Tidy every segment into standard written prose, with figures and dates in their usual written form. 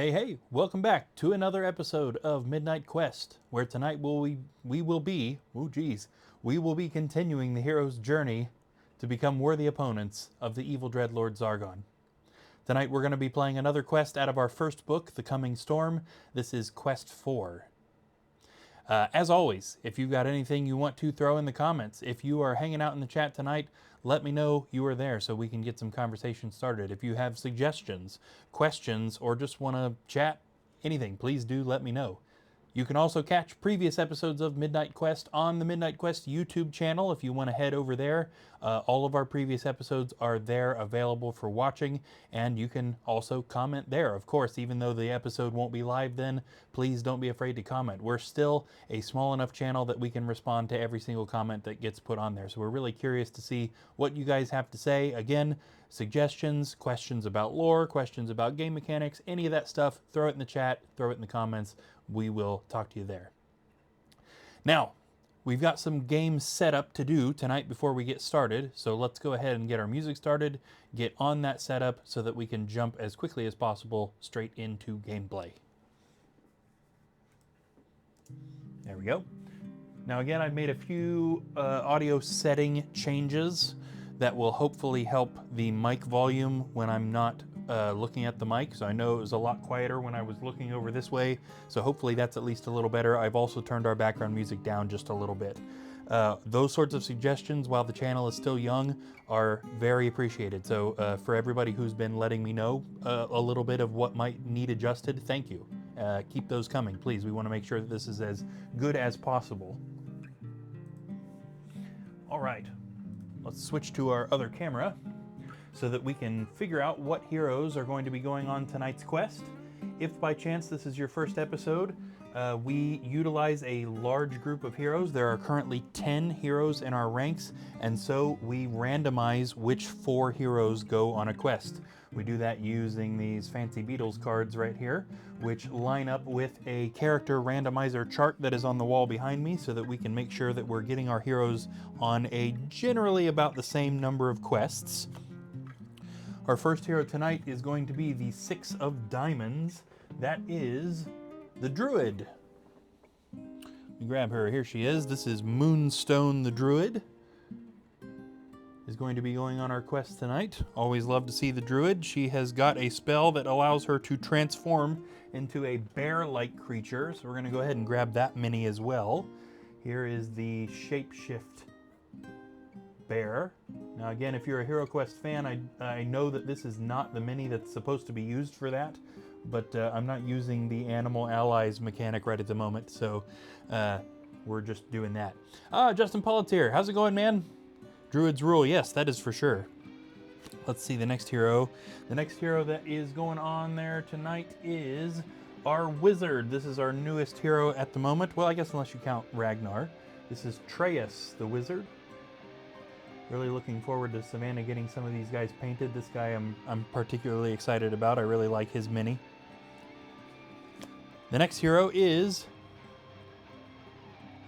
Hey, welcome back to another episode of Midnight Quest, where tonight we will be continuing the hero's journey to become worthy opponents of the evil Dread Lord Zargon. Tonight we're going to be playing another quest out of our first book, The Coming Storm. This is Quest 4. As always, if you've got anything you want to throw in the comments, if you are hanging out in the chat tonight, let me know you are there so we can get some conversation started. If you have suggestions, questions, or just want to chat, anything, please do let me know. You can also catch previous episodes of Midnight Quest on the Midnight Quest YouTube channel if you want to head over there. All of our previous episodes are there available for watching, and you can also comment there. Of course, even though the episode won't be live then, please don't be afraid to comment. We're still a small enough channel that we can respond to every single comment that gets put on there. So we're really curious to see what you guys have to say. Again, suggestions, questions about lore, questions about game mechanics, any of that stuff, throw it in the chat, throw it in the comments. We will talk to you there. Now, we've got some game setup to do tonight before we get started, so let's go ahead and get our music started, get on that setup so that we can jump as quickly as possible straight into gameplay. There we go. Now again, I've made a few audio setting changes that will hopefully help the mic volume when I'm not looking at the mic. So I know it was a lot quieter when I was looking over this way, so hopefully that's at least a little better. I've also turned our background music down just a little bit. Those sorts of suggestions, while the channel is still young, are very appreciated. So for everybody who's been letting me know a little bit of what might need adjusted, thank you. Keep those coming, please. We want to make sure that this is as good as possible. All right, let's switch to our other camera so that we can figure out what heroes are going to be going on tonight's quest. If by chance this is your first episode, we utilize a large group of heroes. There are currently 10 heroes in our ranks, and so we randomize which 4 heroes go on a quest. We do that using these fancy Beatles cards right here, which line up with a character randomizer chart that is on the wall behind me so that we can make sure that we're getting our heroes on a generally about the same number of quests. Our first hero tonight is going to be the 6 of Diamonds. That is the Druid. We grab her. Here she is. This is Moonstone the Druid. Is going to be going on our quest tonight. Always love to see the Druid. She has got a spell that allows her to transform into a bear-like creature. So we're going to go ahead and grab that mini as well. Here is the Shapeshift bear. Now again, if you're a HeroQuest fan, I know that this is not the mini that's supposed to be used for that, but I'm not using the Animal Allies mechanic right at the moment, so we're just doing that. Justin Pollitt's here. How's it going, man? Druids rule. Yes, that is for sure. Let's see the next hero. The next hero that is going on there tonight is our Wizard. This is our newest hero at the moment. Well, I guess unless you count Ragnar. This is Treyas the Wizard. Really looking forward to Savannah getting some of these guys painted. This guy I'm particularly excited about. I really like his mini. The next hero is...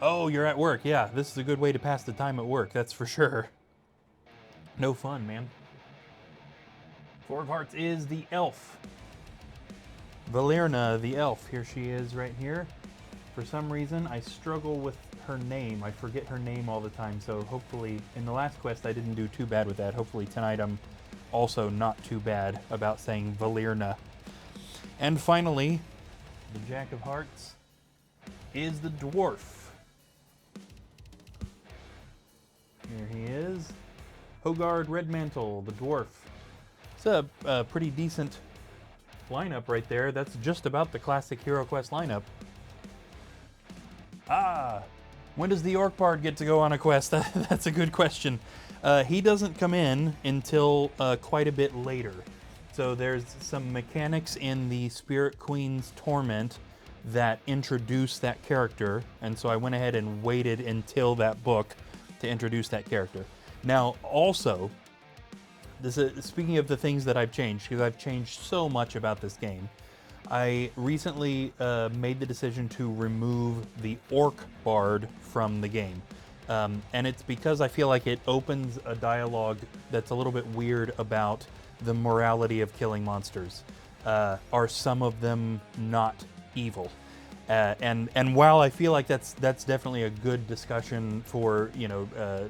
Oh, you're at work. Yeah, this is a good way to pass the time at work, that's for sure. No fun, man. 4 of Hearts is the Elf. Valerna the Elf. Here she is right here. For some reason, I struggle with her name. I forget her name all the time, so hopefully in the last quest I didn't do too bad with that. Hopefully tonight I'm also not too bad about saying Valerna. And finally, the Jack of Hearts is the Dwarf. Here he is. Hogard Redmantle, the Dwarf. It's a pretty decent lineup right there. That's just about the classic HeroQuest lineup. When does the Orc Bard get to go on a quest? That's a good question. He doesn't come in until quite a bit later. So there's some mechanics in the Spirit Queen's Torment that introduce that character, and so I went ahead and waited until that book to introduce that character. Now, also, this is, speaking of the things that I've changed, because I've changed so much about this game, I recently made the decision to remove the Orc Bard from the game. And it's because I feel like it opens a dialogue that's a little bit weird about the morality of killing monsters. are some of them not evil? And while I feel like that's definitely a good discussion for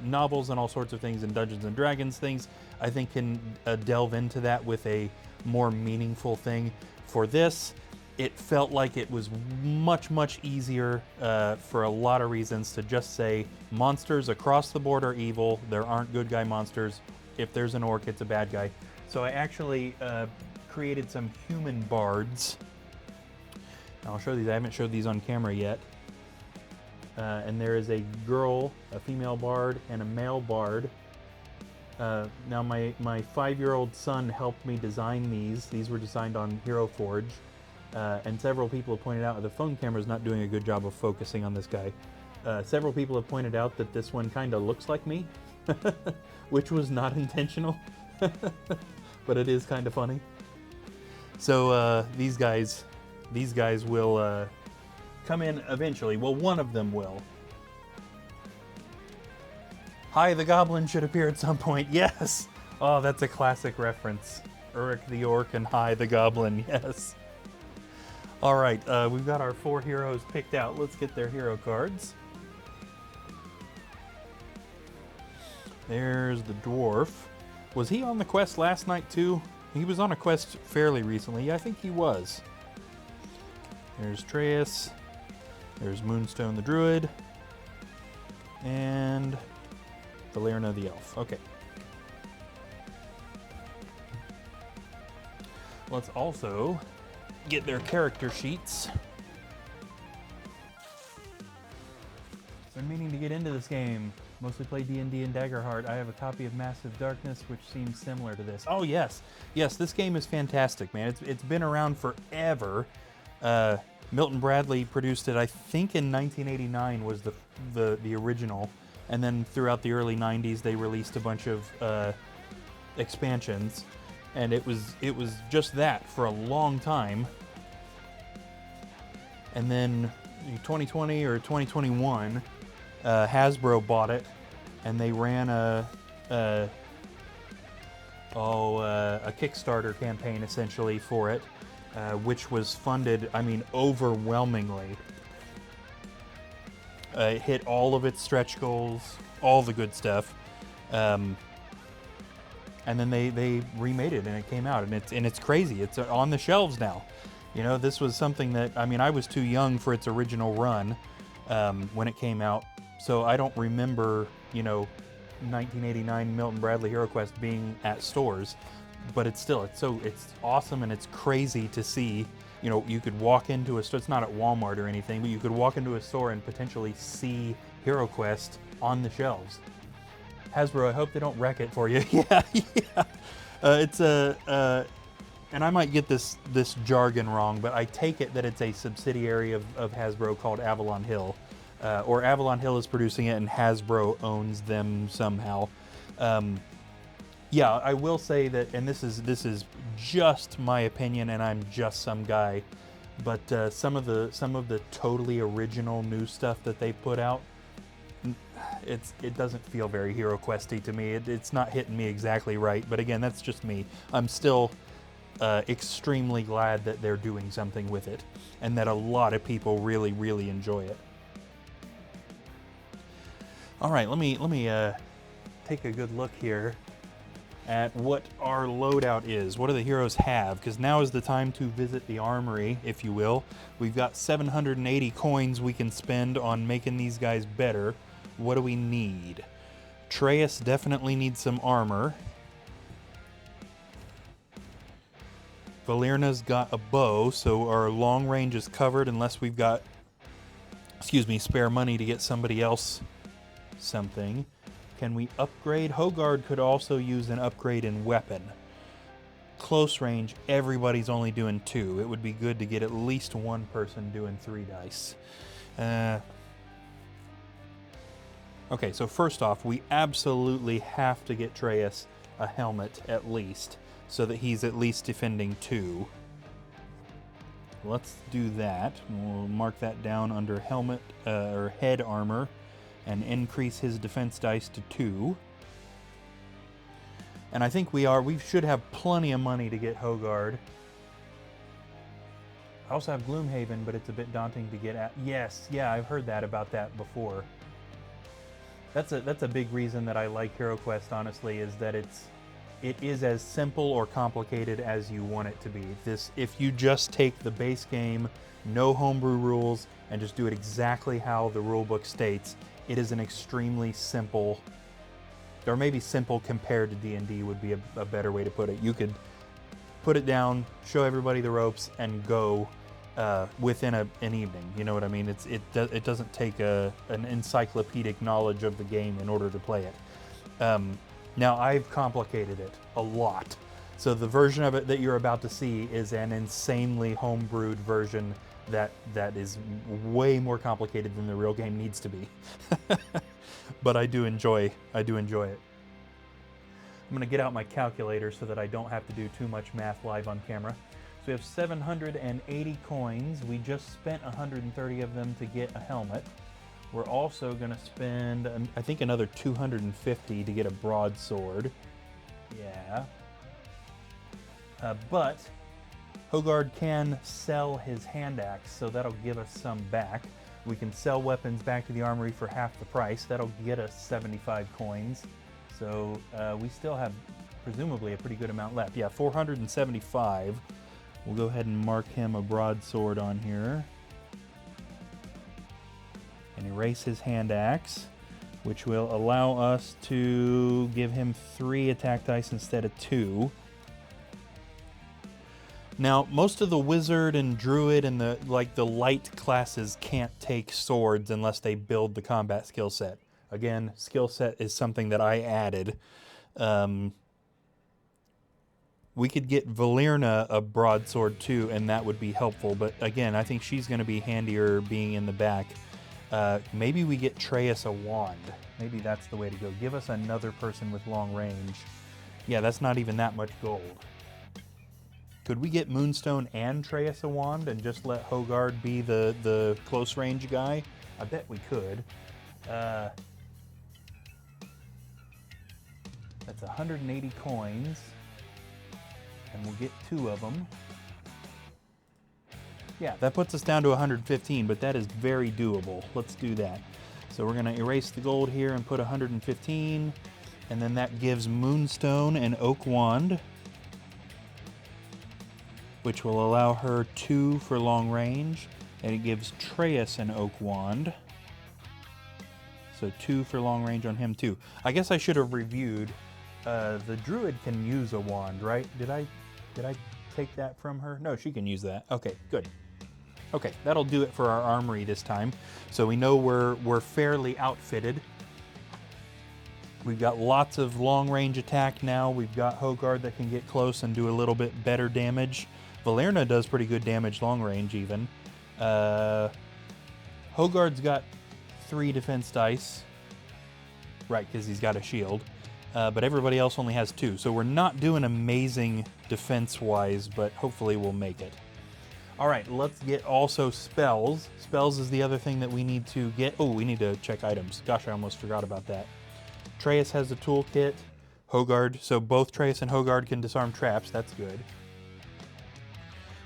novels and all sorts of things and Dungeons and Dragons things, I think can delve into that with a more meaningful thing. For this, it felt like it was much easier for a lot of reasons to just say monsters across the board are evil. There aren't good guy monsters. If there's an orc, it's a bad guy. So I actually created some human bards. I'll show these. I haven't showed these on camera yet. And there is a girl, a female bard, and a male bard. Now my 5-year-old son helped me design these. These were designed on Hero Forge. And several people have pointed out the phone camera is not doing a good job of focusing on this guy. Several people have pointed out that this one kind of looks like me, which was not intentional, but it is kind of funny. So these guys will come in eventually. Well, one of them will. Hi, the Goblin should appear at some point. Yes! Oh, that's a classic reference. Uruk the Orc and Hi, the Goblin. Yes. All right, we've got our 4 heroes picked out. Let's get their hero cards. There's the dwarf. Was he on the quest last night too? He was on a quest fairly recently. I think he was. There's Traeus. There's Moonstone the Druid. And Valerna the Elf. Okay. Let's also get their character sheets. Been meaning to get into this game. Mostly play D&D and Daggerheart. I have a copy of Massive Darkness, which seems similar to this. Oh yes, yes, this game is fantastic, man. It's been around forever. Milton Bradley produced it, I think, in 1989 was the original, and then throughout the early 90s they released a bunch of expansions, and it was just that for a long time. And then in 2020 or 2021, Hasbro bought it, and they ran a Kickstarter campaign essentially for it, which was funded, I mean, overwhelmingly. It hit all of its stretch goals, all the good stuff, and then they remade it and it came out, and it's crazy. It's on the shelves now. You know, this was something that, I mean, I was too young for its original run when it came out, so I don't remember, 1989 Milton Bradley HeroQuest being at stores, but it's awesome, and it's crazy to see. You could walk into a store, it's not at Walmart or anything, but you could walk into a store and potentially see HeroQuest on the shelves. Hasbro, I hope they don't wreck it for you. Yeah. It's and I might get this jargon wrong, but I take it that it's a subsidiary of Hasbro called Avalon Hill. Or Avalon Hill is producing it and Hasbro owns them somehow. Yeah, I will say that, and this is just my opinion, and I'm just some guy, but some of the totally original new stuff that they put out, it doesn't feel very HeroQuesty to me. It's not hitting me exactly right, but again, that's just me. I'm still extremely glad that they're doing something with it, and that a lot of people really enjoy it. All right, let me take a good look here at what our loadout is. What do the heroes have? Because now is the time to visit the armory, if you will. We've got 780 coins we can spend on making these guys better. What do we need? Traeus definitely needs some armor. Valerna's got a bow, so our long range is covered unless we've got, spare money to get somebody else something. Can we upgrade? Hogard could also use an upgrade in weapon. Close range, everybody's only doing 2. It would be good to get at least one person doing 3 dice. Okay, so first off, we absolutely have to get Traeus a helmet at least, so that he's at least defending 2. Let's do that. We'll mark that down under helmet or head armor and increase his defense dice to 2. And I think we should have plenty of money to get Hogard. I also have Gloomhaven, but it's a bit daunting to get at. Yes, yeah, I've heard that about that before. That's a big reason that I like HeroQuest, honestly, is that it is as simple or complicated as you want it to be. If you just take the base game, no homebrew rules, and just do it exactly how the rulebook states, it is an extremely simple, or maybe simple compared to D&D would be a better way to put it. You could put it down, show everybody the ropes, and go within an evening. You know what I mean? It doesn't take an encyclopedic knowledge of the game in order to play it. Now, I've complicated it a lot. So the version of it that you're about to see is an insanely homebrewed version that is way more complicated than the real game needs to be. But I do enjoy it. I'm gonna get out my calculator so that I don't have to do too much math live on camera. So we have 780 coins. We just spent 130 of them to get a helmet. We're also gonna spend, I think, another 250 to get a broadsword. Yeah. But Hogard can sell his hand axe, so that'll give us some back. We can sell weapons back to the armory for half the price. That'll get us 75 coins. So we still have presumably a pretty good amount left. Yeah, 475. We'll go ahead and mark him a broadsword on here. And erase his hand axe, which will allow us to give him 3 attack dice instead of 2. Now, most of the wizard and druid and the light classes can't take swords unless they build the combat skill set. Again, skill set is something that I added. We could get Valerna a broadsword too, and that would be helpful. But again, I think she's going to be handier being in the back. Maybe we get Treyas a wand. Maybe that's the way to go. Give us another person with long range. Yeah, that's not even that much gold. Could we get Moonstone and Treyas a wand and just let Hogard be the close range guy? I bet we could. That's 180 coins. And we'll get 2 of them. Yeah, that puts us down to 115, but that is very doable. Let's do that. So we're going to erase the gold here and put 115. And then that gives Moonstone an oak wand, which will allow her 2 for long range. And it gives Treyas an oak wand. So 2 for long range on him too. I guess I should have reviewed. The druid can use a wand, right? Did I take that from her? No, she can use that. Okay, good. Okay, that'll do it for our armory this time. So we know we're fairly outfitted. We've got lots of long range attack now. We've got Hogard that can get close and do a little bit better damage. Valerna does pretty good damage long range even. Hogard's got 3 defense dice. Right, because he's got a shield. But everybody else only has 2. So we're not doing amazing defense-wise, but hopefully we'll make it. All right, let's get also spells. Spells is the other thing that we need to get. Oh, we need to check items. Gosh, I almost forgot about that. Treyas has a toolkit. Hogard, so both Treyas and Hogard can disarm traps. That's good.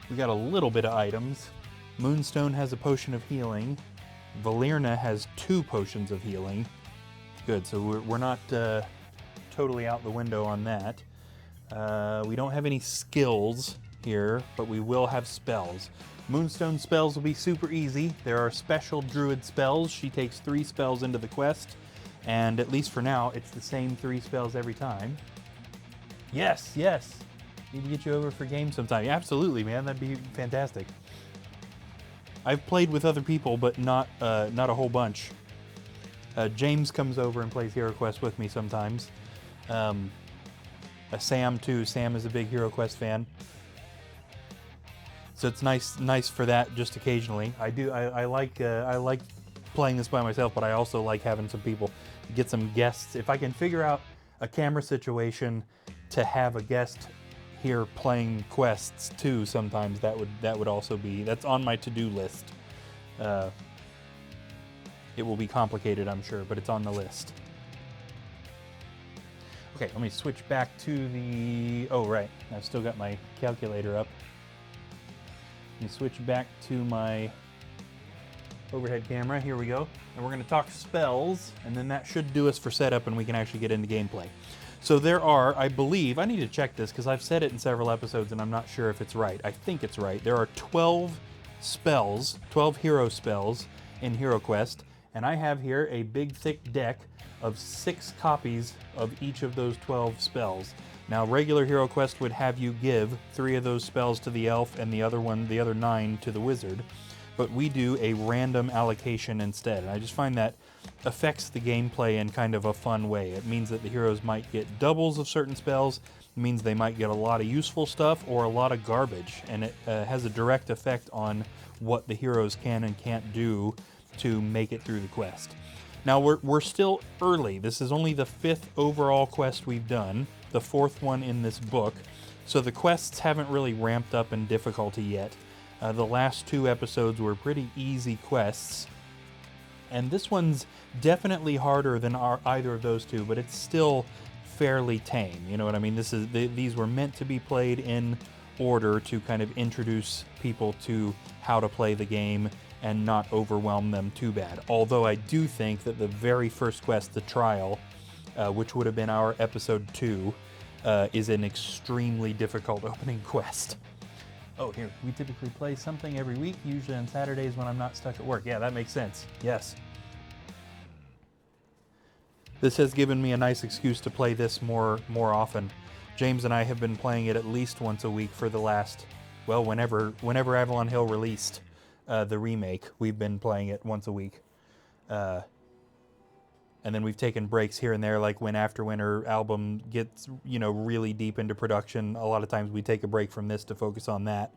We got a little bit of items. Moonstone has a potion of healing. Valerna has 2 potions of healing. Good, so we're not totally out the window on that. We don't have any skills here, but we will have spells. Moonstone spells will be super easy. There are special druid spells. She takes 3 spells into the quest, and at least for now, it's the same 3 spells every time. Yes, yes. Need to get you over for games sometime. Yeah, absolutely, man. That'd be fantastic. I've played with other people, but not a whole bunch. James comes over and plays HeroQuest with me sometimes. Sam too. Sam is a big HeroQuest fan. So it's nice for that just occasionally. I like playing this by myself, but I also like having some people, get some guests. If I can figure out a camera situation to have a guest here playing quests too, sometimes that would also be, that's on my to-do list. It will be complicated, I'm sure, but it's on the list. Okay, let me switch back to the, oh right, I've still got my calculator up. Let me switch back to my overhead camera. Here we go. And we're going to talk spells, and then that should do us for setup, and we can actually get into gameplay. So there are, I believe, I need to check this because I've said it in several episodes and I'm not sure if it's right. I think it's right. There are 12 spells, 12 hero spells in Hero Quest, and I have here a big thick deck of 6 copies of each of those 12 spells. Now, regular Hero Quest would have you give 3 of those spells to the elf and the other 9 to the wizard, but we do a random allocation instead, and I just find that affects the gameplay in kind of a fun way. It means that the heroes might get doubles of certain spells, it means they might get a lot of useful stuff or a lot of garbage, and it has a direct effect on what the heroes can and can't do to make it through the quest. Now, we're still early. This is only the 5th overall quest we've done, the 4th one in this book, so the quests haven't really ramped up in difficulty yet. The last 2 episodes were pretty easy quests, and this one's definitely harder than either of those 2, but it's still fairly tame. You know what I mean? These were meant to be played in order to kind of introduce people to how to play the game and not overwhelm them too bad. Although I do think that the very first quest, the trial, which would have been our episode 2, is an extremely difficult opening quest. Oh, here, we typically play something every week, usually on Saturdays when I'm not stuck at work. Yeah, that makes sense. Yes. This has given me a nice excuse to play this more often. James and I have been playing it at least once a week for the last, well, whenever Avalon Hill released the remake, we've been playing it once a week. And then we've taken breaks here and there, like when Afterwinter album gets, really deep into production. A lot of times we take a break from this to focus on that.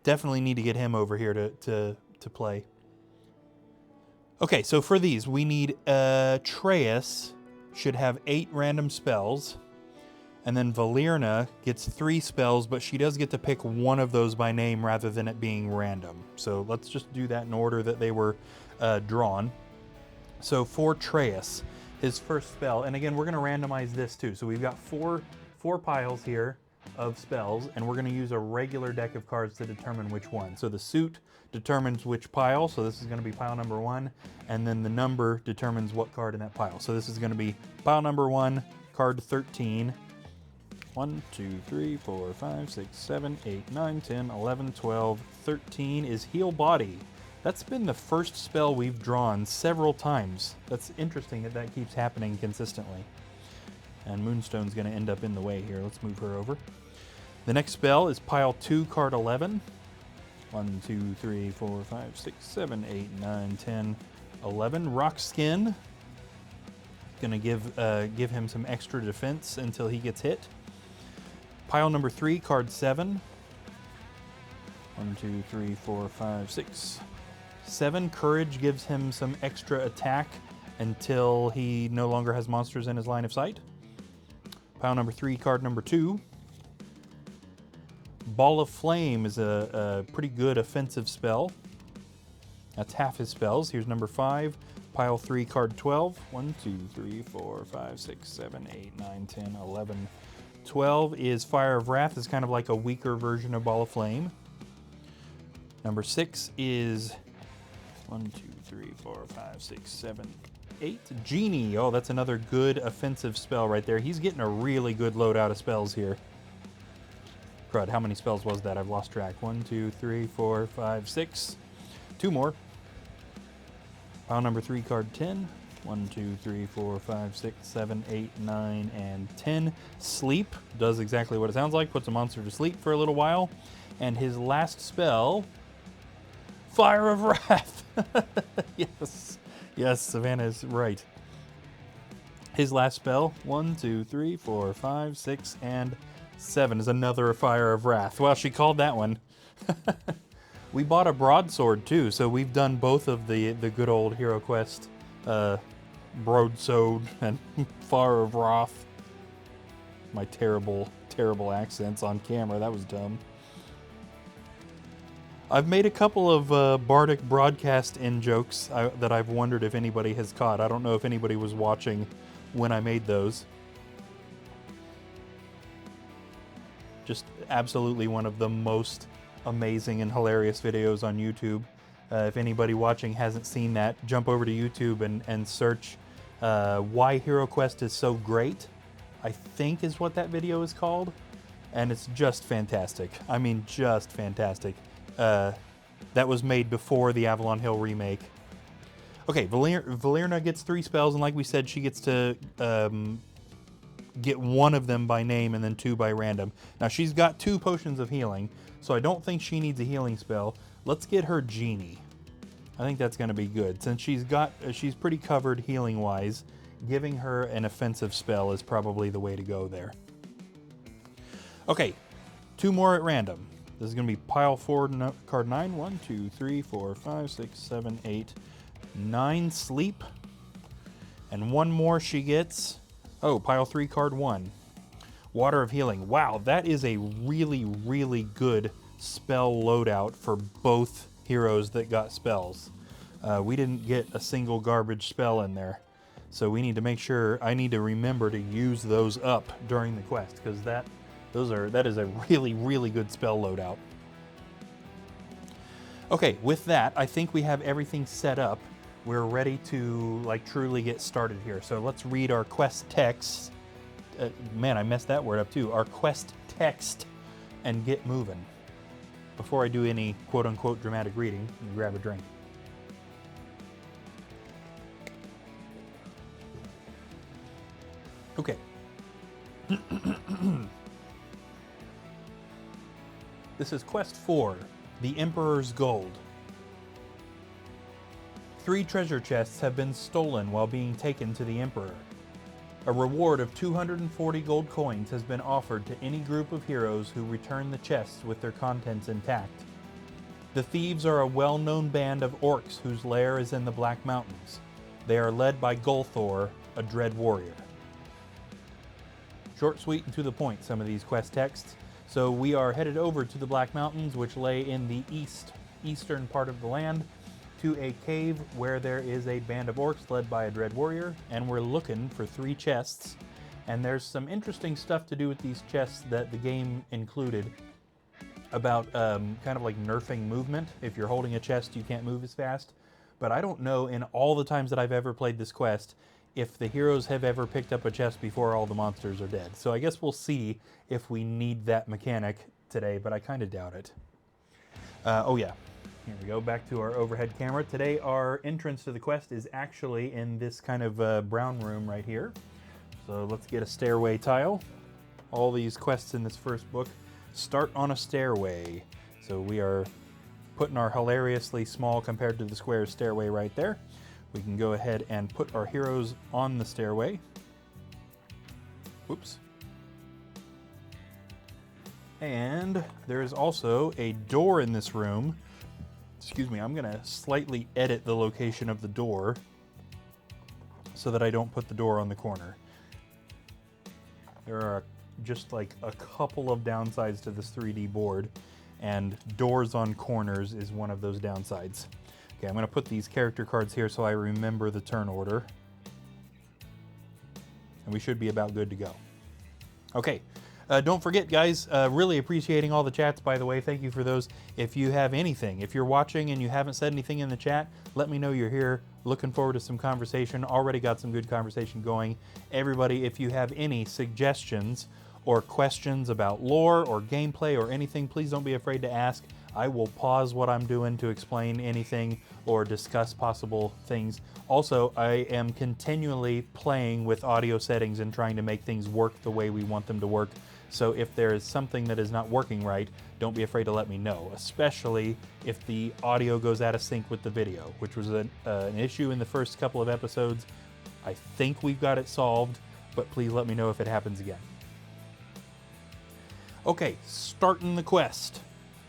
Definitely need to get him over here to play. Okay, so for these, we need Atreus should have 8 random spells, and then Valerna gets 3 spells, but she does get to pick one of those by name rather than it being random. So let's just do that in order that they were drawn. So for Atreus, his first spell, and again, we're going to randomize this too. So we've got four piles here of spells, and we're going to use a regular deck of cards to determine which one. So the suit determines which pile, so this is going to be pile number 1, and then the number determines what card in that pile. So this is going to be pile number 1, card 13. 1, 2, 3, 4, 5, 6, 7, 8, 9, 10, 11, 12, 13 is Heal Body. That's been the first spell we've drawn several times. That's interesting that keeps happening consistently. And Moonstone's going to end up in the way here. Let's move her over. The next spell is pile 2, card 11. 1, 2, 3, 4, 5, 6, 7, 8, 9, 10, 11. Rock Skin. Going to give him some extra defense until he gets hit. Pile number 3, card 7. 1, 2, 3, 4, 5, 6, 7. Courage gives him some extra attack until he no longer has monsters in his line of sight. Pile number 3, card number 2. Ball of Flame is a pretty good offensive spell. That's half his spells. Here's number 5. Pile 3, card 12. 1, 2, 3, 4, 5, 6, 7, 8, 9, 10, 11, 12 is Fire of Wrath. It's kind of like a weaker version of Ball of Flame. Number 6 is 1, 2, 3, 4, 5, 6, 7, 8. Genie. Oh, that's another good offensive spell right there. He's getting a really good loadout of spells here. Crud, how many spells was that? I've lost track. 1, 2, 3, 4, 5, 6. 2 more. Pile number 3, card 10. 1, 2, 3, 4, 5, 6, 7, 8, 9, and 10. Sleep does exactly what it sounds like. Puts a monster to sleep for a little while. And his last spell, Fire of Wrath. Yes. Yes, Savannah is right. His last spell, 1, 2, 3, 4, 5, 6, and 7 is another Fire of Wrath. Well, she called that one. We bought a broadsword too, so we've done both of the good old Hero Quest broadsword and Fire of Wrath. My terrible accents on camera. That was dumb. I've made a couple of bardic broadcast in-jokes that I've wondered if anybody has caught. I don't know if anybody was watching when I made those. Just absolutely one of the most amazing and hilarious videos on YouTube. If anybody watching hasn't seen that, jump over to YouTube and search Why Hero Quest is So Great, I think is what that video is called. And it's just fantastic. I mean, just fantastic. That was made before the Avalon Hill remake. Okay, Valerna gets 3 spells, and like we said, she gets to get 1 of them by name and then 2 by random. Now, she's got 2 potions of healing, so I don't think she needs a healing spell. Let's get her Genie. I think that's going to be good. Since she's pretty covered healing-wise, giving her an offensive spell is probably the way to go there. Okay, 2 more at random. This is going to be pile 4, card 9. 1, 2, 3, 4, 5, 6, 7, 8, 9 sleep. And 1 more she gets. Oh, pile 3, card 1. Water of Healing. Wow, that is a really, really good spell loadout for both heroes that got spells. We didn't get a single garbage spell in there. So we need to make sure, I need to remember to use those up during the quest, because that is a really, really good spell loadout. Okay, with that, I think we have everything set up. We're ready to like truly get started here. So let's read our quest text. Man, I messed that word up too. Our quest text and get moving. Before I do any quote-unquote dramatic reading, let me grab a drink. Okay. This is Quest 4, The Emperor's Gold. 3 treasure chests have been stolen while being taken to the Emperor. A reward of 240 gold coins has been offered to any group of heroes who return the chests with their contents intact. The thieves are a well-known band of orcs whose lair is in the Black Mountains. They are led by Gulthor, a dread warrior. Short, sweet, and to the point, some of these quest texts. So we are headed over to the Black Mountains, which lay in the eastern part of the land, to a cave where there is a band of orcs led by a dread warrior, and we're looking for 3 chests. And there's some interesting stuff to do with these chests that the game included about kind of like nerfing movement. If you're holding a chest, you can't move as fast. But I don't know, in all the times that I've ever played this quest, if the heroes have ever picked up a chest before all the monsters are dead. So I guess we'll see if we need that mechanic today, but I kind of doubt it. Oh yeah, here we go, back to our overhead camera. Today our entrance to the quest is actually in this kind of brown room right here. So let's get a stairway tile. All these quests in this first book start on a stairway. So we are putting our hilariously small compared to the square stairway right there. We can go ahead and put our heroes on the stairway. Whoops. And there's also a door in this room. Excuse me, I'm gonna slightly edit the location of the door so that I don't put the door on the corner. There are just like a couple of downsides to this 3D board, and doors on corners is one of those downsides. Okay, I'm going to put these character cards here so I remember the turn order. And we should be about good to go. Okay, don't forget, guys, really appreciating all the chats, by the way. Thank you for those. If you have anything, if you're watching and you haven't said anything in the chat, let me know you're here. Looking forward to some conversation. Already got some good conversation going. Everybody, if you have any suggestions or questions about lore or gameplay or anything, please don't be afraid to ask. I will pause what I'm doing to explain anything or discuss possible things. Also, I am continually playing with audio settings and trying to make things work the way we want them to work. So if there is something that is not working right, don't be afraid to let me know, especially if the audio goes out of sync with the video, which was an issue in the first couple of episodes. I think we've got it solved, but please let me know if it happens again. Okay, starting the quest.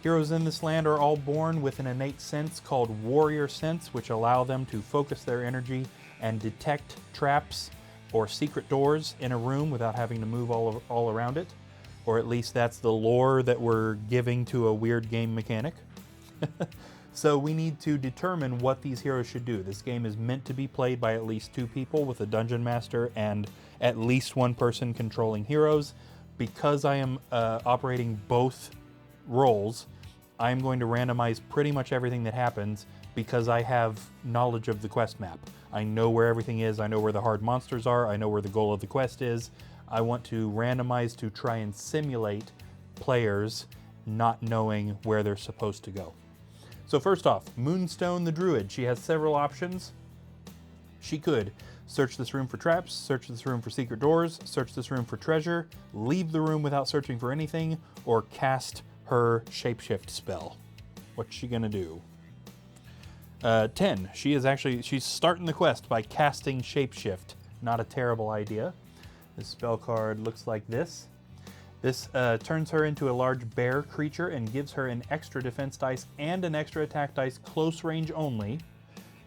Heroes in this land are all born with an innate sense called warrior sense, which allow them to focus their energy and detect traps or secret doors in a room without having to move all around it. Or at least that's the lore that we're giving to a weird game mechanic. So we need to determine what these heroes should do. This game is meant to be played by at least 2 people with a dungeon master and at least 1 person controlling heroes. Because I am operating both roles, I'm going to randomize pretty much everything that happens because I have knowledge of the quest map. I know where everything is, I know where the hard monsters are, I know where the goal of the quest is. I want to randomize to try and simulate players not knowing where they're supposed to go. So first off, Moonstone the Druid. She has several options. She could search this room for traps, search this room for secret doors, search this room for treasure, leave the room without searching for anything, or cast her shapeshift spell. What's she gonna do? 10. She's starting the quest by casting shapeshift. Not a terrible idea. This spell card looks like this. This turns her into a large bear creature and gives her an extra defense dice and an extra attack dice close range only.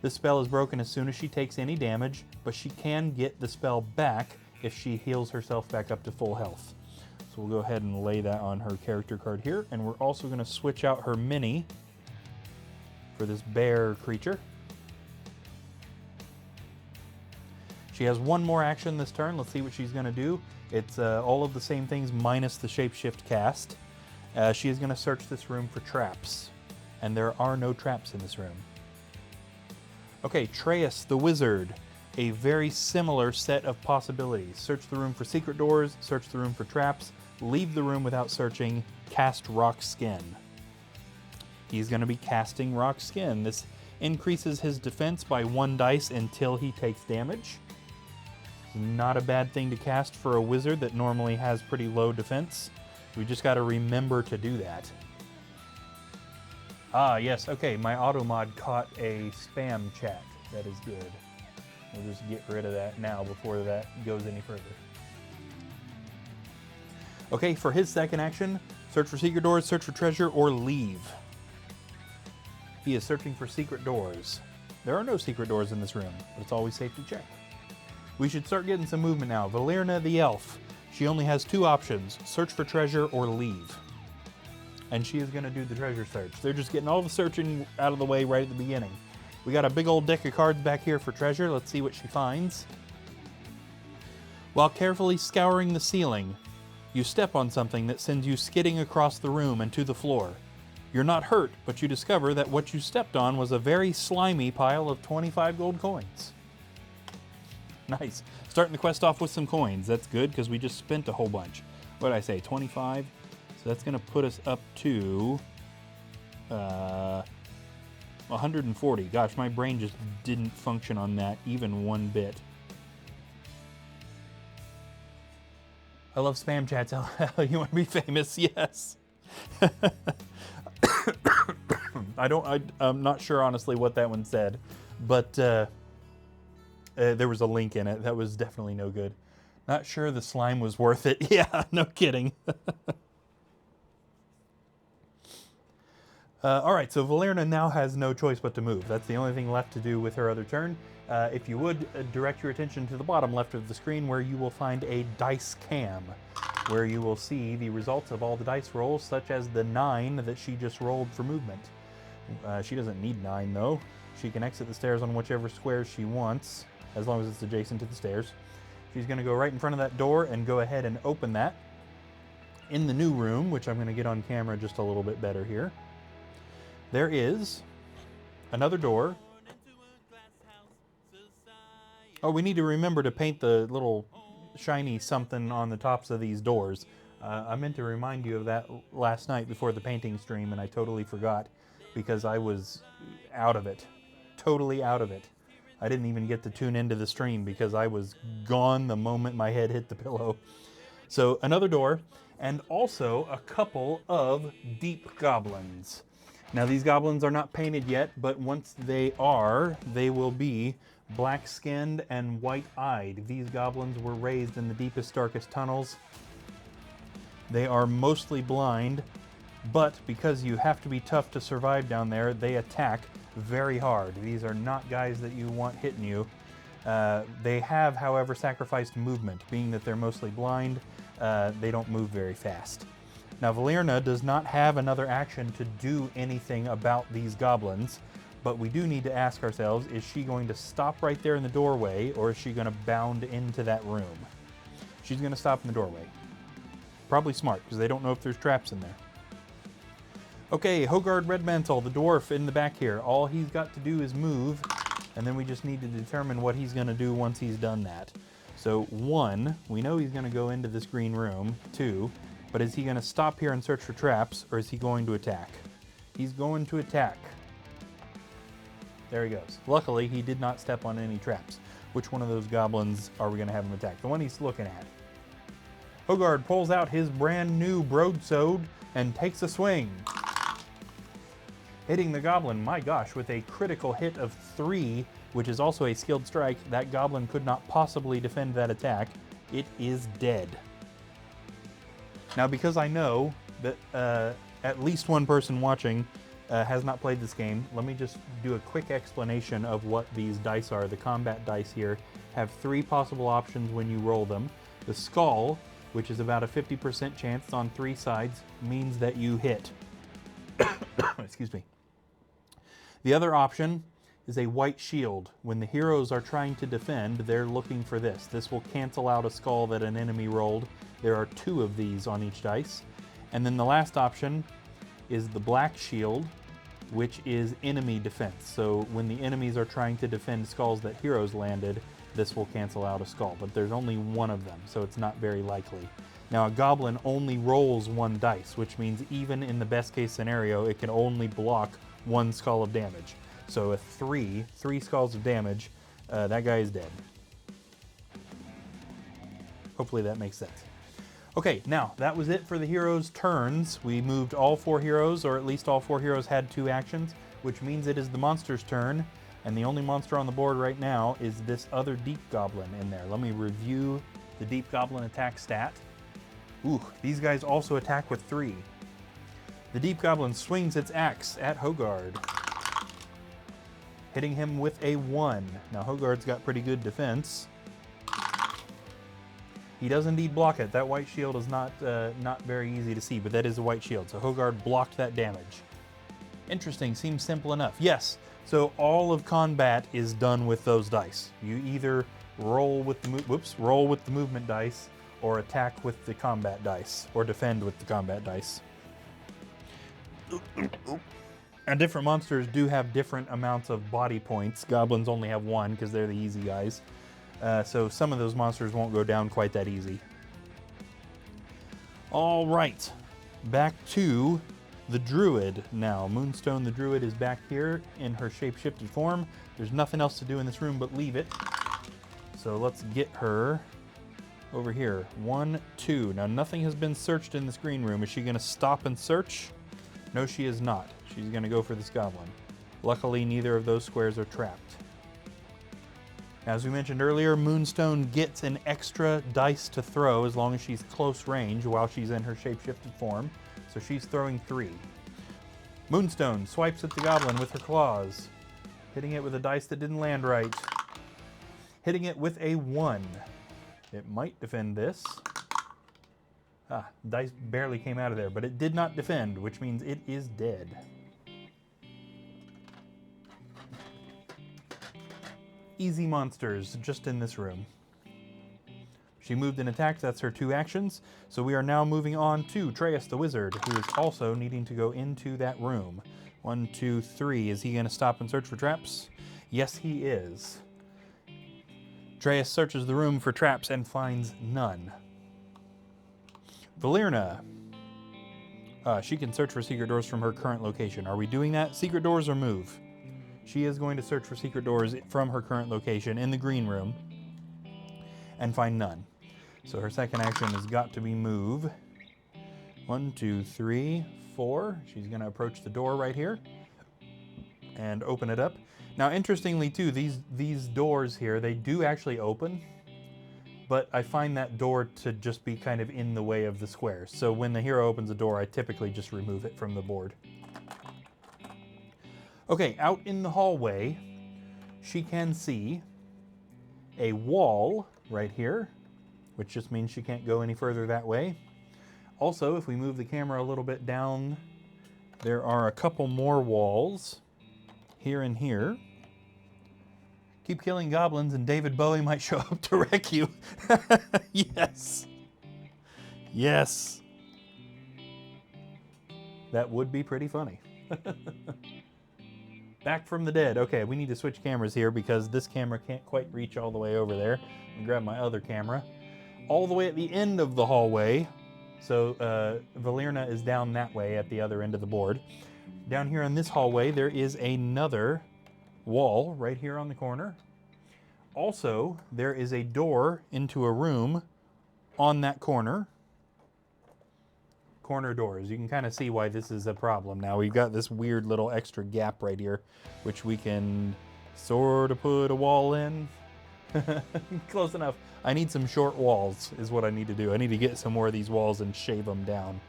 This spell is broken as soon as she takes any damage, but she can get the spell back if she heals herself back up to full health. So we'll go ahead and lay that on her character card here, and we're also going to switch out her mini for this bear creature. She has one more action this turn. Let's see what she's going to do. It's all of the same things minus the shapeshift cast. She is going to search this room for traps, and there are no traps in this room. Okay, Treyas the Wizard. A very similar set of possibilities. Search the room for secret doors, search the room for traps, leave the room without searching, cast Rock Skin. He's going to be casting Rock Skin. This increases his defense by 1 dice until he takes damage. Not a bad thing to cast for a wizard that normally has pretty low defense. We just got to remember to do that. Ah, yes, okay, my automod caught a spam chat. That is good. We'll just get rid of that now before that goes any further. Okay, for his second action, search for secret doors, search for treasure, or leave. He is searching for secret doors. There are no secret doors in this room, but it's always safe to check. We should start getting some movement now. Valerna the Elf. She only has 2 options, search for treasure or leave. And she is going to do the treasure search. They're just getting all the searching out of the way right at the beginning. We got a big old deck of cards back here for treasure. Let's see what she finds. While carefully scouring the ceiling, you step on something that sends you skidding across the room and to the floor. You're not hurt, but you discover that what you stepped on was a very slimy pile of 25 gold coins. Nice. Starting the quest off with some coins. That's good because we just spent a whole bunch. What did I say, 25? So that's going to put us up to 140. Gosh, my brain just didn't function on that even one bit. I love spam chats. You want to be famous? Yes. I'm not sure honestly what that one said, but there was a link in it. That was definitely no good. Not sure the slime was worth it. Yeah, no kidding. All right, so Valerna now has no choice but to move. That's the only thing left to do with her other turn. If you would, direct your attention to the bottom left of the screen where you will find a dice cam, where you will see the results of all the dice rolls, such as the 9 that she just rolled for movement. She doesn't need 9, though. She can exit the stairs on whichever squares she wants, as long as it's adjacent to the stairs. She's going to go right in front of that door and go ahead and open that. In the new room, which I'm going to get on camera just a little bit better here, there is another door. Oh, we need to remember to paint the little shiny something on the tops of these doors. I meant to remind you of that last night before the painting stream, and I totally forgot because I was out of it. Totally out of it. I didn't even get to tune into the stream because I was gone the moment my head hit the pillow. So another door, and also a couple of deep goblins. Now these goblins are not painted yet, but once they are, they will be black-skinned and white-eyed. These goblins were raised in the deepest, darkest tunnels. They are mostly blind, but because you have to be tough to survive down there, they attack very hard. These are not guys that you want hitting you. They have, however, sacrificed movement. Being that they're mostly blind, they don't move very fast. Now, Valerna does not have another action to do anything about these goblins, but we do need to ask ourselves, is she going to stop right there in the doorway, or is she going to bound into that room? She's going to stop in the doorway. Probably smart, because they don't know if there's traps in there. Okay, Hogard Redmantle, the dwarf in the back here. All he's got to do is move, and then we just need to determine what he's going to do once he's done that. So 1, we know he's going to go into this green room. 2, but is he going to stop here and search for traps, or is he going to attack? He's going to attack. There he goes. Luckily, he did not step on any traps. Which one of those goblins are we going to have him attack? The one he's looking at. Hogard pulls out his brand new broadsword and takes a swing. Hitting the goblin, my gosh, with a critical hit of 3, which is also a skilled strike. That goblin could not possibly defend that attack. It is dead. Now, because I know that at least one person watching has not played this game, let me just do a quick explanation of what these dice are. The combat dice here have 3 possible options when you roll them. The skull, which is about a 50% chance on 3 sides, means that you hit. Excuse me. The other option is a white shield. When the heroes are trying to defend, they're looking for this. This will cancel out a skull that an enemy rolled. There are 2 of these on each dice. And then the last option is the black shield, which is enemy defense. So when the enemies are trying to defend skulls that heroes landed, this will cancel out a skull. But there's only 1 of them, so it's not very likely. Now, a goblin only rolls 1 dice, which means even in the best case scenario, it can only block 1 skull of damage. So a 3 skulls of damage, that guy is dead. Hopefully that makes sense. Okay, now that was it for the heroes' turns. We moved all 4 heroes, or at least all 4 heroes had 2 actions, which means it is the monster's turn. And the only monster on the board right now is this other deep goblin in there. Let me review the deep goblin attack stat. Ooh, these guys also attack with 3. The deep goblin swings its axe at Hogard, hitting him with a 1. Now Hogard's got pretty good defense. He does indeed block it. That white shield is not very easy to see, but that is a white shield. So Hogard blocked that damage. Interesting, seems simple enough. Yes, so all of combat is done with those dice. You either roll with the movement dice, or attack with the combat dice, or defend with the combat dice. And different monsters do have different amounts of body points. Goblins only have 1 because they're the easy guys. So some of those monsters won't go down quite that easy. All right, back to the druid now. Moonstone the druid is back here in her shape-shifted form. There's nothing else to do in this room but leave it. So let's get her over here. 1, 2. Now nothing has been searched in this green room. Is she going to stop and search? No, she is not. She's going to go for this goblin. Luckily, neither of those squares are trapped. As we mentioned earlier, Moonstone gets an extra dice to throw as long as she's close range while she's in her shape-shifted form. So she's throwing 3. Moonstone swipes at the goblin with her claws, hitting it with a dice that didn't land right. Hitting it with a 1. It might defend this. Dice barely came out of there, but it did not defend, which means it is dead. Easy monsters just in this room. She moved and attacked, that's her 2 actions. So we are now moving on to Treyas the wizard, who is also needing to go into that room. 1, 2, 3. Is he going to stop and search for traps? Yes, he is. Treyas searches the room for traps and finds none. Valerna. She can search for secret doors from her current location. Are we doing that? Secret doors or move? She is going to search for secret doors from her current location in the green room and find none. So her second action has got to be move. 1, 2, 3, 4. She's going to approach the door right here and open it up. Now, interestingly, too, these doors here, they do actually open, but I find that door to just be kind of in the way of the squares. So when the hero opens a door, I typically just remove it from the board. Okay, out in the hallway, she can see a wall right here, which just means she can't go any further that way. Also, if we move the camera a little bit down, there are a couple more walls here and here. Keep killing goblins and David Bowie might show up to wreck you. Yes. Yes. That would be pretty funny. Back from the dead. Okay, we need to switch cameras here because this camera can't quite reach all the way over there. I'll grab my other camera. All the way at the end of the hallway. So Valerna is down that way at the other end of the board. Down here in this hallway, there is another wall right here on the corner. Also, there is a door into a room on that corner. Corner doors. You can kind of see why this is a problem. Now we've got this weird little extra gap right here, which we can sort of put a wall in. Close enough. I need some short walls is what I need to do. I need to get some more of these walls and shave them down.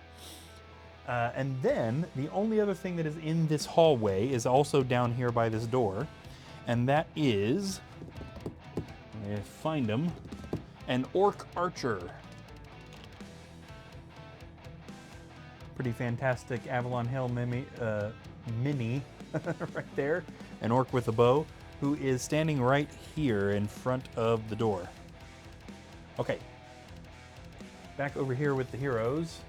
And then the only other thing that is in this hallway is also down here by this door. And that is, find them, an orc archer. Pretty fantastic Avalon Hill mini right there. An orc with a bow who is standing right here in front of the door. Okay. Back over here with the heroes.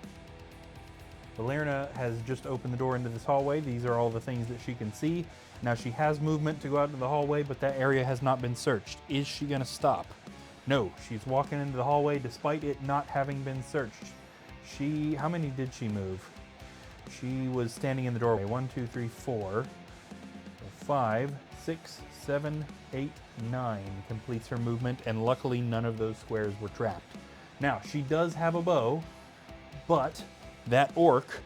Valerna has just opened the door into this hallway. These are all the things that she can see. Now she has movement to go out to the hallway, but that area has not been searched. Is she gonna stop? No, she's walking into the hallway despite it not having been searched. How many did she move? She was standing in the doorway. 1, 2, 3, 4, 5, 6, 7, 8, 9 completes her movement, and luckily none of those squares were trapped. Now, she does have a bow, but that orc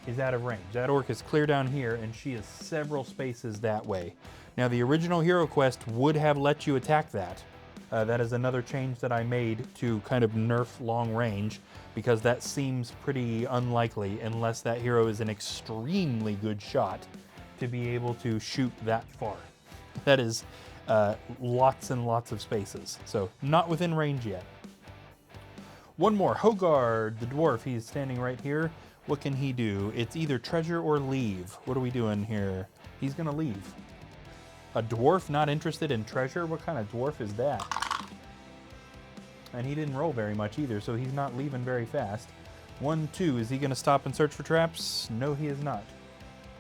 is out of range. That orc is clear down here, and she is several spaces that way. Now, the original hero quest would have let you attack that. That is another change that I made to kind of nerf long range, because that seems pretty unlikely unless that hero is an extremely good shot to be able to shoot that far. That is lots and lots of spaces, so not within range yet. One more, Hogard, the dwarf. He's standing right here. What can he do? It's either treasure or leave. What are we doing here? He's gonna leave. A dwarf not interested in treasure? What kind of dwarf is that? And he didn't roll very much either, so he's not leaving very fast. 1, 2, is he gonna stop and search for traps? No, he is not.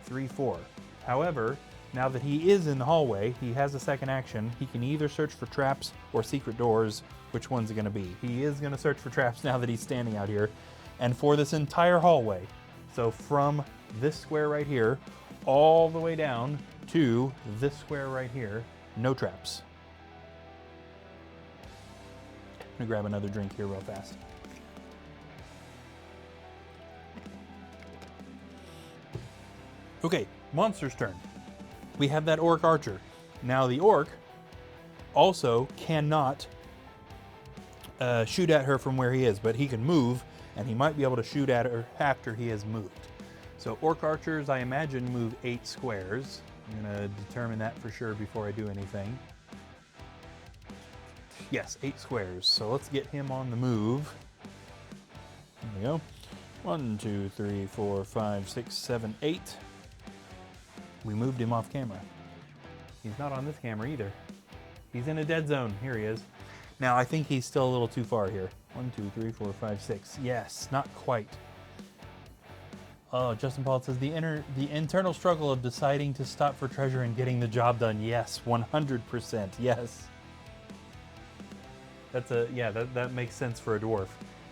3, 4. However, now that he is in the hallway, he has a second action. He can either search for traps or secret doors. Which one's it gonna be? He is gonna search for traps now that he's standing out here. And for this entire hallway, so from this square right here, all the way down to this square right here, no traps. I'm gonna grab another drink here real fast. Okay, monster's turn. We have that orc archer. Now the orc also cannot shoot at her from where he is, but he can move, and he might be able to shoot at her after he has moved. So orc archers, I imagine, move 8 squares. I'm gonna determine that for sure before I do anything. Yes, 8 squares. So let's get him on the move. There we go. 1, 2, 3, 4, 5, 6, 7, 8. We moved him off camera. He's not on this camera either. He's in a dead zone. Here he is. Now, I think he's still a little too far here. 1, 2, 3, 4, 5, 6. Yes, not quite. Oh, Justin Paul says, the internal struggle of deciding to stop for treasure and getting the job done. Yes, 100%. Yes. That makes sense for a dwarf.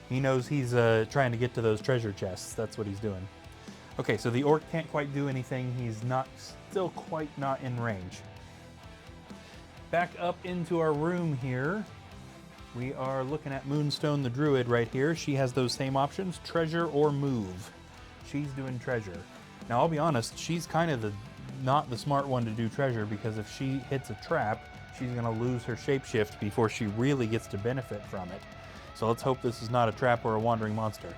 He knows he's trying to get to those treasure chests. That's what he's doing. Okay, so the orc can't quite do anything. He's still quite not in range. Back up into our room here. We are looking at Moonstone the Druid right here. She has those same options, treasure or move. She's doing treasure. Now, I'll be honest, she's kind of not the smart one to do treasure, because if she hits a trap, she's gonna lose her shapeshift before she really gets to benefit from it. So let's hope this is not a trap or a wandering monster.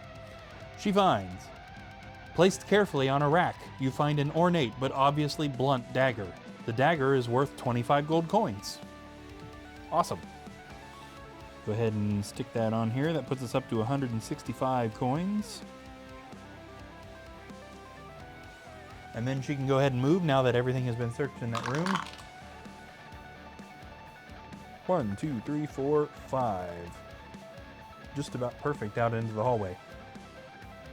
She finds, placed carefully on a rack, you find an ornate but obviously blunt dagger. The dagger is worth 25 gold coins. Awesome. Go ahead and stick that on here. That puts us up to 165 coins. And then she can go ahead and move now that everything has been searched in that room. 1, 2, 3, 4, 5. Just about perfect out into the hallway.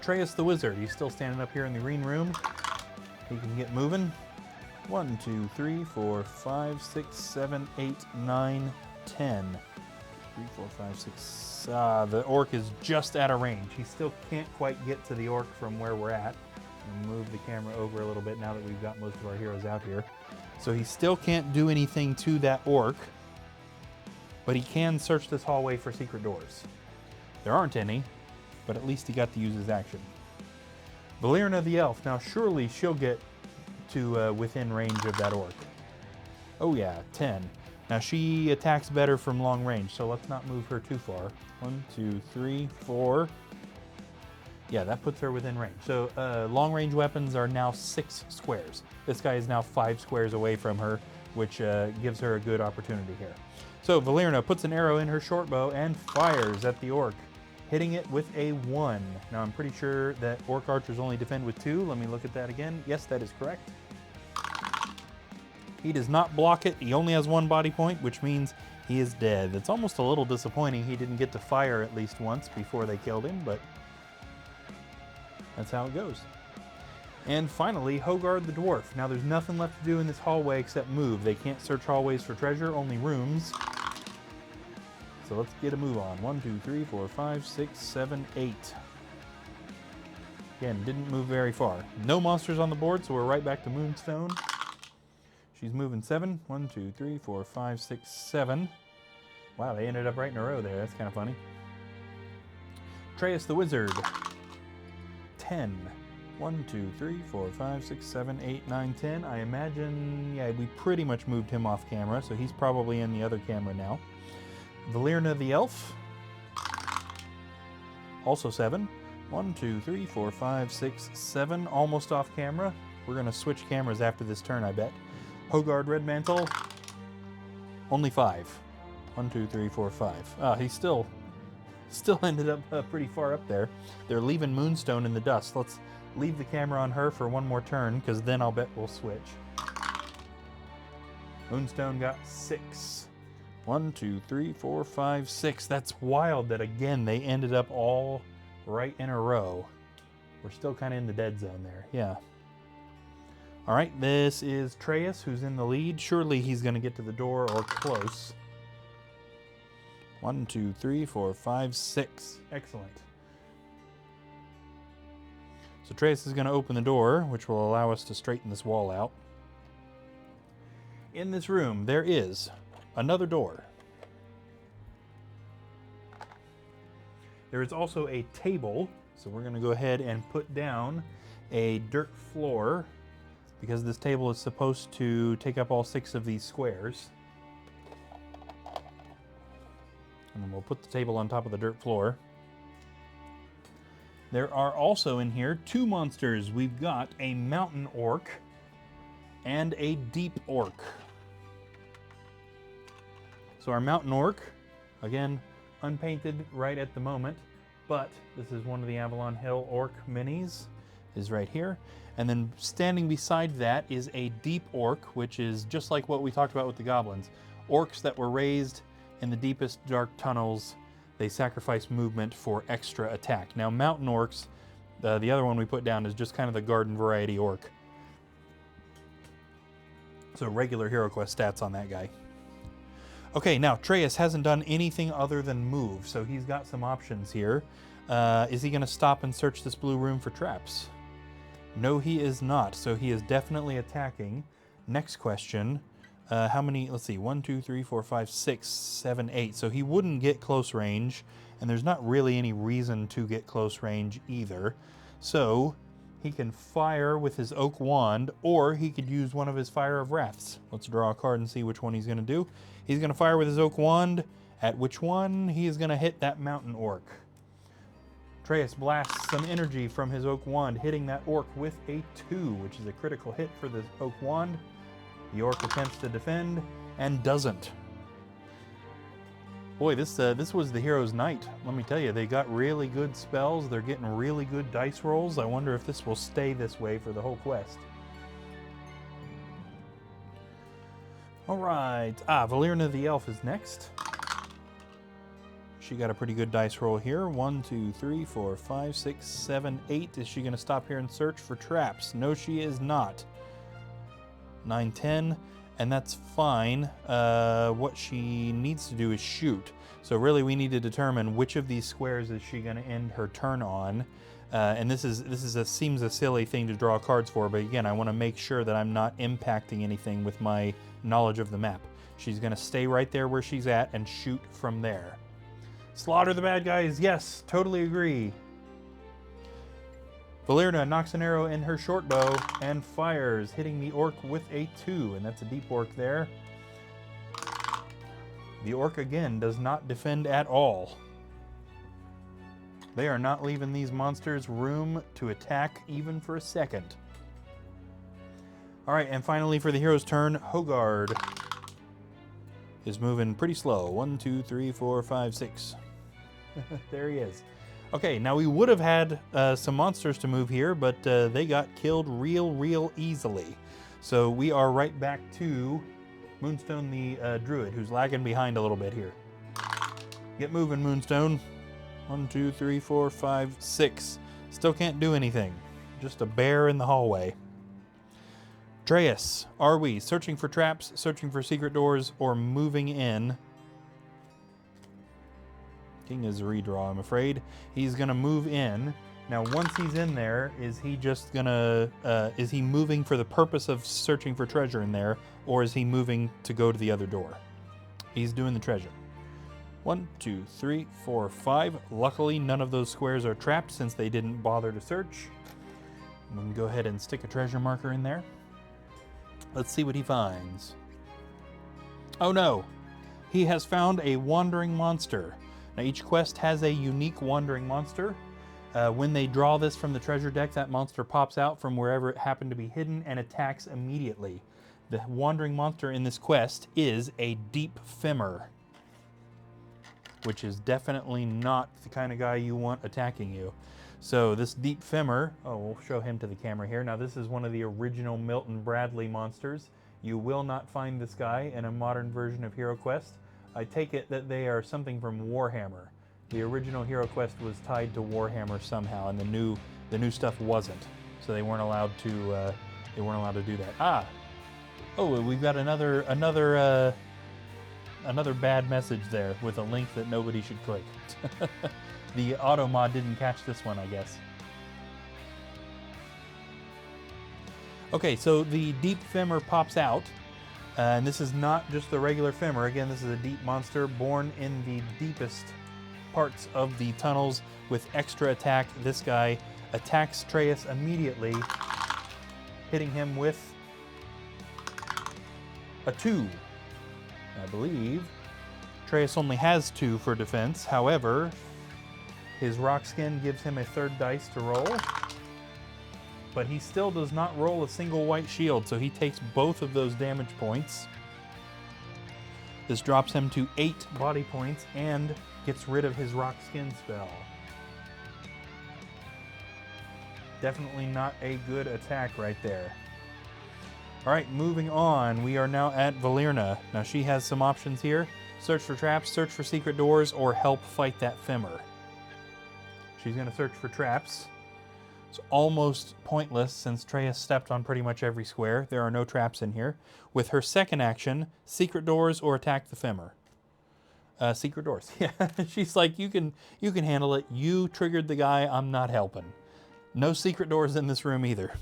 Atreus the Wizard. He's still standing up here in the green room. He can get moving. 1, 2, 3, 4, 5, 6, 7, 8, 9, 10. 3, 4, 5, 6. The orc is just out of range. He still can't quite get to the orc from where we're at. We'll move the camera over a little bit now that we've got most of our heroes out here. So he still can't do anything to that orc, but he can search this hallway for secret doors. There aren't any, but at least he got to use his action. Valerna the elf. Now surely she'll get to within range of that orc. Oh yeah, 10. Now she attacks better from long range, so let's not move her too far. 1, 2, 3, 4. Yeah, that puts her within range. So long range weapons are now 6 squares. This guy is now 5 squares away from her, which gives her a good opportunity here. So Valerna puts an arrow in her short bow and fires at the orc, hitting it with a 1. Now I'm pretty sure that orc archers only defend with 2. Let me look at that again. Yes, that is correct. He does not block it. He only has 1 body point, which means he is dead. It's almost a little disappointing he didn't get to fire at least once before they killed him, but that's how it goes. And finally, Hogard the dwarf. Now there's nothing left to do in this hallway except move. They can't search hallways for treasure, only rooms. So let's get a move on. 1, 2, 3, 4, 5, 6, 7, 8. Again, didn't move very far. No monsters on the board, so we're right back to Moonstone. She's moving 7. 1, 2, 3, 4, 5, 6, 7. Wow, they ended up right in a row there. That's kind of funny. Atreus the Wizard. 10. 1, 2, 3, 4, 5, 6, 7, 8, 9, 10. I imagine, yeah, we pretty much moved him off camera, so he's probably in the other camera now. Valerna the Elf. Also 7. 1, 2, 3, 4, 5, 6, 7. Almost off camera. We're going to switch cameras after this turn, I bet. Hogard Redmantle. Only 5. 1, 2, 3, 4, 5. He still ended up pretty far up there. They're leaving Moonstone in the dust. Let's leave the camera on her for one more turn, because then I'll bet we'll switch. Moonstone got 6. 1, 2, 3, 4, 5, 6. That's wild that, again, they ended up all right in a row. We're still kind of in the dead zone there. Yeah. All right, this is Atreus, who's in the lead. Surely he's going to get to the door or close. 1, 2, 3, 4, 5, 6. Excellent. So Atreus is going to open the door, which will allow us to straighten this wall out. In this room, there is another door. There is also a table, so we're going to go ahead and put down a dirt floor, because this table is supposed to take up all 6 of these squares. And then we'll put the table on top of the dirt floor. There are also in here 2 monsters. We've got a mountain orc and a deep orc. So our mountain orc, again, unpainted right at the moment, but this is one of the Avalon Hill orc minis, is right here. And then standing beside that is a deep orc, which is just like what we talked about with the goblins. Orcs that were raised in the deepest dark tunnels, they sacrifice movement for extra attack. Now mountain orcs, the other one we put down is just kind of the garden variety orc. So regular Hero Quest stats on that guy. Okay, now Atreus hasn't done anything other than move, so he's got some options here. Is he going to stop and search this blue room for traps? No, he is not, so he is definitely attacking. Next question, how many, let's see, 1, 2, 3, 4, 5, 6, 7, 8. So he wouldn't get close range, and there's not really any reason to get close range either. So he can fire with his oak wand, or he could use one of his Fire of Wraths. Let's draw a card and see which one he's going to do. He's going to fire with his oak wand. At which one? He is going to hit that mountain orc. Atreus blasts some energy from his oak wand, hitting that orc with a 2, which is a critical hit for the oak wand. The orc attempts to defend and doesn't. Boy, this was the hero's night. Let me tell you, they got really good spells. They're getting really good dice rolls. I wonder if this will stay this way for the whole quest. All right. Valerna the elf is next. She got a pretty good dice roll here. 1, 2, 3, 4, 5, 6, 7, 8. Is she going to stop here and search for traps? No, she is not. 9, 10, and that's fine. What she needs to do is shoot. So really we need to determine which of these squares is she going to end her turn on. And this seems a silly thing to draw cards for, but again, I want to make sure that I'm not impacting anything with my knowledge of the map. She's going to stay right there where she's at and shoot from there. Slaughter the bad guys, yes, totally agree. Valerna knocks an arrow in her short bow and fires, hitting the orc with a 2, and that's a deep orc there. The orc again does not defend at all. They are not leaving these monsters room to attack even for a second. All right, and finally for the hero's turn, Hogard is moving pretty slow. 1, 2, 3, 4, 5, 6. There he is. Okay, now we would have had some monsters to move here, but they got killed real easily. So we are right back to Moonstone the Druid, who's lagging behind a little bit here. Get moving, Moonstone. 1, 2, 3, 4, 5, 6. Still can't do anything. Just a bear in the hallway. Dreas, are we searching for traps, searching for secret doors, or moving in? King is a redraw, I'm afraid. He's gonna move in. Now, once he's in there, is he just gonna, is he moving for the purpose of searching for treasure in there, or is he moving to go to the other door? He's doing the treasure. 1, 2, 3, 4, 5. Luckily, none of those squares are trapped since they didn't bother to search. I'm gonna go ahead and stick a treasure marker in there. Let's see what he finds. Oh no! He has found a wandering monster. Now each quest has a unique wandering monster. When they draw this from the treasure deck, that monster pops out from wherever it happened to be hidden and attacks immediately. The wandering monster in this quest is a Deep Femur, which is definitely not the kind of guy you want attacking you. So this Deep Femur, we'll show him to the camera here. Now this is one of the original Milton Bradley monsters. You will not find this guy in a modern version of Hero Quest. I take it that they are something from Warhammer. The original Hero Quest was tied to Warhammer somehow, and the new stuff wasn't. So they weren't allowed to do that. Ah, oh, we've got another bad message there with a link that nobody should click. The auto mod didn't catch this one, I guess. Okay, so the Deep Femur pops out. And this is not just the regular Femur. Again, this is a deep monster born in the deepest parts of the tunnels with extra attack. This guy attacks Dreas immediately, hitting him with a 2. I believe Dreas only has 2 for defense. However, his rock skin gives him a 3rd dice to roll. But he still does not roll a single white shield, so he takes both of those damage points. This drops him to 8 body points and gets rid of his rock skin spell. Definitely not a good attack right there. All right, moving on. We are now at Valerna. Now she has some options here. Search for traps, search for secret doors, or help fight that Femur. She's going to search for traps. It's almost pointless since Dreas stepped on pretty much every square. There are no traps in here. With her second action, secret doors or attack the Femur. Secret doors. Yeah, she's like, you can handle it. You triggered the guy. I'm not helping. No secret doors in this room either.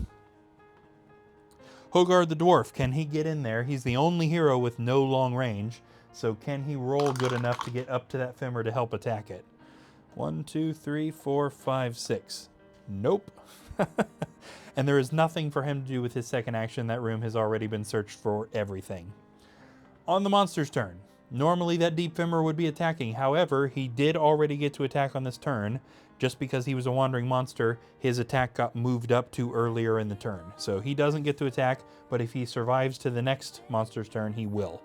Hogard the dwarf, can he get in there? He's the only hero with no long range. So can he roll good enough to get up to that Femur to help attack it? 1, 2, 3, 4, 5, 6. Nope. And there is nothing for him to do with his second action. That room has already been searched for everything. On the monster's turn. Normally that Deep Femur would be attacking. However, he did already get to attack on this turn. Just because he was a wandering monster, his attack got moved up to earlier in the turn. So he doesn't get to attack, but if he survives to the next monster's turn, he will.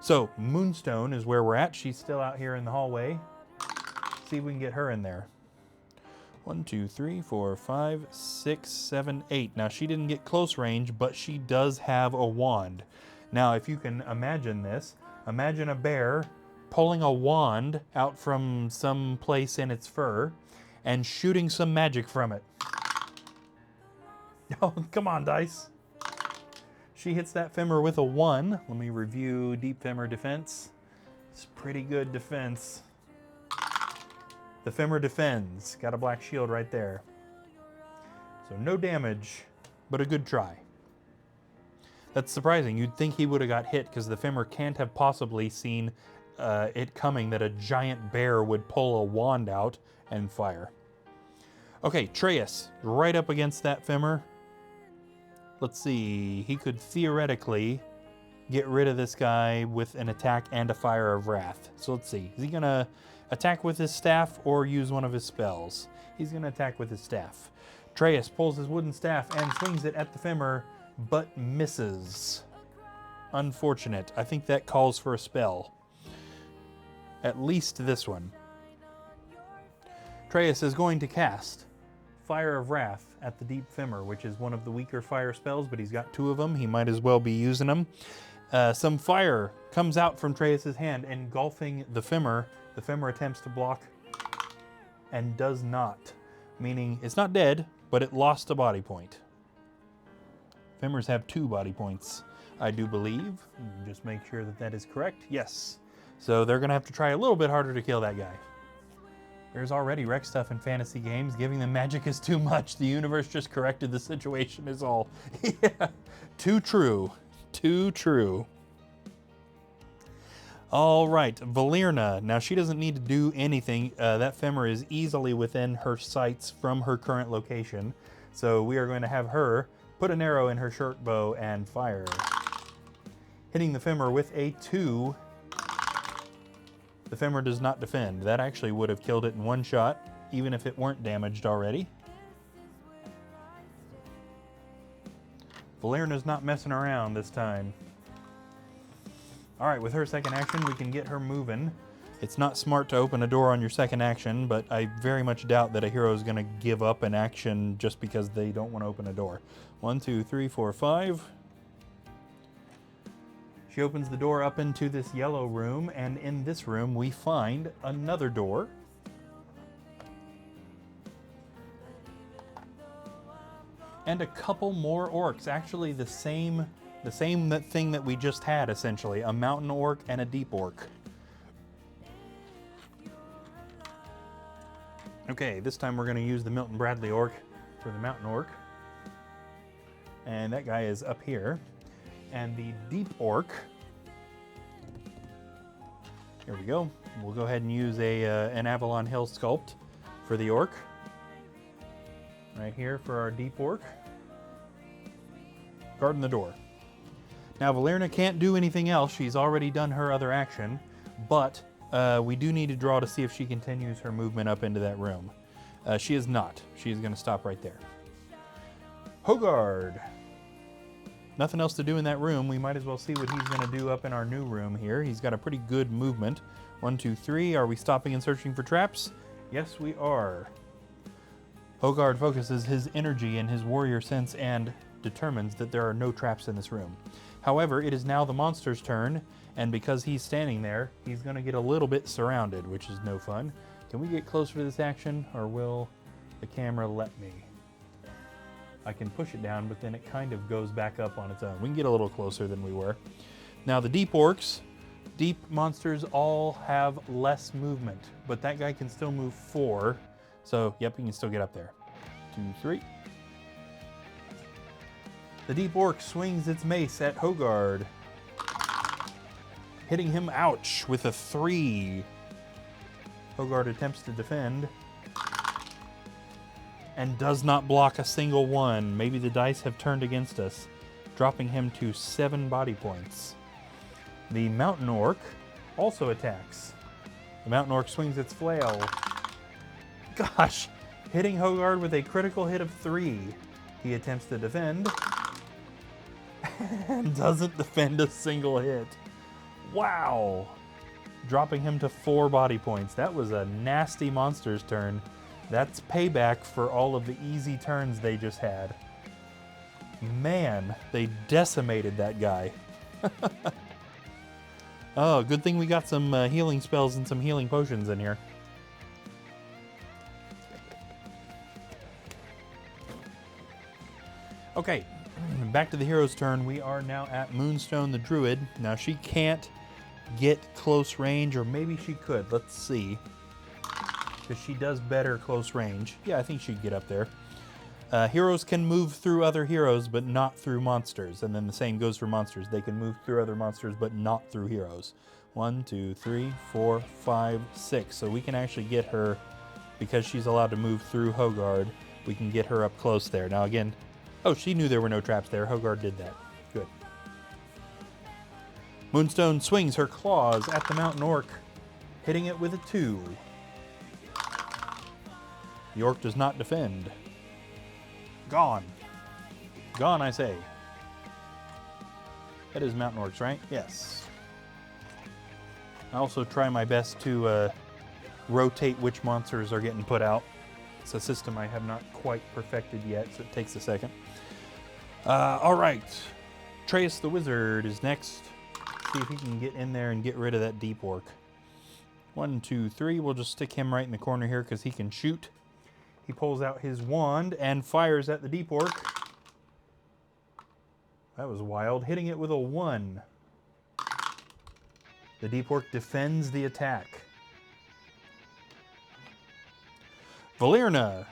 So Moonstone is where we're at. She's still out here in the hallway. See if we can get her in there. 1, 2, 3, 4, 5, 6, 7, 8. Now, she didn't get close range, but she does have a wand. Now, if you can imagine this, imagine a bear pulling a wand out from some place in its fur and shooting some magic from it. Oh, come on, dice. She hits that femur with a 1. Let me review deep femur defense. It's pretty good defense. The femur defends. Got a black shield right there. So no damage, but a good try. That's surprising. You'd think he would have got hit because the femur can't have possibly seen it coming that a giant bear would pull a wand out and fire. Okay, Treyas, right up against that femur. Let's see, he could theoretically get rid of this guy with an attack and a Fire of Wrath. So let's see, is he gonna attack with his staff or use one of his spells? He's gonna attack with his staff. Treyas pulls his wooden staff and swings it at the femur, but misses. Unfortunate. I think that calls for a spell. At least this one. Treyas is going to cast Fire of Wrath at the deep femur, which is one of the weaker fire spells, but he's got 2 of them. He might as well be using them. Some fire comes out from Treyas' hand, engulfing the femur. The femur attempts to block and does not, meaning it's not dead, but it lost a body point. Femurs have 2 body points, I do believe. Just make sure that that is correct. Yes. So they're going to have to try a little bit harder to kill that guy. There's already wreck stuff in fantasy games. Giving them magic is too much. The universe just corrected the situation is all. Yeah. Too true. Too true. All right, Valerna. Now, she doesn't need to do anything. That femur is easily within her sights from her current location. So we are going to have her put an arrow in her short bow and fire. Hitting the femur with a 2. The femur does not defend. That actually would have killed it in 1 shot, even if it weren't damaged already. Valerna's not messing around this time. All right, with her second action, we can get her moving. It's not smart to open a door on your second action, but I very much doubt that a hero is going to give up an action just because they don't want to open a door. 1, 2, 3, 4, 5. She opens the door up into this yellow room, and in this room we find another door. And a couple more orcs, actually the same thing that we just had, essentially. A mountain orc and a deep orc. Okay, this time we're going to use the Milton Bradley orc for the mountain orc. And that guy is up here. And the deep orc, here we go. We'll go ahead and use an Avalon Hill sculpt for the orc. Right here for our deep orc. Guarding the door. Now Valerna can't do anything else. She's already done her other action, but we do need to draw to see if she continues her movement up into that room. She is not. She is going to stop right there. Hogard. Nothing else to do in that room. We might as well see what he's going to do up in our new room here. He's got a pretty good movement. 1, 2, 3. Are we stopping and searching for traps? Yes, we are. Hogard focuses his energy and his warrior sense and determines that there are no traps in this room. However, it is now the monster's turn, and because he's standing there, he's going to get a little bit surrounded, which is no fun. Can we get closer to this action, or will the camera let me? I can push it down, but then it kind of goes back up on its own. We can get a little closer than we were. Now the deep orcs, deep monsters all have less movement, but that guy can still move 4. So, yep, he can still get up there. 2, 3. The deep orc swings its mace at Hogard, hitting him, ouch, with a 3. Hogard attempts to defend and does not block a single one. Maybe the dice have turned against us, dropping him to 7 body points. The mountain orc also attacks. The mountain orc swings its flail. Gosh, hitting Hogard with a critical hit of 3. He attempts to defend and doesn't defend a single hit. Wow. Dropping him to 4 body points. That was a nasty monster's turn. That's payback for all of the easy turns they just had. Man, they decimated that guy. Oh, good thing we got some healing spells and some healing potions in here. Okay, back to the hero's turn. We are now at Moonstone the Druid. Now she can't get close range, or maybe she could. Let's see. Because she does better close range. Yeah, I think she'd get up there. Heroes can move through other heroes, but not through monsters. And then the same goes for monsters. They can move through other monsters, but not through heroes. 1, 2, 3, 4, 5, 6. So we can actually get her, because she's allowed to move through Hogard, we can get her up close there. Now again, oh, she knew there were no traps there. Hogard did that. Good. Moonstone swings her claws at the mountain orc, hitting it with a 2. The orc does not defend. Gone. Gone, I say. That is mountain orcs, right? Yes. I also try my best to rotate which monsters are getting put out. It's a system I have not quite perfected yet, so it takes a second. All right. Trace the Wizard is next. See if he can get in there and get rid of that deep orc. 1, 2, 3. We'll just stick him right in the corner here because he can shoot. He pulls out his wand and fires at the deep orc. That was wild. Hitting it with a 1. The deep orc defends the attack. Valerna.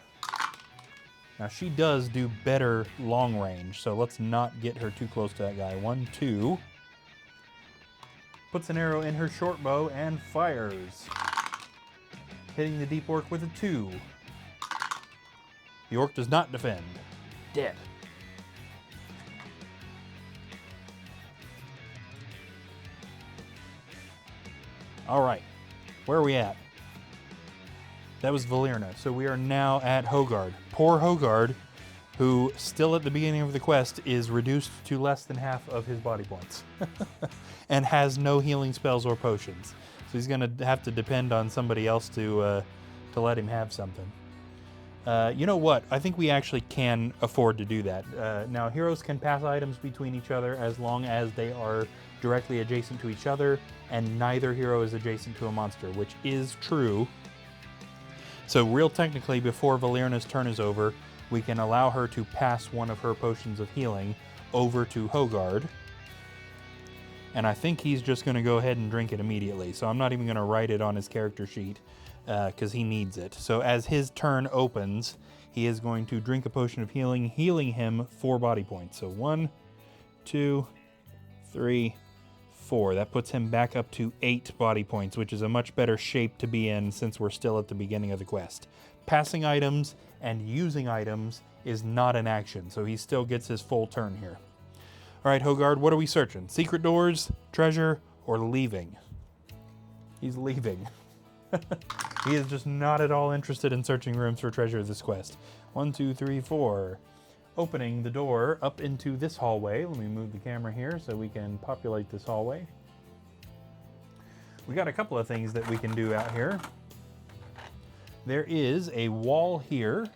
Now she does do better long range, so let's not get her too close to that guy. 1, 2. Puts an arrow in her short bow and fires. Hitting the deep orc with a 2. The orc does not defend. Dead. All right, where are we at? That was Valerna. So we are now at Hogard. Poor Hogard, who still at the beginning of the quest is reduced to less than half of his body points and has no healing spells or potions. So he's going to have to depend on somebody else to let him have something. You know what? I think we actually can afford to do that. Now, heroes can pass items between each other as long as they are directly adjacent to each other, and neither hero is adjacent to a monster, which is true. So real technically, before Valerna's turn is over, we can allow her to pass one of her potions of healing over to Hogard. And I think he's just going to go ahead and drink it immediately. So I'm not even going to write it on his character sheet because he needs it. So as his turn opens, he is going to drink a potion of healing, healing him 4 body points. So 1, 2, 3, 4. That puts him back up to 8 body points, which is a much better shape to be in since we're still at the beginning of the quest. Passing items and using items is not an action, so he still gets his full turn here. All right, Hogard, what are we searching? Secret doors, treasure, or leaving? He's leaving. He is just not at all interested in searching rooms for treasure this quest. 1, 2, 3, 4. Opening the door up into this hallway. Let me move the camera here so we can populate this hallway. We got a couple of things that we can do out here. There is a wall here.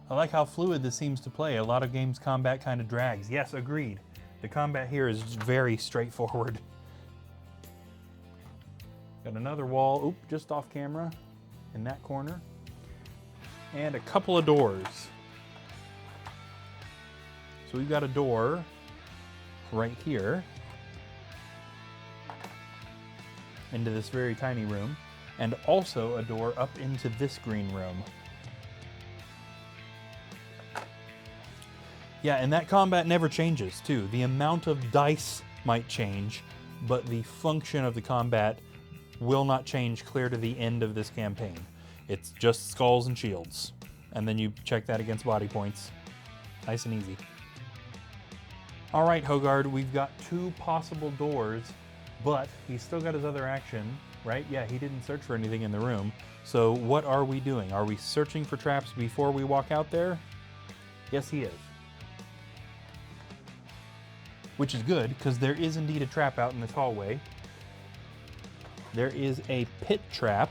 I like how fluid this seems to play. A lot of games combat kind of drags. Yes, agreed. The combat here is very straightforward. Got another wall, oop, just off camera in that corner. And a couple of doors. So we've got a door right here into this very tiny room, and also a door up into this green room. Yeah, and that combat never changes too. The amount of dice might change, but the function of the combat will not change clear to the end of this campaign. It's just skulls and shields. And then you check that against body points. Nice and easy. All right, Hogard, we've got 2 possible doors, but he's still got his other action, right? Yeah, he didn't search for anything in the room. So what are we doing? Are we searching for traps before we walk out there? Yes, he is. Which is good, because there is indeed a trap out in this hallway. There is a pit trap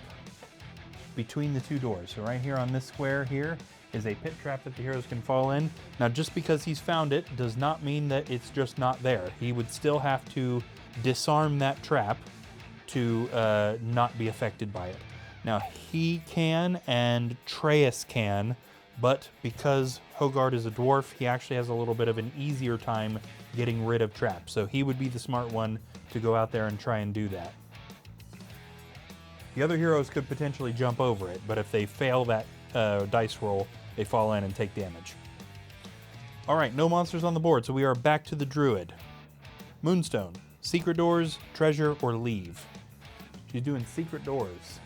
between the 2 doors. So right here on this square here is a pit trap that the heroes can fall in. Now, just because he's found it does not mean that it's just not there. He would still have to disarm that trap to not be affected by it. Now, he can and Treyas can, but because Hogard is a dwarf, he actually has a little bit of an easier time getting rid of traps. So he would be the smart one to go out there and try and do that. The other heroes could potentially jump over it, but if they fail that dice roll, they fall in and take damage. All right, no monsters on the board, so we are back to the druid. Moonstone, secret doors, treasure, or leave. She's doing secret doors.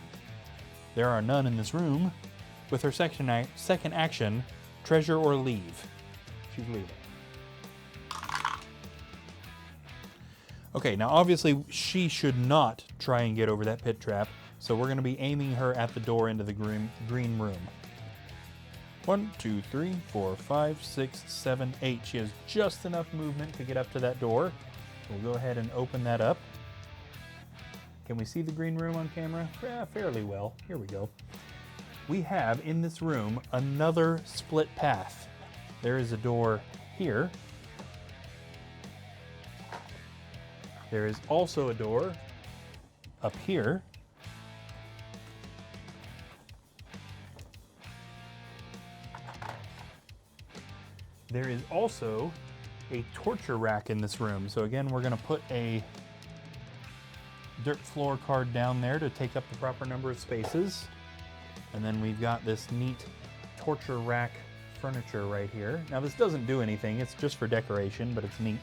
There are none in this room. With her second action, treasure or leave. She's leaving. Okay, now obviously she should not try and get over that pit trap, so we're going to be aiming her at the door into the green room. 1, 2, 3, 4, 5, 6, 7, 8. She has just enough movement to get up to that door. We'll go ahead and open that up. Can we see the green room on camera? Yeah, fairly well. Here we go. We have in this room another split path. There is a door here. There is also a door up here. There is also a torture rack in this room. So again, we're going to put a dirt floor card down there to take up the proper number of spaces. And then we've got this neat torture rack furniture right here. Now this doesn't do anything, it's just for decoration, but it's neat.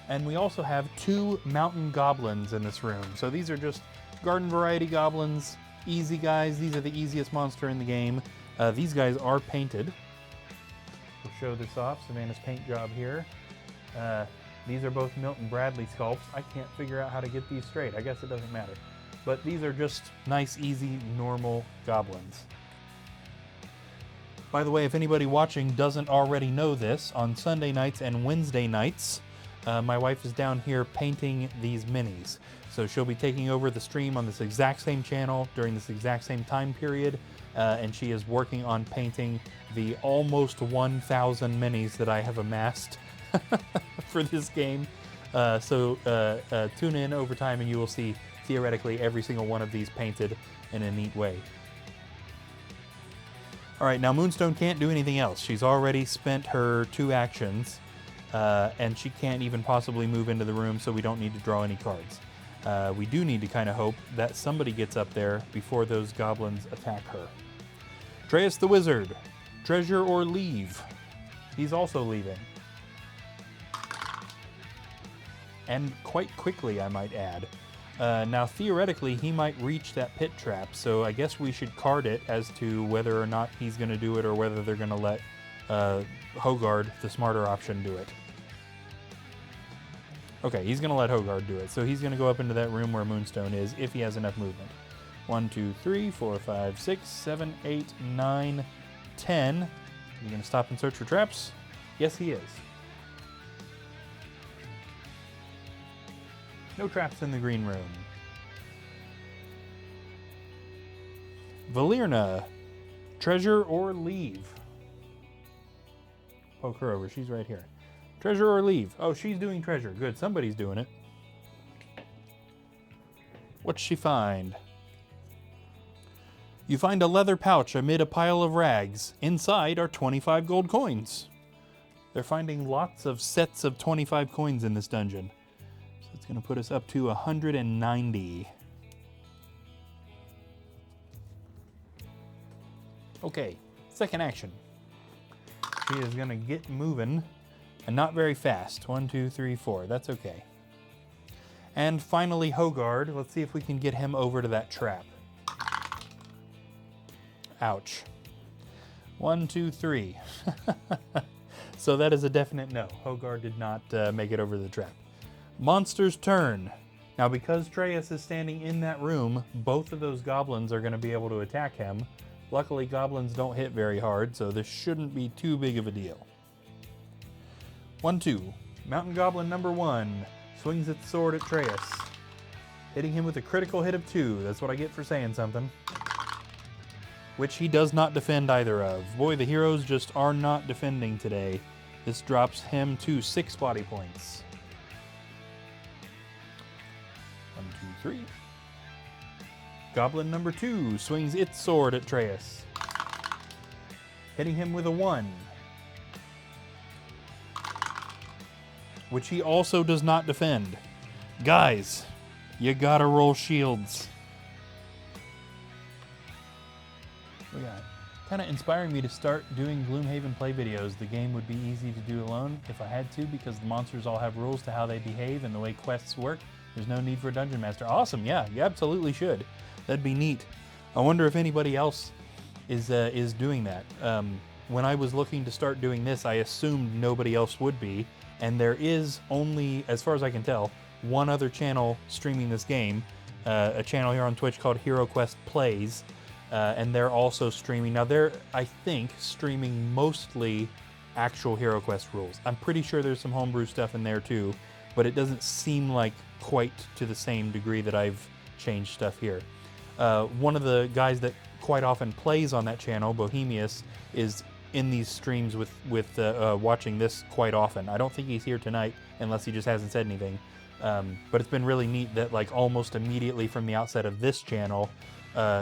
And we also have 2 mountain goblins in this room. So these are just garden variety goblins, easy guys. These are the easiest monster in the game. These guys are painted. We'll show this off, Savannah's paint job here. These are both Milton Bradley sculpts. I can't figure out how to get these straight. I guess it doesn't matter. But these are just nice, easy, normal goblins. By the way, if anybody watching doesn't already know this, on Sunday nights and Wednesday nights, my wife is down here painting these minis. So she'll be taking over the stream on this exact same channel during this exact same time period, and she is working on painting the almost 1,000 minis that I have amassed for this game. So tune in over time and you will see theoretically every single one of these painted in a neat way. All right, now Moonstone can't do anything else. She's already spent her 2 actions, and she can't even possibly move into the room, so we don't need to draw any cards. We do need to kind of hope that somebody gets up there before those goblins attack her. Treyas the Wizard, treasure or leave? He's also leaving. And quite quickly, I might add. Now, theoretically, he might reach that pit trap, so I guess we should card it as to whether or not he's going to do it or whether they're going to let Hogard, the smarter option, do it. Okay, he's going to let Hogard do it, so he's going to go up into that room where Moonstone is, if he has enough movement. 1, 2, 3, 4, 5, 6, 7, 8, 9, 10. You going to stop and search for traps? Yes, he is. No traps in the green room. Valerna, treasure or leave? Poke her over, she's right here. Treasure or leave? Oh, she's doing treasure. Good, somebody's doing it. What's she find? You find a leather pouch amid a pile of rags. Inside are 25 gold coins. They're finding lots of sets of 25 coins in this dungeon. It's going to put us up to 190. Okay, second action. She is going to get moving, and not very fast. 1, 2, 3, 4. That's okay. And finally, Hogard. Let's see if we can get him over to that trap. Ouch. 1, 2, 3. So that is a definite no. Hogard did not make it over the trap. Monster's turn. Now, because Treyas is standing in that room, both of those goblins are going to be able to attack him. Luckily, goblins don't hit very hard, so this shouldn't be too big of a deal. 1, 2. Mountain Goblin number 1 swings its sword at Treyas, hitting him with a critical hit of 2. That's what I get for saying something. which he does not defend either of. Boy, the heroes just are not defending today. This drops him to 6 body points. 1, 2, 3. Goblin number 2 swings its sword at Atreus, hitting him with a 1, which he also does not defend. Guys, you gotta roll shields. Yeah, kind of inspiring me to start doing Gloomhaven play videos. The game would be easy to do alone if I had to, because the monsters all have rules to how they behave and the way quests work. There's no need for a dungeon master. Awesome, yeah, you absolutely should. That'd be neat. I wonder if anybody else is doing that. When I was looking to start doing this, I assumed nobody else would be, and there is only, as far as I can tell, one other channel streaming this game, a channel here on Twitch called HeroQuest Plays, and they're also streaming. Now they're, I think, streaming mostly actual HeroQuest rules. I'm pretty sure there's some homebrew stuff in there too, but it doesn't seem like quite to the same degree that I've changed stuff here. One of the guys that quite often plays on that channel, Bohemius, is in these streams with watching this quite often. I don't think he's here tonight unless he just hasn't said anything. But it's been really neat that like almost immediately from the outset of this channel,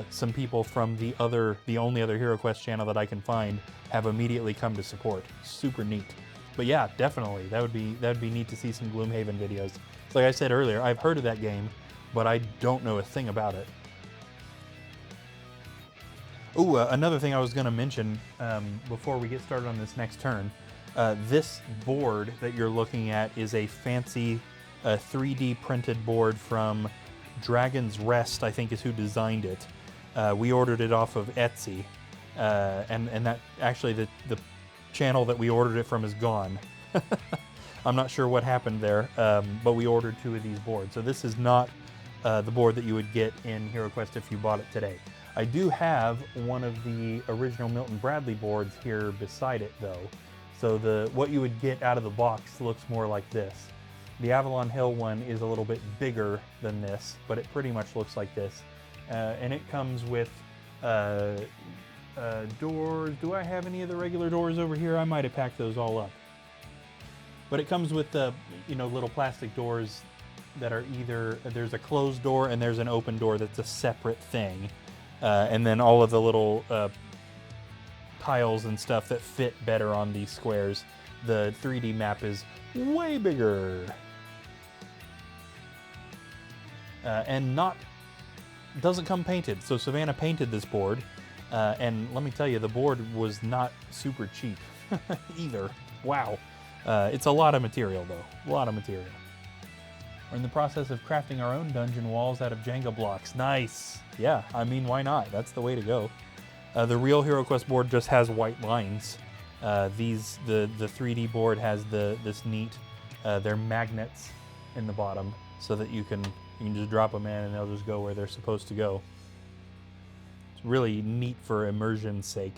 some people from the only other HeroQuest channel that I can find have immediately come to support. Super neat. But yeah, definitely that would be neat to see some Gloomhaven videos. Like I said earlier, I've heard of that game, but I don't know a thing about it. Ooh, another thing I was going to mention before we get started on this next turn. This board that you're looking at is a fancy 3D printed board from Dragon's Rest, I think is who designed it. We ordered it off of Etsy, and that actually the channel that we ordered it from is gone. I'm not sure what happened there, but we ordered 2 of these boards. So this is not the board that you would get in HeroQuest if you bought it today. I do have one of the original Milton Bradley boards here beside it though. So what you would get out of the box looks more like this. The Avalon Hill one is a little bit bigger than this, but it pretty much looks like this. And it comes with doors. Do I have any of the regular doors over here? I might have packed those all up. But it comes with little plastic doors that are either, there's a closed door and there's an open door that's a separate thing. And then all of the little tiles and stuff that fit better on these squares. The 3D map is way bigger. And doesn't come painted. So Savannah painted this board. And let me tell you, the board was not super cheap either. Wow. It's a lot of material though, a lot of material. We're in the process of crafting our own dungeon walls out of Jenga blocks. Nice. Yeah, I mean, why not? That's the way to go. The real HeroQuest board just has white lines. The 3D board has this neat, they're magnets in the bottom so that you can just drop them in and they'll just go where they're supposed to go. It's really neat for immersion's sake.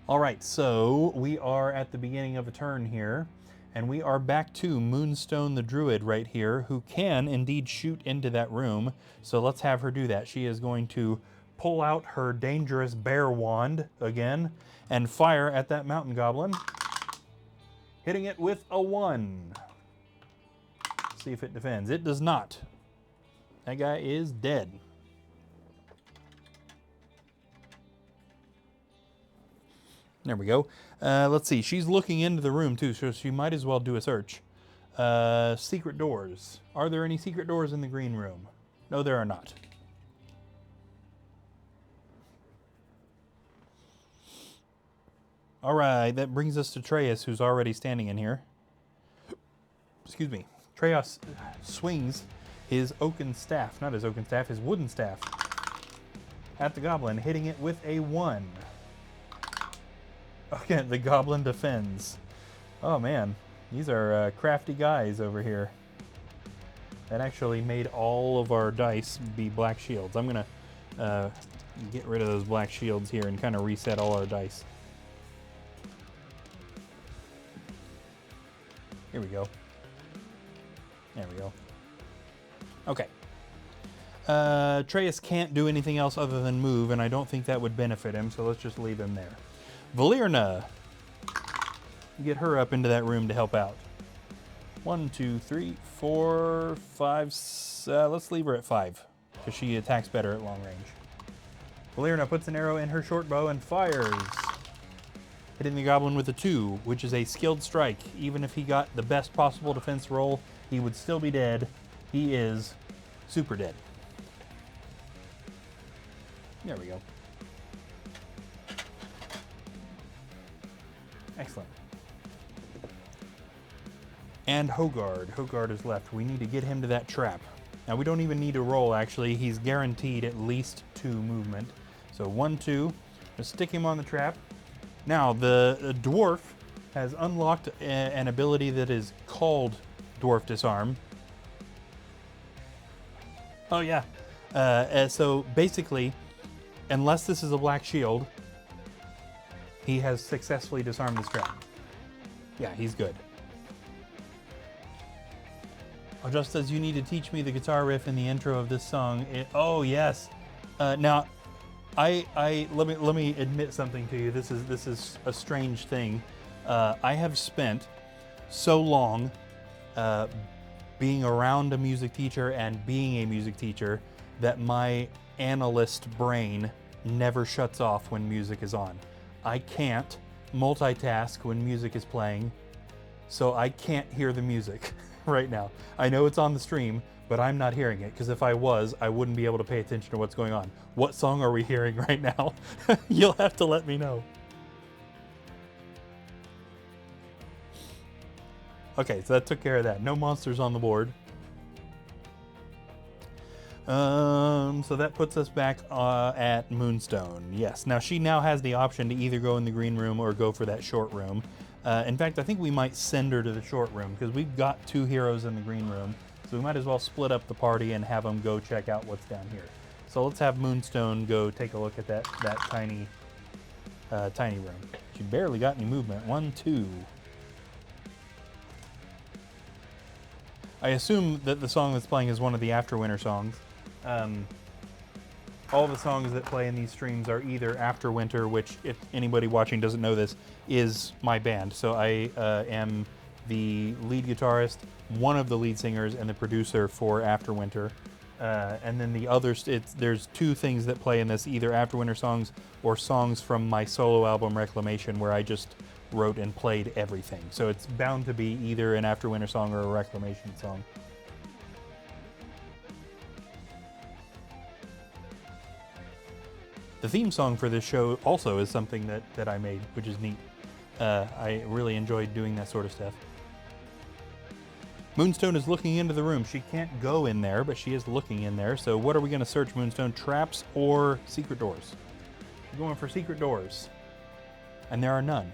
All right, so we are at the beginning of a turn here. And we are back to Moonstone the Druid right here, who can indeed shoot into that room. So let's have her do that. She is going to pull out her dangerous bear wand again and fire at that mountain goblin, hitting it with a 1. See if it defends. It does not. That guy is dead. There we go. Let's see. She's looking into the room too, so she might as well do a search. Secret doors. Are there any secret doors in the green room? No, there are not. All right, that brings us to Atreus, who's already standing in here. Excuse me. Atreus swings his oaken staff, not his oaken staff, his wooden staff, at the goblin, hitting it with a 1. Okay, the goblin defends. Oh man, these are crafty guys over here. That actually made all of our dice be black shields. I'm gonna get rid of those black shields here and kind of reset all our dice. Here we go. There we go. Okay. Atreus can't do anything else other than move, and I don't think that would benefit him, so let's just leave him there. Valyria, get her up into that room to help out. 1, 2, 3, 4, 5, let's leave her at 5, because she attacks better at long range. Valyria puts an arrow in her short bow and fires, hitting the goblin with a 2, which is a skilled strike. Even if he got the best possible defense roll, he would still be dead. He is super dead. There we go. Excellent. And Hogard. Hogard is left. We need to get him to that trap. Now, we don't even need to roll, actually. He's guaranteed at least 2 movement. So 1, 2. Just stick him on the trap. Now, the dwarf has unlocked an ability that is called Dwarf Disarm. Oh, yeah. So basically, unless this is a black shield, he has successfully disarmed this trap. Yeah, he's good. Oh, just as you need to teach me the guitar riff in the intro of this song. Oh, yes. Now, let me admit something to you. This is a strange thing. I have spent so long being around a music teacher and being a music teacher that my analyst brain never shuts off when music is on. I can't multitask when music is playing, so I can't hear the music right now. I know it's on the stream, but I'm not hearing it, because if I was, I wouldn't be able to pay attention to what's going on. What song are we hearing right now? You'll have to let me know. Okay, so that took care of that. No monsters on the board. So that puts us back at Moonstone. Yes, now she now has the option to either go in the green room or go for that short room. In fact, I think we might send her to the short room, because we've got 2 heroes in the green room. So we might as well split up the party and have them go check out what's down here. So let's have Moonstone go take a look at that tiny room. She barely got any movement. 1, 2. I assume that the song that's playing is one of the Afterwinter songs. All the songs that play in these streams are either Afterwinter, which, if anybody watching doesn't know this, is my band. So I am the lead guitarist, one of the lead singers, and the producer for Afterwinter. And then the others, there's 2 things that play in this, either Afterwinter songs or songs from my solo album Reclamation, where I just wrote and played everything. So it's bound to be either an Afterwinter song or a Reclamation song. The theme song for this show also is something that I made, which is neat. I really enjoyed doing that sort of stuff. Moonstone is looking into the room. She can't go in there, but she is looking in there. So what are we going to search, Moonstone? Traps or secret doors? We're going for secret doors. And there are none.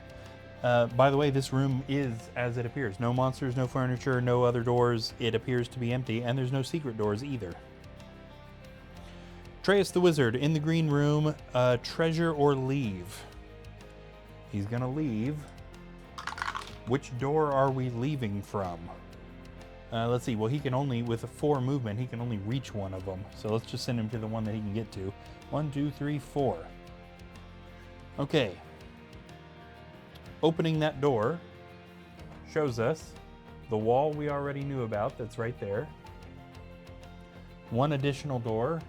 By the way, this room is as it appears. No monsters, no furniture, no other doors. It appears to be empty, and there's no secret doors either. Atreus the Wizard in the green room. Treasure or leave? He's going to leave. Which door are we leaving from? Let's see. Well, he can only, with a 4 movement, he can only reach one of them. So let's just send him to the one that he can get to. 1, 2, 3, 4. Okay. Opening that door shows us the wall we already knew about that's right there. One additional door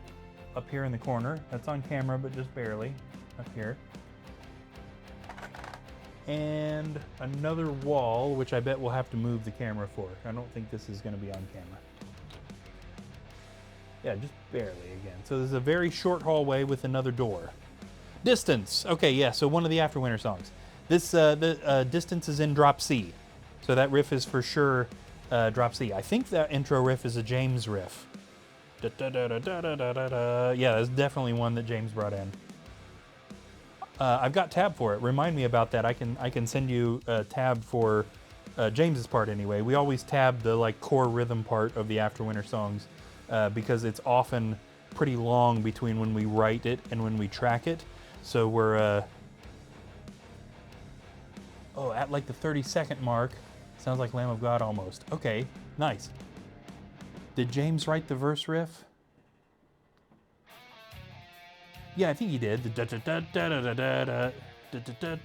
up here in the corner. That's on camera, but just barely up here. And another wall, which I bet we'll have to move the camera for. I don't think this is going to be on camera. Yeah, just barely again. So there's a very short hallway with another door. Distance. Okay, yeah, so one of the Afterwinter songs. This Distance is in Drop C. So that riff is for sure Drop C. I think that intro riff is a James riff. Da, da, da, da, da, da, da, da. Yeah, that's definitely one that James brought in. I've got tab for it. Remind me about that. I can send you a tab for James's part anyway. We always tab the core rhythm part of the Afterwinter songs because it's often pretty long between when we write it and when we track it. So we're at the 30-second mark. Sounds like Lamb of God almost. Okay, nice. Did James write the verse riff? Yeah, I think he did. The da da da da da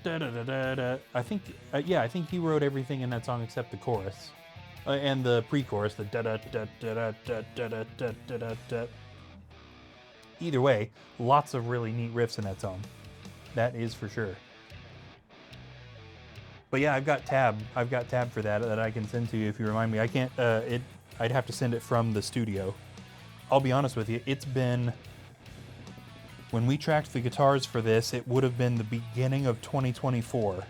da da da. I think, yeah, I think he wrote everything in that song except the chorus and the pre-chorus. The da da da da da da da da da da da. Either way, lots of really neat riffs in that song. That is for sure. But yeah, I've got tab for that I can send to you if you remind me. I can't. I'd have to send it from the studio. I'll be honest with you. It's been, when we tracked the guitars for this, it would have been the beginning of 2024,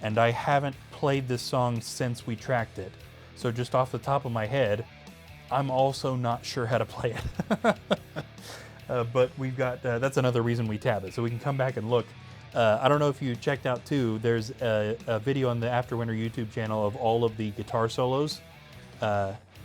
and I haven't played this song since we tracked it. So just off the top of my head, I'm also not sure how to play it. But we've got, that's another reason we tab it, so we can come back and look. I don't know if you checked out too, there's a video on the Afterwinter YouTube channel of all of the guitar solos.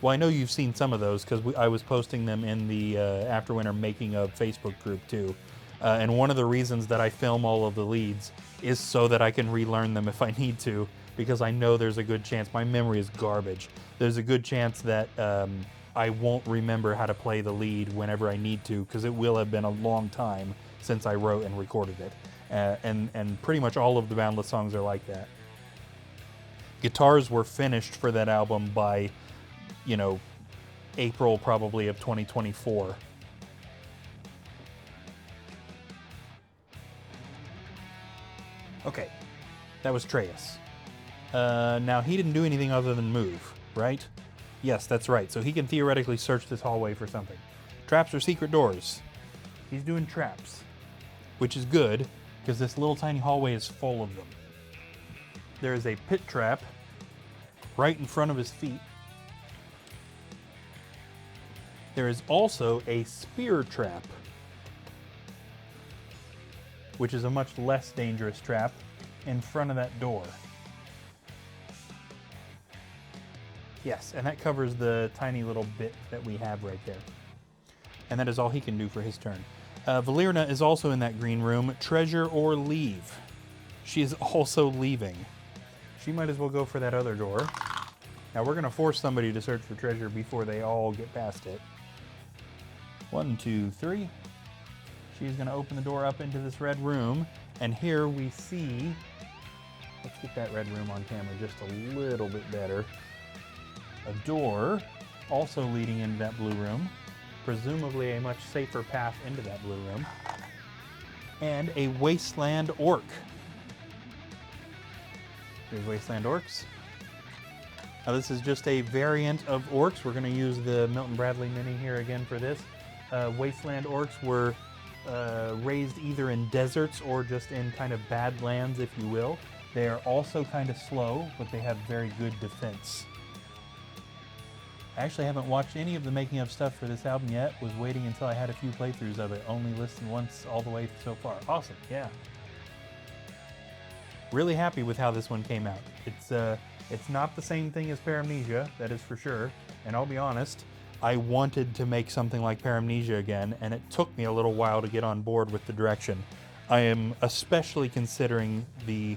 Well, I know you've seen some of those because I was posting them in the Afterwinter Making of Facebook group too. And one of the reasons that I film all of the leads is so that I can relearn them if I need to, because I know there's a good chance, my memory is garbage. There's a good chance that I won't remember how to play the lead whenever I need to, because it will have been a long time since I wrote and recorded it. And pretty much all of the Boundless songs are like that. Guitars were finished for that album by, you know, April probably of 2024. Okay, that was Treyas. Now, he didn't do anything other than move, right? Yes, that's right. So he can theoretically search this hallway for something. Traps or secret doors? He's doing traps, which is good, because this little tiny hallway is full of them. There is a pit trap right in front of his feet. There is also a spear trap, which is a much less dangerous trap, in front of that door. Yes, and that covers the tiny little bit that we have right there. And that is all he can do for his turn. Valerna is also in that green room. Treasure or leave? She is also leaving. She might as well go for that other door. Now we're going to force somebody to search for treasure before they all get past it. 1, 2, 3. She's going to open the door up into this red room. And here we see... Let's get that red room on camera just a little bit better. A door also leading into that blue room. Presumably a much safer path into that blue room. And a wasteland orc. Here's wasteland orcs. Now this is just a variant of orcs. We're going to use the Milton Bradley Mini here again for this. Wasteland orcs were raised either in deserts or just in kind of bad lands, if you will. They are also kind of slow, but they have very good defense. I actually haven't watched any of the making of stuff for this album yet. Was waiting until I had a few playthroughs of it. Only listened once all the way so far. Awesome, yeah. Really happy with how this one came out. It's not the same thing as Paramnesia, that is for sure. And I'll be honest, I wanted to make something like Paramnesia again, and it took me a little while to get on board with the direction. I am especially considering the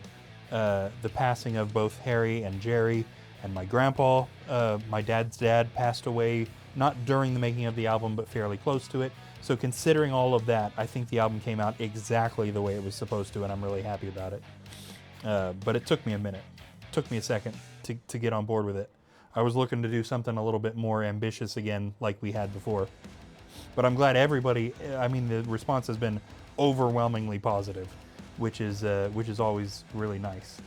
passing of both Harry and Jerry, and my grandpa. My dad's dad passed away, not during the making of the album, but fairly close to it. So considering all of that, I think the album came out exactly the way it was supposed to, and I'm really happy about it. But it took me a minute. It took me a second to get on board with it. I was looking to do something a little bit more ambitious again, like we had before. But I'm glad everybody, I mean, the response has been overwhelmingly positive, which is always really nice.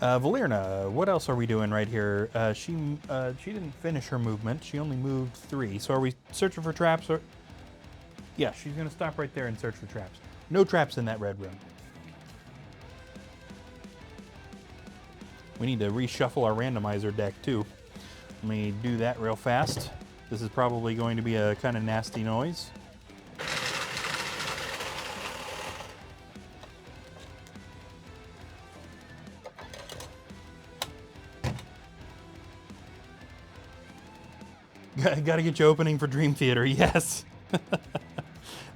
Valerna, what else are we doing right here? She didn't finish her movement. She only moved 3. So are we searching for traps? Or yeah, she's going to stop right there and search for traps. No traps in that red room. We need to reshuffle our randomizer deck too. Let me do that real fast. This is probably going to be a kind of nasty noise. Gotta get you opening for Dream Theater, yes.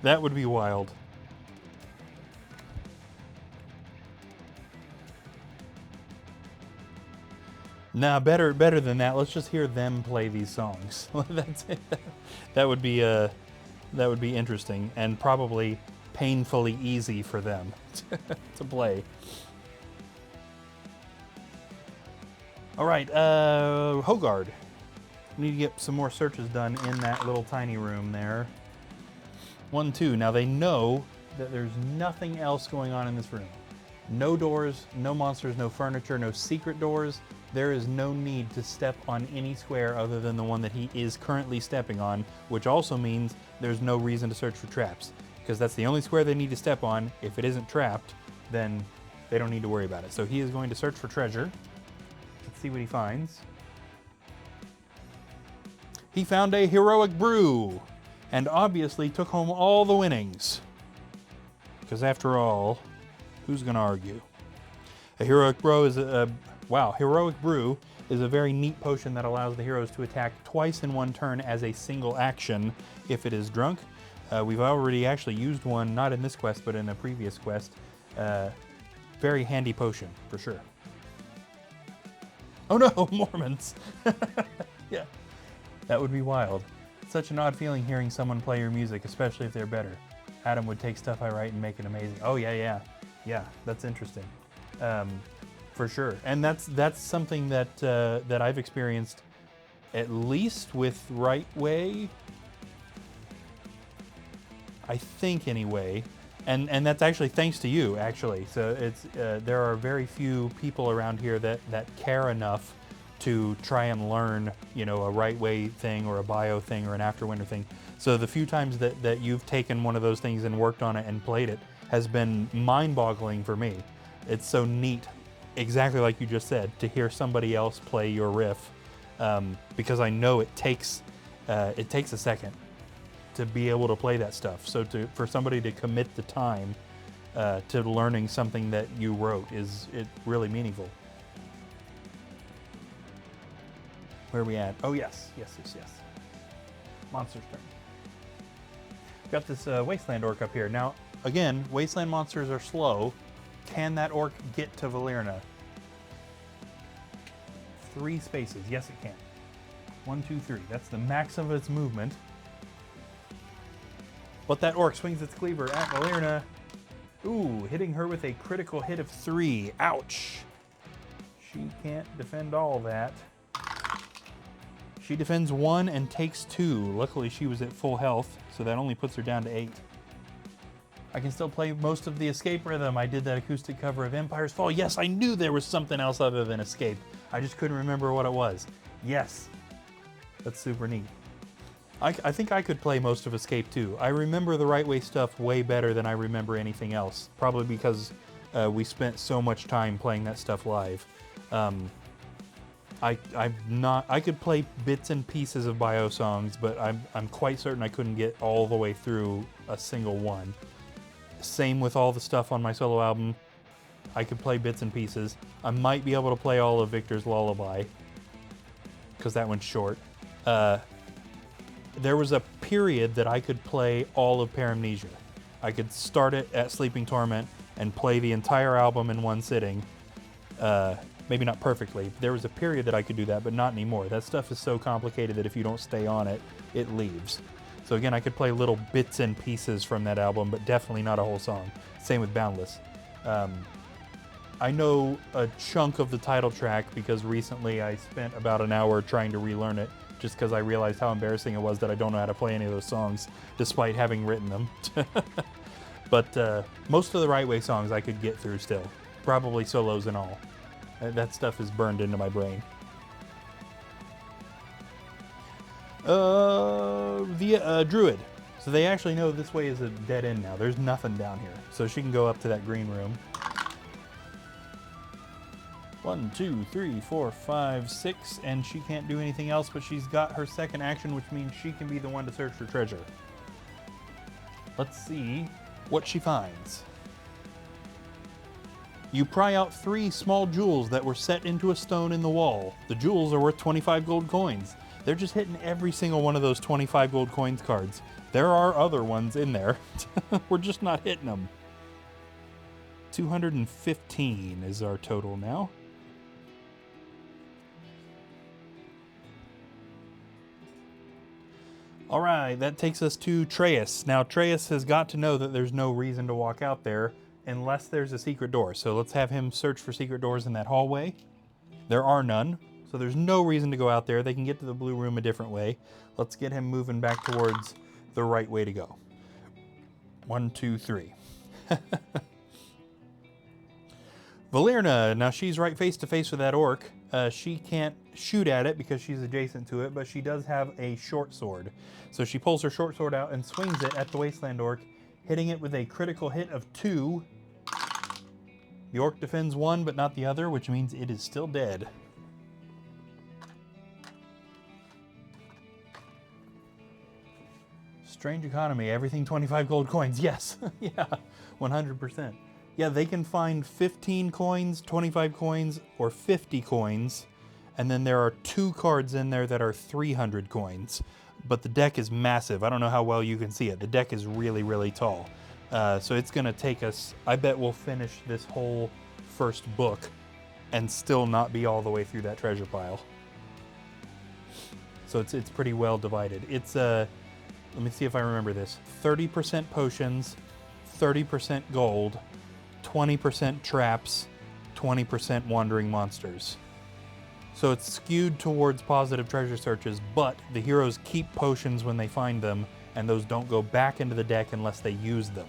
That would be wild. Nah, better than that. Let's just hear them play these songs. That's it. That would be That would be interesting and probably painfully easy for them to play. All right, Hogard. We need to get some more searches done in that little tiny room there. 1, 2. Now they know that there's nothing else going on in this room. No doors, no monsters, no furniture, no secret doors. There is no need to step on any square other than the one that he is currently stepping on, which also means there's no reason to search for traps, because that's the only square they need to step on. If it isn't trapped, then they don't need to worry about it. So he is going to search for treasure. Let's see what he finds. He found a heroic brew, and obviously took home all the winnings. Because after all, who's going to argue? A heroic brew is heroic brew is a very neat potion that allows the heroes to attack twice in one turn as a single action if it is drunk. We've already actually used one, not in this quest, but in a previous quest. Very handy potion, for sure. Oh no, Mormons! Yeah, that would be wild. Such an odd feeling hearing someone play your music, especially if they're better. Adam would take stuff I write and make it amazing. Oh yeah, that's interesting, for sure. And that's something that that I've experienced, at least with Right Way, I think anyway. And that's actually thanks to you, actually. So it's there are very few people around here that care enough to try and learn, you know, a Right Way thing or a bio thing or an Afterwinter thing. So the few times that you've taken one of those things and worked on it and played it has been mind-boggling for me. It's so neat, exactly like you just said, to hear somebody else play your riff, because I know it takes a second to be able to play that stuff. So for somebody to commit the time to learning something that you wrote is really meaningful. Where are we at? Oh yes. Monster's turn. Got this Wasteland Orc up here. Now, again, Wasteland monsters are slow. Can that Orc get to Valerna? 3 spaces. Yes, it can. 1, 2, 3. That's the max of its movement. But that Orc swings its cleaver at Valerna. Ooh, hitting her with a critical hit of 3. Ouch. She can't defend all that. She defends 1 and takes 2. Luckily, she was at full health, so that only puts her down to 8. I can still play most of the Escape rhythm. I did that acoustic cover of Empire's Fall. Yes, I knew there was something else other than Escape. I just couldn't remember what it was. Yes. That's super neat. I think I could play most of Escape too. I remember the Right Way stuff way better than I remember anything else. Probably because we spent so much time playing that stuff live. I could play bits and pieces of bio songs, but I'm quite certain I couldn't get all the way through a single one. Same with all the stuff on my solo album. I could play bits and pieces. I might be able to play all of Victor's Lullaby, because that one's short. There was a period that I could play all of Paramnesia. I could start it at Sleeping Torment and play the entire album in one sitting. Maybe not perfectly. There was a period that I could do that, but not anymore. That stuff is so complicated that if you don't stay on it, it leaves. So again, I could play little bits and pieces from that album, but definitely not a whole song. Same with Boundless. I know a chunk of the title track because recently I spent about an hour trying to relearn it, just because I realized how embarrassing it was that I don't know how to play any of those songs, despite having written them. But most of the Right Way songs I could get through still, probably solos and all. That stuff is burned into my brain. The Druid. So they actually know this way is a dead end now. There's nothing down here. So she can go up to that green room. 1, 2, 3, 4, 5, 6, and she can't do anything else, but she's got her second action, which means she can be the one to search for treasure. Let's see what she finds. You pry out 3 small jewels that were set into a stone in the wall. The jewels are worth 25 gold coins. They're just hitting every single one of those 25 gold coins cards. There are other ones in there. We're just not hitting them. 215 is our total now. All right, that takes us to Treyas. Now, Treyas has got to know that there's no reason to walk out there unless there's a secret door. So let's have him search for secret doors in that hallway. There are none, so there's no reason to go out there. They can get to the blue room a different way. Let's get him moving back towards the right way to go. 1, 2, 3. Valerna, now she's right face to face with that orc. She can't shoot at it because she's adjacent to it, but she does have a short sword. So she pulls her short sword out and swings it at the wasteland orc, hitting it with a critical hit of 2. The orc defends 1, but not the other, which means it is still dead. Strange economy, everything 25 gold coins. Yes, yeah, 100%. Yeah, they can find 15 coins, 25 coins, or 50 coins, and then there are 2 cards in there that are 300 coins. But the deck is massive. I don't know how well you can see it. The deck is really, really tall. So it's going to take us, I bet we'll finish this whole first book and still not be all the way through that treasure pile. So it's pretty well divided. It's, let me see if I remember this. 30% potions, 30% gold, 20% traps, 20% wandering monsters. So it's skewed towards positive treasure searches, but the heroes keep potions when they find them, and those don't go back into the deck unless they use them.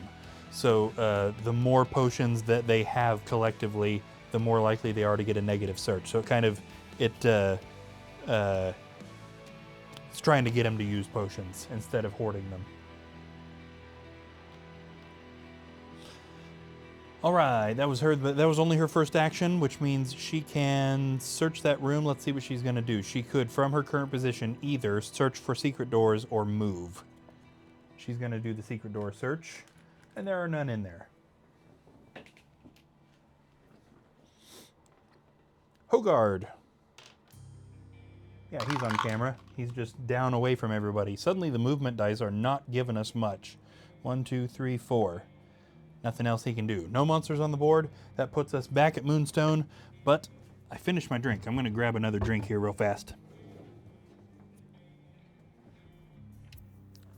So the more potions that they have collectively, the more likely they are to get a negative search. So it kind of, it's trying to get them to use potions instead of hoarding them. All right, that was only her first action, which means she can search that room. Let's see what she's going to do. She could, from her current position, either search for secret doors or move. She's going to do the secret door search, and there are none in there. Hogard. Yeah, he's on camera. He's just down away from everybody. Suddenly the movement dice are not giving us much. 1, 2, 3, 4. Nothing else he can do. No monsters on the board. That puts us back at Moonstone, but I finished my drink. I'm going to grab another drink here real fast.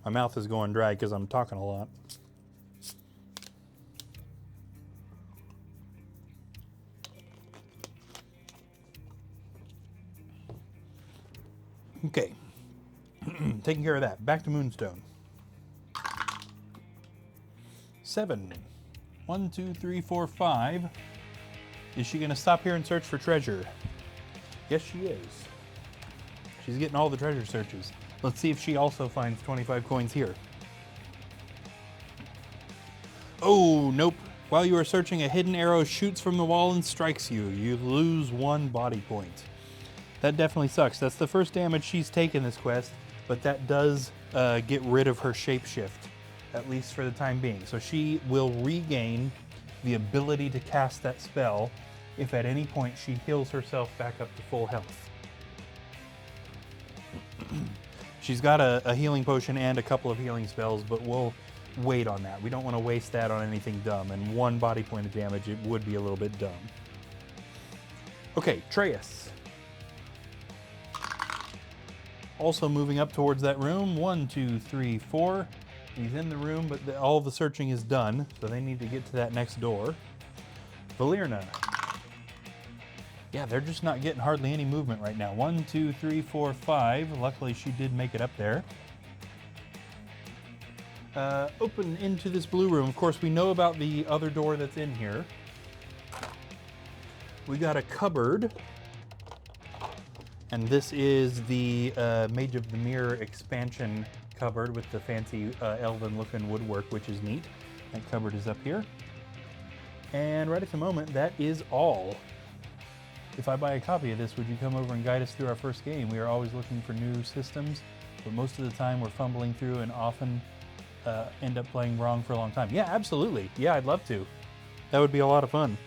My mouth is going dry because I'm talking a lot. Okay. Taking care of that. Back to Moonstone. 7. 1, 2, 3, 4, 5. Is she going to stop here and search for treasure? Yes, she is. She's getting all the treasure searches. Let's see if she also finds 25 coins here. Oh, nope. While you are searching, a hidden arrow shoots from the wall and strikes you. You lose 1 body point. That definitely sucks. That's the first damage she's taken this quest, but that does get rid of her shapeshift, at least for the time being. So she will regain the ability to cast that spell if at any point she heals herself back up to full health. She's got a healing potion and a couple of healing spells, but we'll wait on that. We don't want to waste that on anything dumb, and 1 body point of damage, it would be a little bit dumb. Okay, Treyas. Also moving up towards that room. 1, 2, 3, 4. He's in the room, but all the searching is done, so they need to get to that next door. Valerna. Yeah, they're just not getting hardly any movement right now. 1, 2, 3, 4, 5. Luckily, she did make it up there. Open into this blue room. Of course, we know about the other door that's in here. We got a cupboard. And this is the Mage of the Mirror expansion cupboard with the fancy elven-looking woodwork, which is neat. That cupboard is up here. And right at the moment, that is all. If I buy a copy of this, would you come over and guide us through our first game? We are always looking for new systems, but most of the time we're fumbling through and often end up playing wrong for a long time. Yeah, absolutely. Yeah, I'd love to. That would be a lot of fun.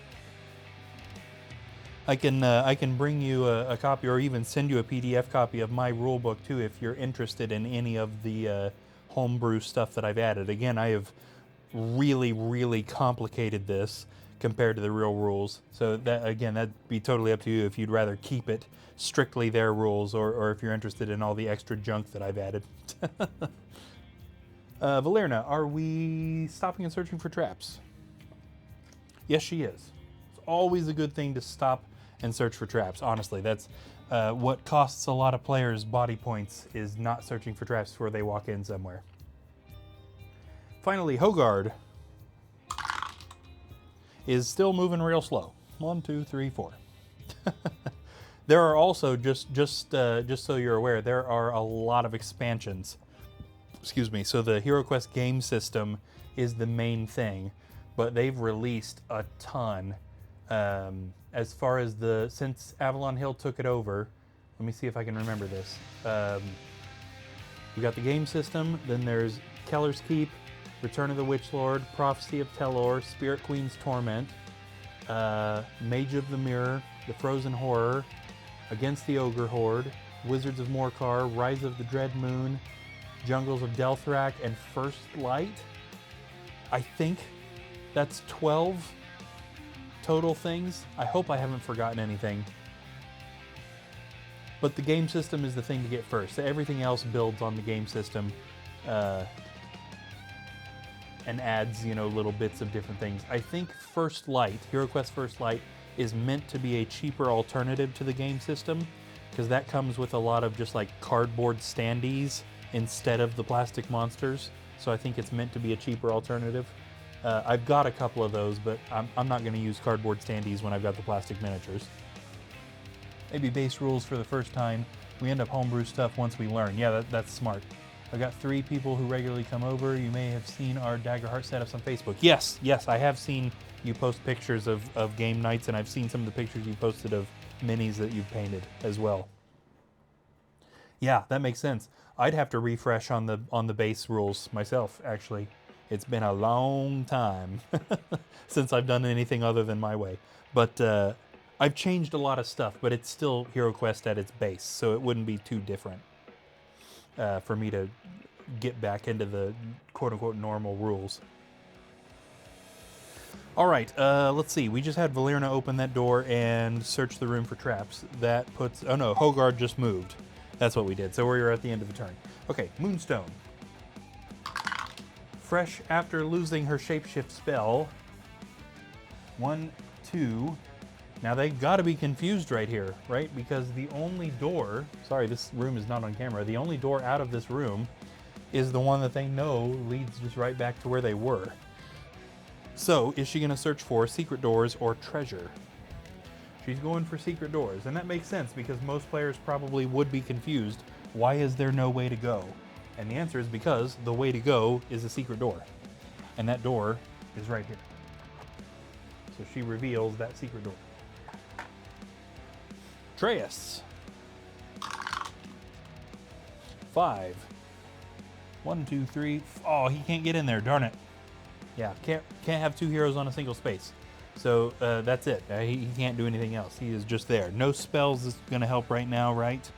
I can bring you a copy or even send you a PDF copy of my rulebook too if you're interested in any of the homebrew stuff that I've added. Again, I have really, really complicated this compared to the real rules. So that, again, that'd be totally up to you if you'd rather keep it strictly their rules, or if you're interested in all the extra junk that I've added. Valerna, are we stopping and searching for traps? Yes, she is. It's always a good thing to stop and search for traps. Honestly, that's what costs a lot of players body points, is not searching for traps before they walk in somewhere. Finally, Hogard is still moving real slow. 1, 2, 3, 4. There are also, just so you're aware, there are a lot of expansions. Excuse me. So the HeroQuest game system is the main thing, but they've released a ton. As far as since Avalon Hill took it over, let me see if I can remember this. We got the game system, then there's Keller's Keep, Return of the Witch Lord, Prophecy of Telor, Spirit Queen's Torment, Mage of the Mirror, The Frozen Horror, Against the Ogre Horde, Wizards of Morcar, Rise of the Dread Moon, Jungles of Delthrak, and First Light. I think that's 12 total things. I hope I haven't forgotten anything. But the game system is the thing to get first. So everything else builds on the game system and adds, little bits of different things. I think First Light, HeroQuest First Light, is meant to be a cheaper alternative to the game system, because that comes with a lot of just like cardboard standees instead of the plastic monsters. So I think it's meant to be a cheaper alternative. I've got a couple of those, but I'm not going to use cardboard standees when I've got the plastic miniatures. Maybe base rules for the first time. We end up homebrew stuff once we learn. Yeah, that's smart. I've got 3 people who regularly come over. You may have seen our Daggerheart setups on Facebook. Yes, I have seen you post pictures of game nights, and I've seen some of the pictures you posted of minis that you've painted as well. Yeah, that makes sense. I'd have to refresh on the base rules myself, actually. It's been a long time since I've done anything other than my way. But I've changed a lot of stuff, but it's still HeroQuest at its base, so it wouldn't be too different for me to get back into the quote-unquote normal rules. All right, let's see. We just had Valerna open that door and search the room for traps. That puts... Oh no, Hogard just moved. That's what we did. So we're at the end of the turn. Okay, Moonstone. Fresh after losing her shapeshift spell. 1, 2. Now they gotta be confused right here, right? Because the only door... Sorry, this room is not on camera. The only door out of this room is the one that they know leads just right back to where they were. So, is she going to search for secret doors or treasure? She's going for secret doors, and that makes sense because most players probably would be confused. Why is there no way to go? And the answer is because the way to go is a secret door. And that door is right here. So she reveals that secret door. Atreus. 5. 1, 2, 3. Oh, he can't get in there, darn it. Yeah, can't have 2 heroes on a single space. So that's it. He can't do anything else. He is just there. No spells is going to help right now, right?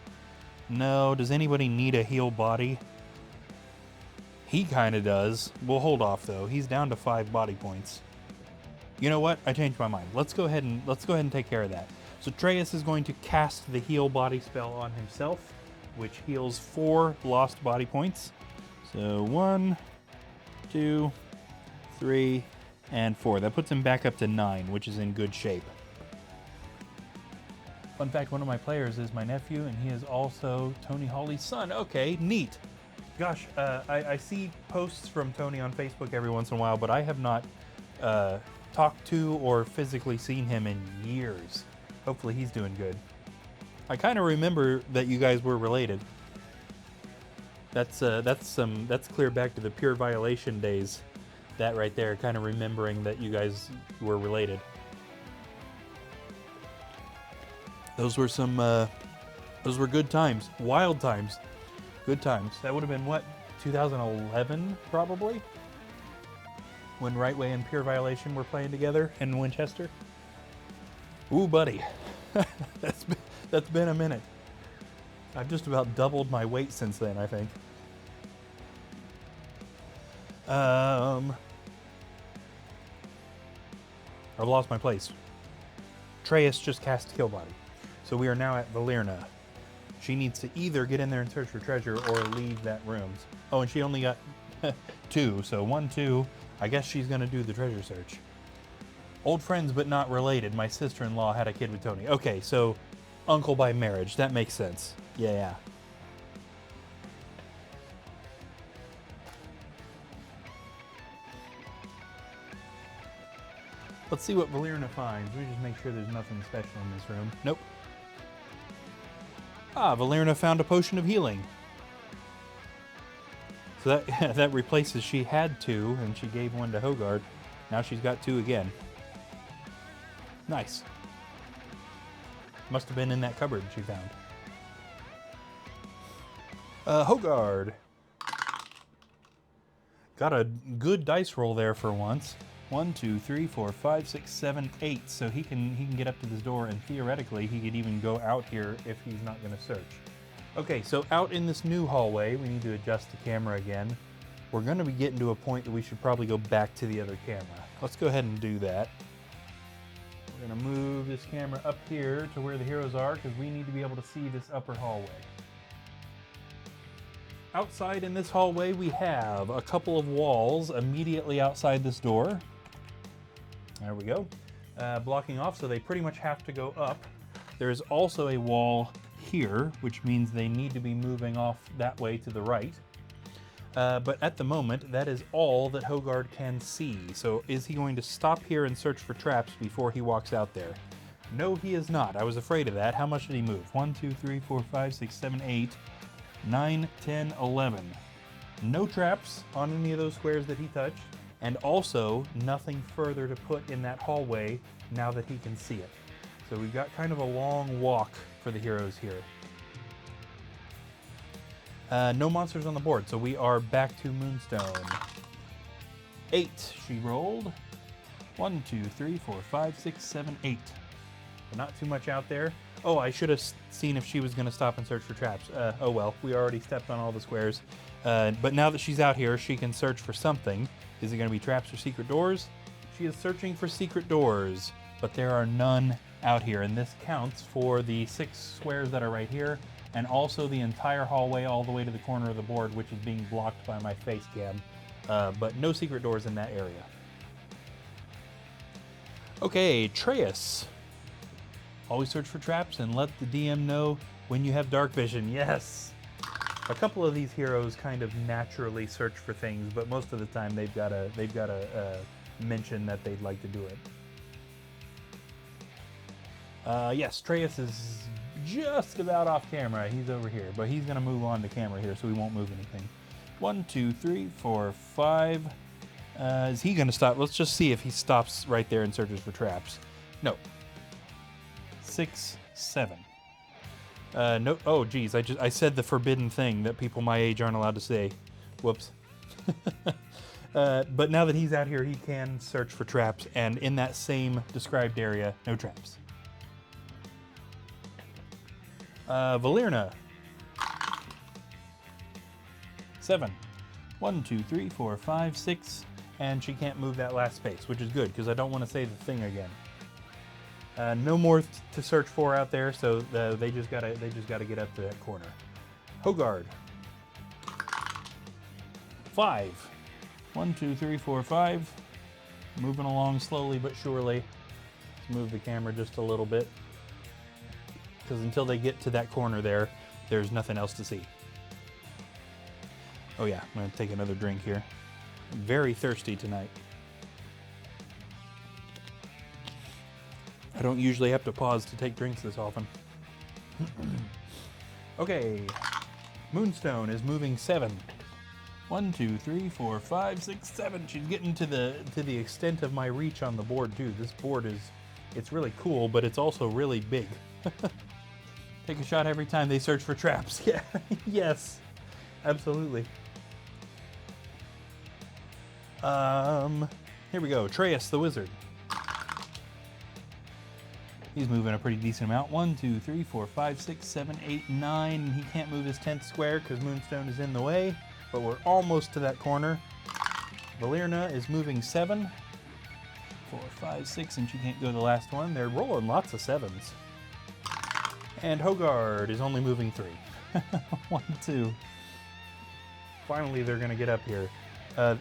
No. Does anybody need a heal body? He kind of does. We'll hold off though. He's down to 5 body points. You know what? I changed my mind. Let's go ahead and take care of that. So Atreus is going to cast the heal body spell on himself, which heals 4 lost body points. So 1, 2, 3, and 4. That puts him back up to 9, which is in good shape. Fun fact, one of my players is my nephew, and he is also Tony Hawley's son. Okay, neat. Gosh, I see posts from Tony on Facebook every once in a while, but I have not talked to or physically seen him in years. Hopefully he's doing good. I kind of remember that you guys were related. That's clear back to the Pure Violation days. That right there, kind of remembering that you guys were related. Those were good times, wild times, good times. That would have been what, 2011 probably, when Rightway and Pure Violation were playing together in Winchester. Ooh, buddy, that's been a minute. I've just about doubled my weight since then, I think. I've lost my place. Atreus just cast Kill Body. So we are now at Valerna. She needs to either get in there and search for treasure or leave that room. Oh, and she only got 2, so 1, 2. I guess she's gonna do the treasure search. Old friends but not related. My sister-in-law had a kid with Tony. Okay, so uncle by marriage. That makes sense. Yeah. Let's see what Valerna finds. We just make sure there's nothing special in this room. Nope. Ah, Valerna found a potion of healing. So that replaces she had 2 and she gave 1 to Hogard. Now she's got 2 again. Nice. Must have been in that cupboard she found. Hogard. Got a good dice roll there for once. 1, 2, 3, 4, 5, 6, 7, 8. So he can get up to this door, and theoretically he could even go out here if he's not going to search. Okay, so out in this new hallway, we need to adjust the camera again. We're going to be getting to a point that we should probably go back to the other camera. Let's go ahead and do that. We're going to move this camera up here to where the heroes are because we need to be able to see this upper hallway. Outside in this hallway, we have a couple of walls immediately outside this door. There we go. Blocking off, so they pretty much have to go up. There's also a wall here, which means they need to be moving off that way to the right. But at the moment, that is all that Hogard can see. So is he going to stop here and search for traps before he walks out there? No, he is not. I was afraid of that. How much did he move? 1, 2, 3, 4, 5, 6, 7, 8, 9, 10, 11. No traps on any of those squares that he touched, and also nothing further to put in that hallway now that he can see it. So we've got kind of a long walk for the heroes here. No monsters on the board, so we are back to Moonstone. 8, she rolled. 1, 2, 3, 4, 5, 6, 7, 8. Not too much out there. Oh, I should have seen if she was going to stop and search for traps. Oh well, we already stepped on all the squares. But now that she's out here, she can search for something. Is it going to be traps or secret doors? She is searching for secret doors, but there are none out here, and this counts for the 6 squares that are right here, and also the entire hallway all the way to the corner of the board, which is being blocked by my face cam. But no secret doors in that area. Okay, Atreus. Always search for traps and let the DM know when you have dark vision. Yes! A couple of these heroes kind of naturally search for things, but most of the time they've got to mention that they'd like to do it. Yes, Atreus is just about off camera. He's over here, but he's going to move on to camera here, so he won't move anything. 1, 2, 3, 4, 5. Is he going to stop? Let's just see if he stops right there and searches for traps. No. 6, 7. No. Oh, geez. I said the forbidden thing that people my age aren't allowed to say. Whoops. But now that he's out here, he can search for traps, and in that same described area, no traps. Valerna. 7. 1, 2, 3, 4, 5, 6, and she can't move that last space, which is good because I don't want to say the thing again. No more to search for out there, so they just gotta get up to that corner. Hogard. 5. 1, 2, 3, 4, 5. Moving along slowly but surely. Let's move the camera just a little bit, because until they get to that corner there, there's nothing else to see. Oh yeah, I'm gonna take another drink here. I'm very thirsty tonight. I don't usually have to pause to take drinks this often. Okay, Moonstone is moving 7. 1, 2, 3, 4, 5, 6, 7. She's getting to the extent of my reach on the board too. This board it's really cool, but it's also really big. Take a shot every time they search for traps. Yeah, yes, absolutely. Here we go. Atreus the Wizard. He's moving a pretty decent amount. 1, 2, 3, 4, 5, 6, 7, 8, 9. And he can't move his 10th square because Moonstone is in the way, but we're almost to that corner. Valerna is moving 7. 4, 5, 6, and she can't go the last one. They're rolling lots of 7s. And Hogard is only moving 3. 1, 2. Finally, they're going to get up here.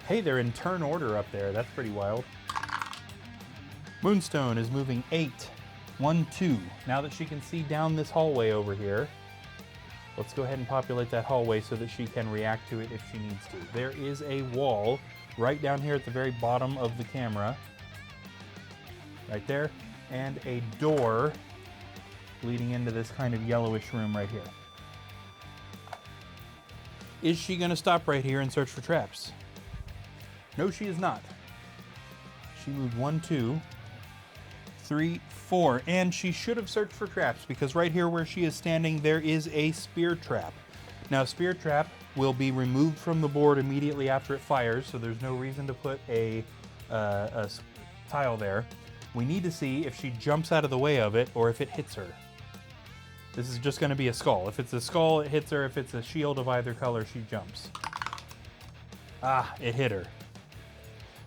Hey, they're in turn order up there. That's pretty wild. Moonstone is moving 8. 1, 2. Now that she can see down this hallway over here, let's go ahead and populate that hallway so that she can react to it if she needs to. There is a wall right down here at the very bottom of the camera. Right there. And a door leading into this kind of yellowish room right here. Is she going to stop right here and search for traps? No, she is not. She moved 1, 2, 3, 4, and she should have searched for traps because right here where she is standing, there is a spear trap. Now, a spear trap will be removed from the board immediately after it fires, so there's no reason to put a tile there. We need to see if she jumps out of the way of it or if it hits her. This is just going to be a skull. If it's a skull, it hits her. If it's a shield of either color, she jumps. Ah, it hit her.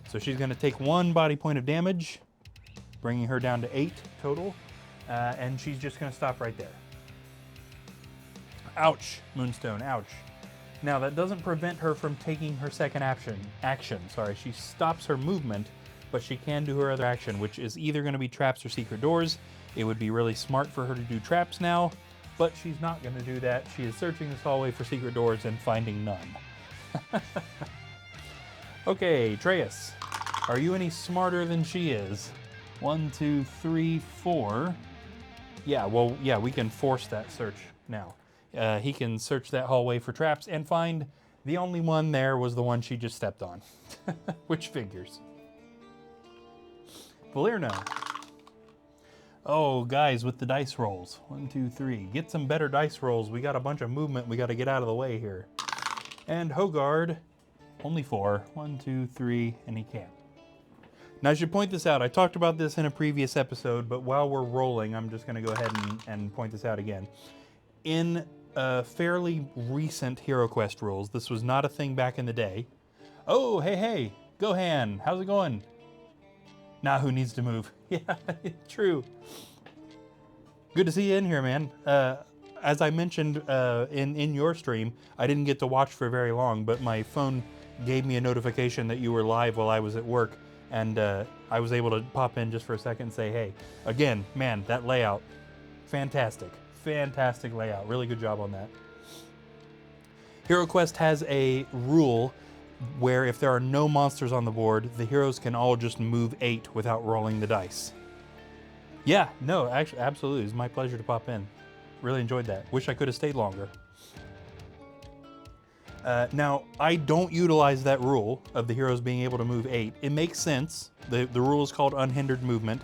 So she's going to take 1 body point of damage, bringing her down to 8 total, and she's just going to stop right there. Ouch, Moonstone, ouch. Now, that doesn't prevent her from taking her second action. She stops her movement, but she can do her other action, which is either going to be traps or secret doors. It would be really smart for her to do traps now, but she's not going to do that. She is searching this hallway for secret doors and finding none. Okay, Treyas, are you any smarter than she is? 1, 2, 3, 4. Yeah, well, yeah, we can force that search now. He can search that hallway for traps and find the only one there was the one she just stepped on, which figures. Valerno. Oh, guys, with the dice rolls. 1, 2, 3. Get some better dice rolls. We got a bunch of movement. We got to get out of the way here. And Hogard, only 4. 1, 2, 3, and he can't. Now, I should point this out. I talked about this in a previous episode, but while we're rolling, I'm just going to go ahead and point this out again. In fairly recent Hero Quest rules, this was not a thing back in the day. Oh, hey, Gohan, how's it going? Now who needs to move? Yeah, true. Good to see you in here, man. As I mentioned in your stream, I didn't get to watch for very long, but my phone gave me a notification that you were live while I was at work, and I was able to pop in just for a second and say, hey. Again, man, that layout, fantastic. Fantastic layout. Really good job on that. Hero Quest has a rule where if there are no monsters on the board, the heroes can all just move 8 without rolling the dice. Yeah, no, actually, absolutely. It's my pleasure to pop in. Really enjoyed that. Wish I could have stayed longer. Now, I don't utilize that rule of the heroes being able to move 8. It makes sense. The rule is called unhindered movement.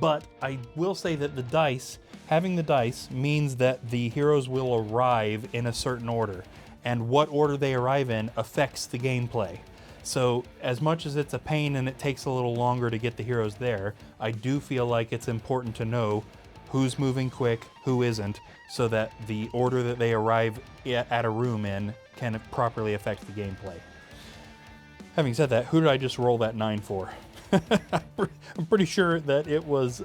But I will say that the dice, having the dice means that the heroes will arrive in a certain order. And what order they arrive in affects the gameplay. So as much as it's a pain and it takes a little longer to get the heroes there, I do feel like it's important to know who's moving quick, who isn't, so that the order that they arrive at a room in can properly affect the gameplay. Having said that, who did I just roll that 9 for? I'm pretty sure that it was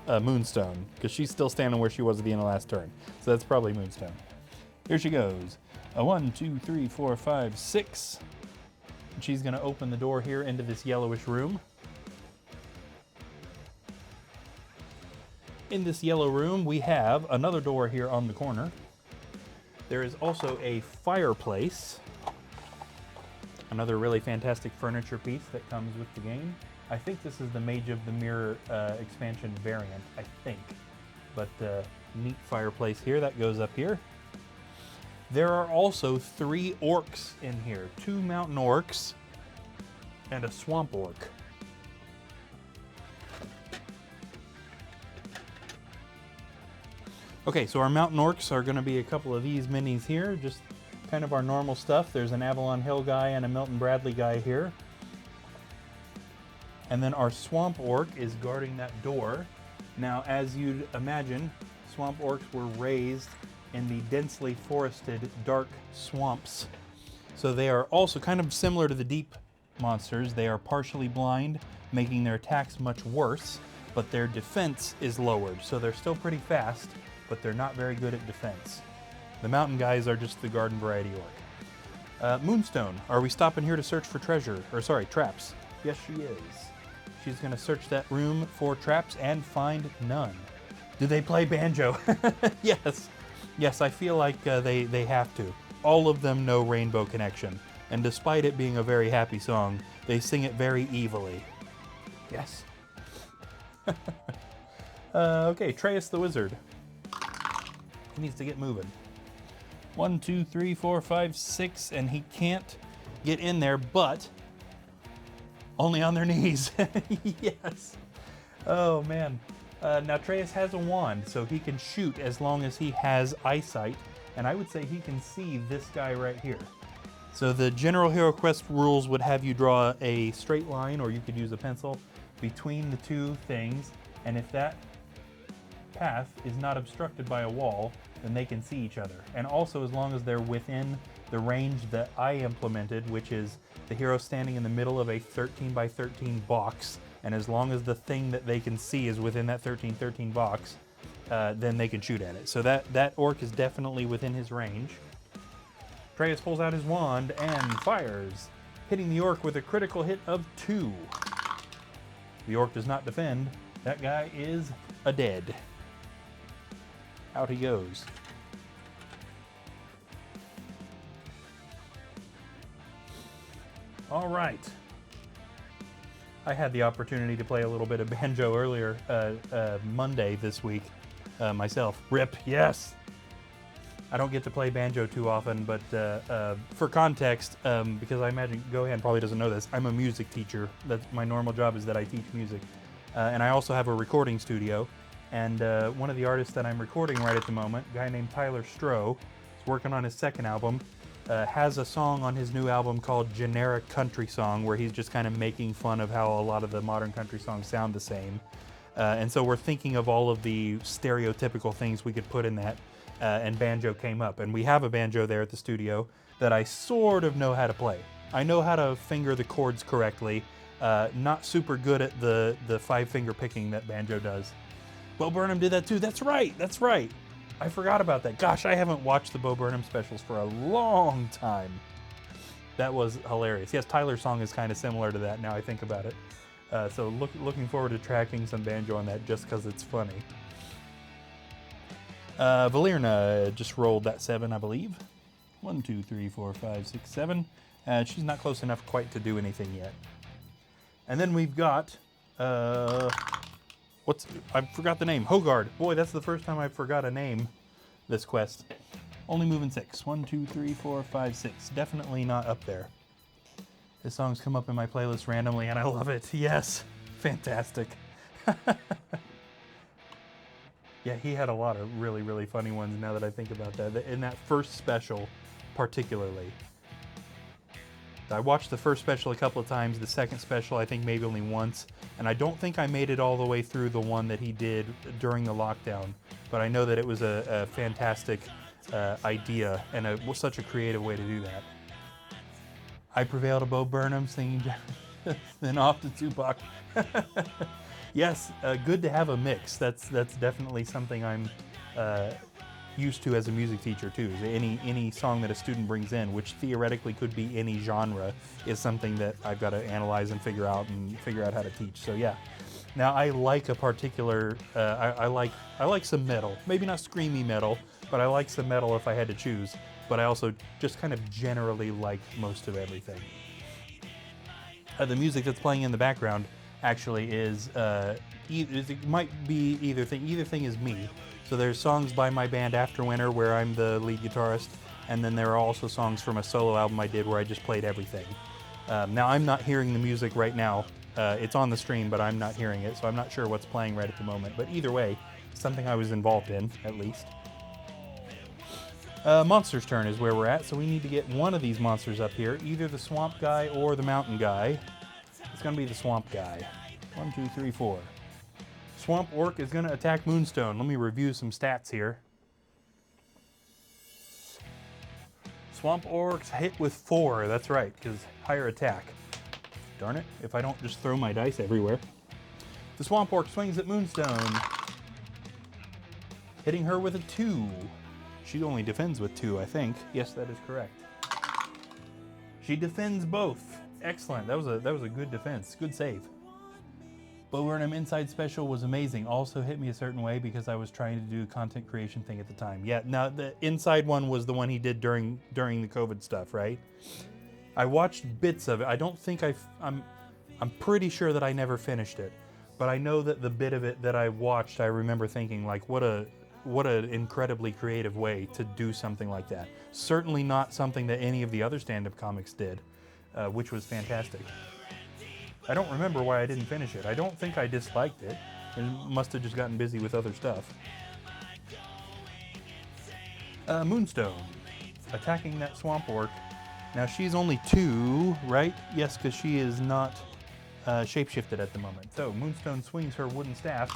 Moonstone, because she's still standing where she was at the end of last turn. So that's probably Moonstone. Here she goes. 1, 2, 3, 4, 5, 6. And she's going to open the door here into this yellowish room. In this yellow room, we have another door here on the corner. There is also a fireplace. Another really fantastic furniture piece that comes with the game. I think this is the Mage of the Mirror expansion variant, I think. But neat fireplace here that goes up here. There are also 3 orcs in here. 2 mountain orcs and a swamp orc. Okay, so our mountain orcs are going to be a couple of these minis here, just kind of our normal stuff. There's an Avalon Hill guy and a Milton Bradley guy here. And then our swamp orc is guarding that door. Now, as you'd imagine, swamp orcs were raised in the densely forested dark swamps. So they are also kind of similar to the deep monsters. They are partially blind, making their attacks much worse, but their defense is lowered. So they're still pretty fast, but they're not very good at defense. The mountain guys are just the garden variety orc. Moonstone, are we stopping here to search for treasure? Or sorry, traps. Yes, she is. She's gonna search that room for traps and find none. Do they play banjo? Yes. Yes, I feel like they have to. All of them know Rainbow Connection. And despite it being a very happy song, they sing it very evilly. Yes. Okay, Treus the Wizard. He needs to get moving. 1, 2, 3, 4, 5, 6, and he can't get in there, but only on their knees. Yes. Oh, man. Now, Treus has a wand, so he can shoot as long as he has eyesight, and I would say he can see this guy right here. So the general Hero Quest rules would have you draw a straight line, or you could use a pencil, between the two things, and if that path is not obstructed by a wall, then they can see each other. And also as long as they're within the range that I implemented, which is the hero standing in the middle of a 13 by 13 box, and as long as the thing that they can see is within that 13-13 box, then they can shoot at it. So that orc is definitely within his range. Treus pulls out his wand and fires, hitting the orc with a critical hit of 2. The orc does not defend. That guy is a dead. Out he goes. All right. I had the opportunity to play a little bit of banjo earlier Monday this week myself. Rip, yes. I don't get to play banjo too often, but for context, because I imagine Gohan probably doesn't know this, I'm a music teacher. That's my normal job, is that I teach music. And I also have a recording studio. And one of the artists that I'm recording right at the moment, a guy named Tyler Stroh, is working on his second album, has a song on his new album called Generic Country Song, where he's just kind of making fun of how a lot of the modern country songs sound the same. And so we're thinking of all of the stereotypical things we could put in that, and banjo came up. And we have a banjo there at the studio that I sort of know how to play. I know how to finger the chords correctly, not super good at the 5-finger picking that banjo does. Bo Burnham did that too. That's right. That's right. I forgot about that. Gosh, I haven't watched the Bo Burnham specials for a long time. That was hilarious. Yes, Tyler's song is kind of similar to that now I think about it. So looking forward to tracking some banjo on that just because it's funny. Valerna just rolled that 7, I believe. 1, 2, 3, 4, 5, 6, 7. She's not close enough quite to do anything yet. And then we've got... I forgot the name. Hogard. Boy, that's the first time I forgot a name this quest. Only moving 6. 1, 2, 3, 4, 5, 6. Definitely not up there. This song's come up in my playlist randomly and I love it. Yes. Fantastic. Yeah, he had a lot of really, really funny ones now that I think about that. In that first special, particularly. I watched the first special a couple of times, the second special I think maybe only once, and I don't think I made it all the way through the one that he did during the lockdown, but I know that it was a fantastic idea and such a creative way to do that. I Prevail to Bo Burnham singing then off to Tupac. Yes, good to have a mix. That's definitely something I'm used to as a music teacher too. Any song that a student brings in, which theoretically could be any genre, is something that I've got to analyze and figure out how to teach. So yeah. Now I like a particular, I like some metal. Maybe not screamy metal, but I like some metal if I had to choose. But I also just kind of generally like most of everything. The music that's playing in the background actually is, it might be either thing. Either thing is me. So there's songs by my band Afterwinter where I'm the lead guitarist, and then there are also songs from a solo album I did where I just played everything. Now I'm not hearing the music right now. It's on the stream, but I'm not hearing it, so I'm not sure what's playing right at the moment. But either way, something I was involved in, at least. Monster's turn is where we're at, so we need to get one of these monsters up here, either the swamp guy or the mountain guy. It's going to be the swamp guy. 1, 2, 3, 4. Swamp Orc is going to attack Moonstone. Let me review some stats here. Swamp Orcs hit with 4, that's right, because higher attack. Darn it, if I don't just throw my dice everywhere. The Swamp Orc swings at Moonstone, hitting her with a 2. She only defends with 2, I think. Yes, that is correct. She defends both. Excellent. That was a good defense. Good save. Bo Burnham Inside Special was amazing. Also hit me a certain way because I was trying to do a content creation thing at the time. Yeah, now the Inside one was the one he did during the COVID stuff, right? I watched bits of it. I don't think I'm pretty sure that I never finished it. But I know that the bit of it that I watched, I remember thinking, like, what an incredibly creative way to do something like that. Certainly not something that any of the other stand-up comics did, which was fantastic. I don't remember why I didn't finish it. I don't think I disliked it. I must have just gotten busy with other stuff. Moonstone, attacking that Swamp Orc. Now she's only 2, right? Yes, because she is not shapeshifted at the moment. So Moonstone swings her wooden staff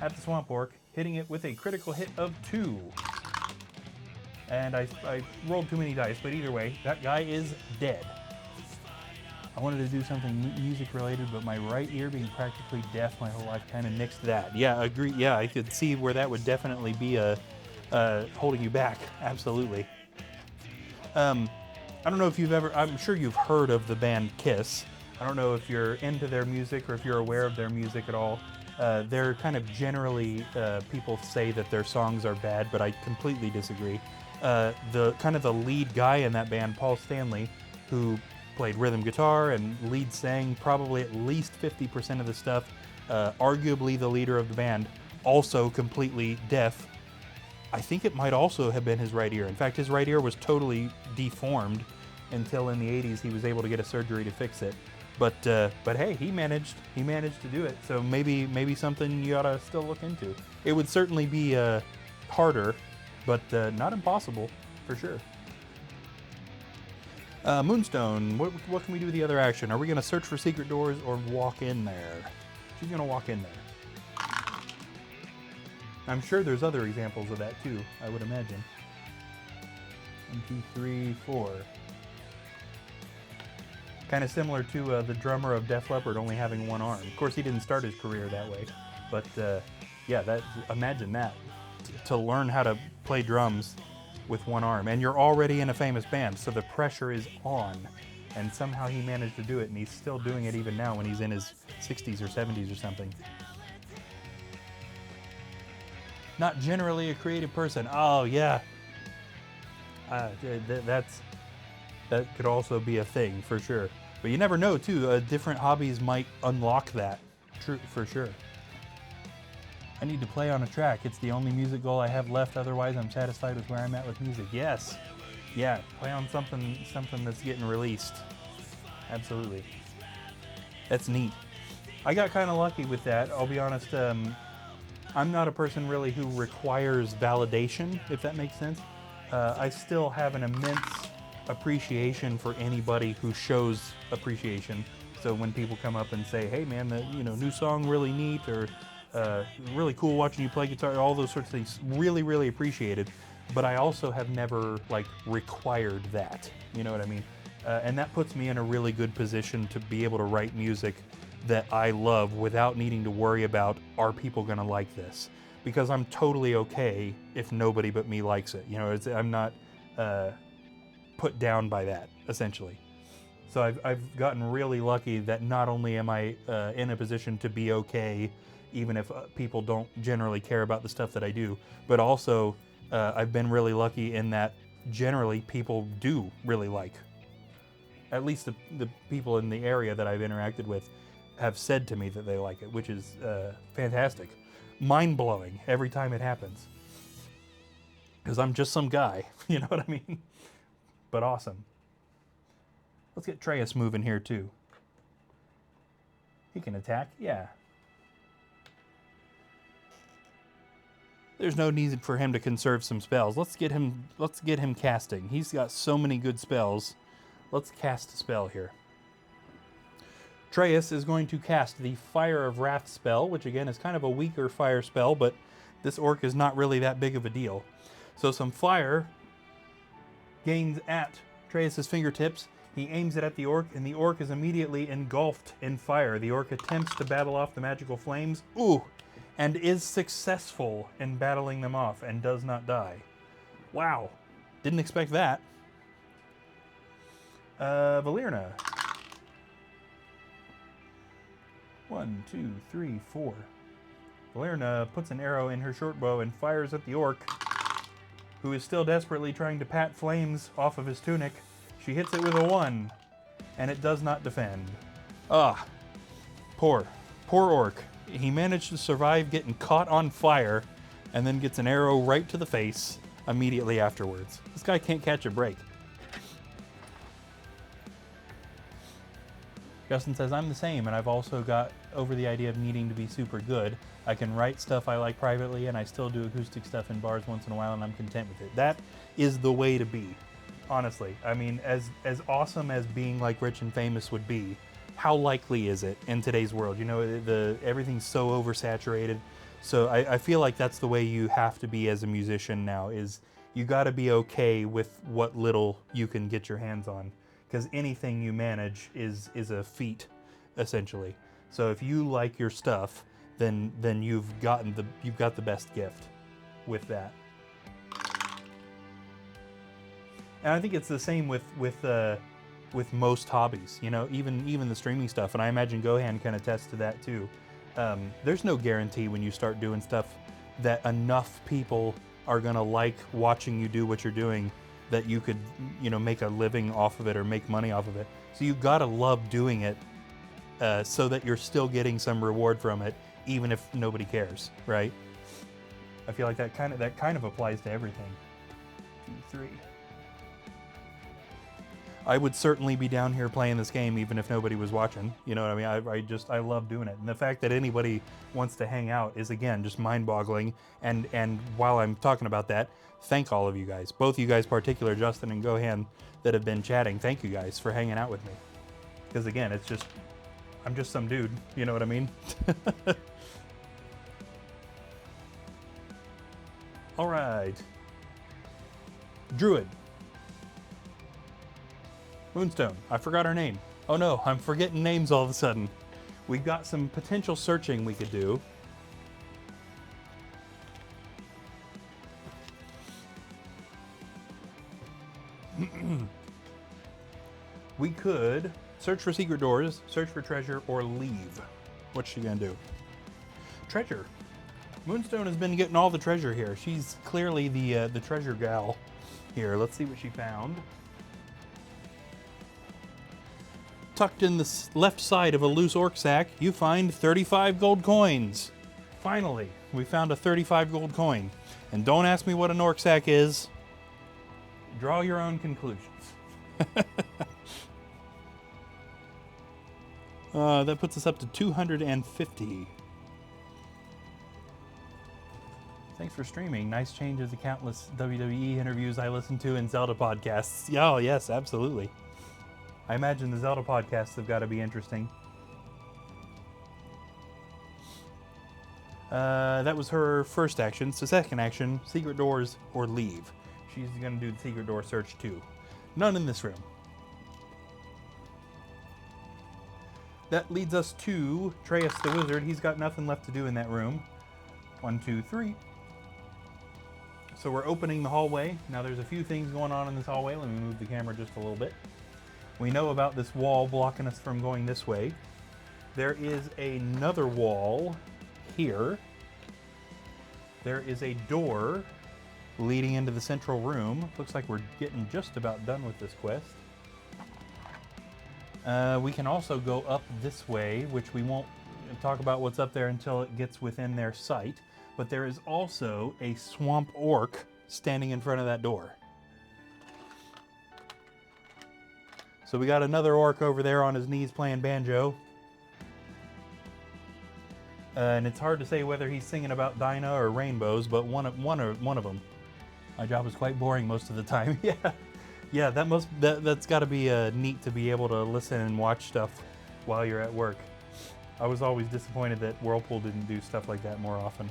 at the Swamp Orc, hitting it with a critical hit of 2. And I rolled too many dice, but either way, that guy is dead. I wanted to do something music related, but my right ear being practically deaf my whole life kind of nixed that. Yeah, agree. Yeah, I could see where that would definitely be holding you back. Absolutely. I don't know if you've ever, I'm sure you've heard of the band Kiss. I don't know if you're into their music or if you're aware of their music at all. They're kind of generally, people say that their songs are bad, but I completely disagree. The lead guy in that band, Paul Stanley, who played rhythm guitar and lead sang probably at least 50% of the stuff, arguably the leader of the band, also completely deaf. I think it might also have been his right ear. In fact, his right ear was totally deformed until in the 80s he was able to get a surgery to fix it. But hey, he managed to do it. So maybe something you ought to still look into. It would certainly be harder, but not impossible for sure. Moonstone, what can we do with the other action? Are we going to search for secret doors or walk in there? She's going to walk in there. I'm sure there's other examples of that too, I would imagine. 1, 2, 3, 4. Kind of similar to the drummer of Def Leppard only having one arm. Of course, he didn't start his career that way, but yeah, imagine that. To learn how to play drums with one arm, and you're already in a famous band, so the pressure is on, and somehow he managed to do it, and he's still doing it even now when he's in his 60s or 70s or something. Not generally a creative person. Oh yeah, that could also be a thing for sure. But you never know too. Different hobbies might unlock that. True, for sure. I need to play on a track. It's the only music goal I have left. Otherwise, I'm satisfied with where I'm at with music. Yes. Yeah, play on something that's getting released. Absolutely. That's neat. I got kind of lucky with that. I'll be honest. I'm not a person really who requires validation, if that makes sense. I still have an immense appreciation for anybody who shows appreciation. So when people come up and say, "Hey, man, the new song really neat," or really cool watching you play guitar, all those sorts of things, really, really appreciated. But I also have never required that. You know what I mean? And that puts me in a really good position to be able to write music that I love without needing to worry about, are people gonna like this? Because I'm totally okay if nobody but me likes it. I'm not put down by that, essentially. So I've gotten really lucky that not only am I in a position to be okay even if people don't generally care about the stuff that I do, but also I've been really lucky in that generally people do really like. At least the people in the area that I've interacted with have said to me that they like it, which is fantastic. Mind-blowing every time it happens. Because I'm just some guy, you know what I mean? But awesome. Let's get Treyas moving here too. He can attack, yeah. There's no need for him to conserve some spells. Let's get him casting. He's got so many good spells. Let's cast a spell here. Treyas is going to cast the Fire of Wrath spell, which again is kind of a weaker fire spell, but this orc is not really that big of a deal. So some fire gains at Treyas' fingertips. He aims it at the orc, and the orc is immediately engulfed in fire. The orc attempts to battle off the magical flames, and is successful in battling them off and does not die. Wow, didn't expect that. Valerna. 1, 2, 3, 4. Valerna puts an arrow in her short bow and fires at the orc, who is still desperately trying to pat flames off of his tunic. She hits it with a 1, and it does not defend. Poor orc. He managed to survive getting caught on fire, and then gets an arrow right to the face immediately afterwards. This guy can't catch a break. Justin says, I'm the same, and I've also got over the idea of needing to be super good. I can write stuff I like privately, and I still do acoustic stuff in bars once in a while, and I'm content with it. That is the way to be, honestly. I mean, as awesome as being like rich and famous would be, how likely is it in today's world? You know, everything's so oversaturated. So I feel like that's the way you have to be as a musician now, is you got to be okay with what little you can get your hands on, because anything you manage is a feat, essentially. So if you like your stuff, then you've got the best gift with that. And I think it's the same with most hobbies, you know, even the streaming stuff, and I imagine Gohan can attest to that too. There's no guarantee when you start doing stuff that enough people are gonna like watching you do what you're doing that you could, you know, make a living off of it or make money off of it. So you gotta love doing it so that you're still getting some reward from it, even if nobody cares, right? I feel like that kind of applies to everything. 2, 3. I would certainly be down here playing this game even if nobody was watching. You know what I mean? I love doing it. And the fact that anybody wants to hang out is, again, just mind-boggling. And while I'm talking about that, thank all of you guys. Both you guys, particular Justin and Gohan, that have been chatting. Thank you guys for hanging out with me. Because again, it's just, I'm just some dude. You know what I mean? All right. Druid. Moonstone. I forgot her name. Oh no, I'm forgetting names all of a sudden. We've got some potential searching we could do. We could search for secret doors, search for treasure, or leave. What's she gonna do? Treasure. Moonstone has been getting all the treasure here. She's clearly the treasure gal here. Let's see what she found. Tucked in the left side of a loose orc sack, you find 35 gold coins. Finally, we found a 35 gold coin. And don't ask me what an orc sack is. Draw your own conclusions. That puts us up to 250. Thanks for streaming. Nice change of the countless WWE interviews I listen to and Zelda podcasts. Oh, yes, absolutely. I imagine the Zelda podcasts have got to be interesting. That was her first action. So second action, secret doors or leave. She's going to do the secret door search too. None in this room. That leads us to Treyas the Wizard. He's got nothing left to do in that room. 1, 2, 3. So we're opening the hallway. Now there's a few things going on in this hallway. Let me move the camera just a little bit. We know about this wall blocking us from going this way. There is another wall here. There is a door leading into the central room. Looks like we're getting just about done with this quest. We can also go up this way, which we won't talk about what's up there until it gets within their sight. But there is also a swamp orc standing in front of that door. So we got another orc over there on his knees playing banjo. And it's hard to say whether he's singing about Dinah or rainbows, but one of them. My job is quite boring most of the time. Yeah, that's got to be neat to be able to listen and watch stuff while you're at work. I was always disappointed that Whirlpool didn't do stuff like that more often.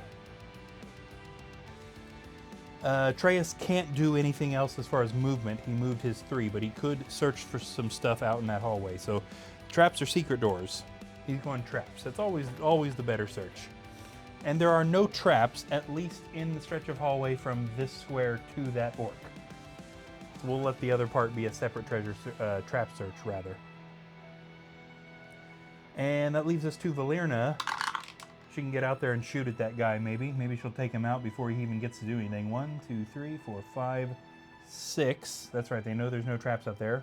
Atreus can't do anything else as far as movement. He moved his 3, but he could search for some stuff out in that hallway. So traps or secret doors. He's going traps. That's always the better search. And there are no traps, at least in the stretch of hallway from this square to that orc. So we'll let the other part be a separate trap search, rather. And that leaves us to Valerna. She can get out there and shoot at that guy, maybe. Maybe she'll take him out before he even gets to do anything. 1, 2, 3, 4, 5, 6. That's right, they know there's no traps out there.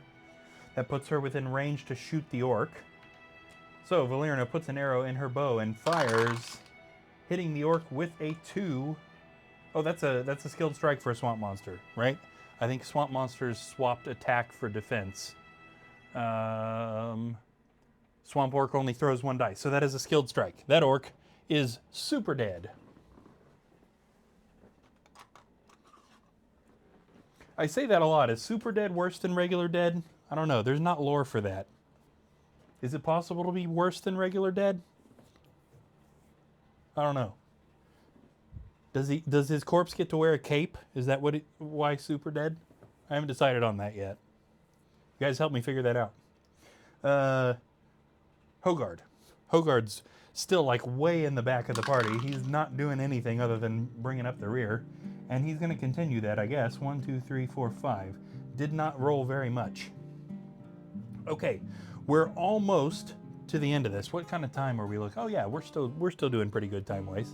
That puts her within range to shoot the orc. So Valerna puts an arrow in her bow and fires, hitting the orc with a 2. Oh, that's a skilled strike for a swamp monster, right? I think swamp monsters swapped attack for defense. Swamp orc only throws 1 dice, so that is a skilled strike. That orc is super dead. I say that a lot. Is super dead worse than regular dead? I don't know. There's not lore for that. Is it possible to be worse than regular dead? I don't know. Does his corpse get to wear a cape? Is that why super dead? I haven't decided on that yet. You guys help me figure that out. Hogard. Hogard's still like way in the back of the party. He's not doing anything other than bringing up the rear. And he's going to continue that, I guess. 1, 2, 3, 4, 5. Did not roll very much. Okay, we're almost to the end of this. What kind of time are we looking? Oh yeah, we're still doing pretty good time-wise.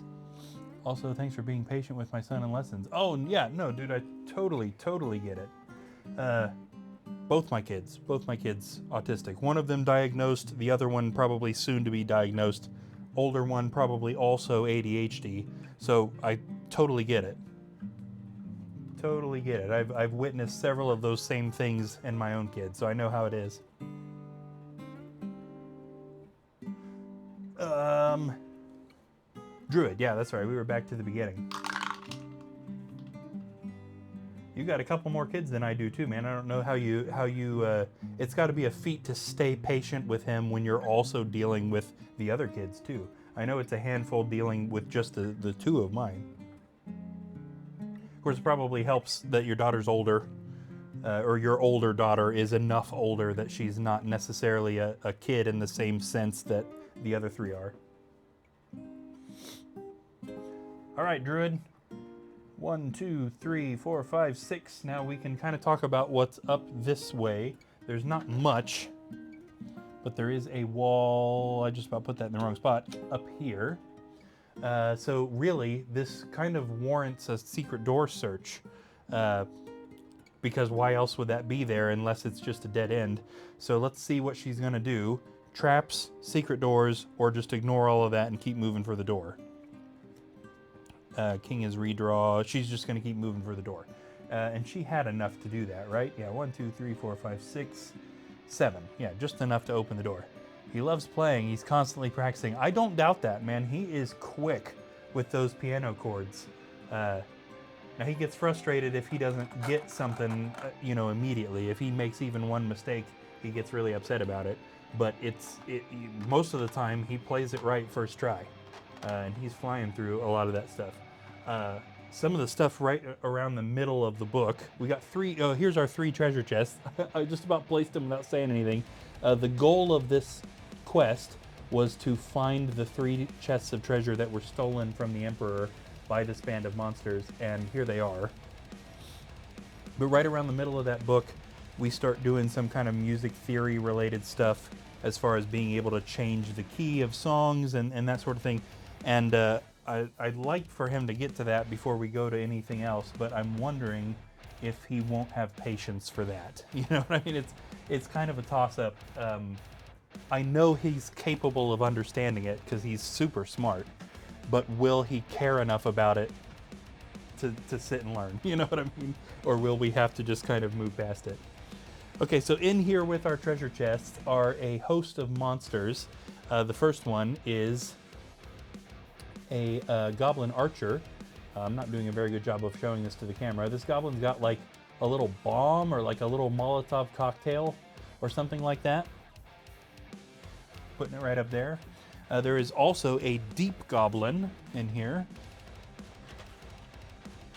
Also, thanks for being patient with my son in lessons. Oh yeah, no, dude, I totally get it. Both my kids autistic. One of them diagnosed, the other one probably soon to be diagnosed. Older one probably also ADHD. So I totally get it. Totally get it. I've witnessed several of those same things in my own kids, so I know how it is. Druid, yeah, that's right. We were back to the beginning. You got a couple more kids than I do too, man. I don't know how you it's got to be a feat to stay patient with him when you're also dealing with the other kids too. I know it's a handful dealing with just the 2 of mine. Of course, it probably helps that your daughter's older, or your older daughter is enough older that she's not necessarily a kid in the same sense that the other 3 are. All right, Druid. 1, 2, 3, 4, 5, 6. Now we can kind of talk about what's up this way. There's not much, but there is a wall. I just about put that in the wrong spot. Up here. So really, this kind of warrants a secret door search, because why else would that be there unless it's just a dead end? So let's see what she's going to do. Traps, secret doors, or just ignore all of that and keep moving for the door. King is redraw. She's just going to keep moving for the door. And she had enough to do that, right? Yeah, 1, 2, 3, 4, 5, 6, 7. Yeah, just enough to open the door. He loves playing. He's constantly practicing. I don't doubt that, man. He is quick with those piano chords. Now, he gets frustrated if he doesn't get something, immediately. If he makes even one mistake, he gets really upset about it. But most of the time, he plays it right first try. And he's flying through a lot of that stuff. Some of the stuff right around the middle of the book, we got 3, here's our 3 treasure chests. I just about placed them without saying anything. The goal of this quest was to find the 3 chests of treasure that were stolen from the Emperor by this band of monsters, and here they are. But right around the middle of that book, we start doing some kind of music theory related stuff as far as being able to change the key of songs and that sort of thing. And I'd like for him to get to that before we go to anything else, but I'm wondering if he won't have patience for that. You know what I mean? It's kind of a toss-up. I know he's capable of understanding it because he's super smart, but will he care enough about it to sit and learn? You know what I mean? Or will we have to just kind of move past it? Okay, so in here with our treasure chests are a host of monsters. The first one is a goblin archer. I'm not doing a very good job of showing this to the camera. This goblin's got like a little bomb or like a little Molotov cocktail or something like that. Putting it right up there. There is also a deep goblin in here.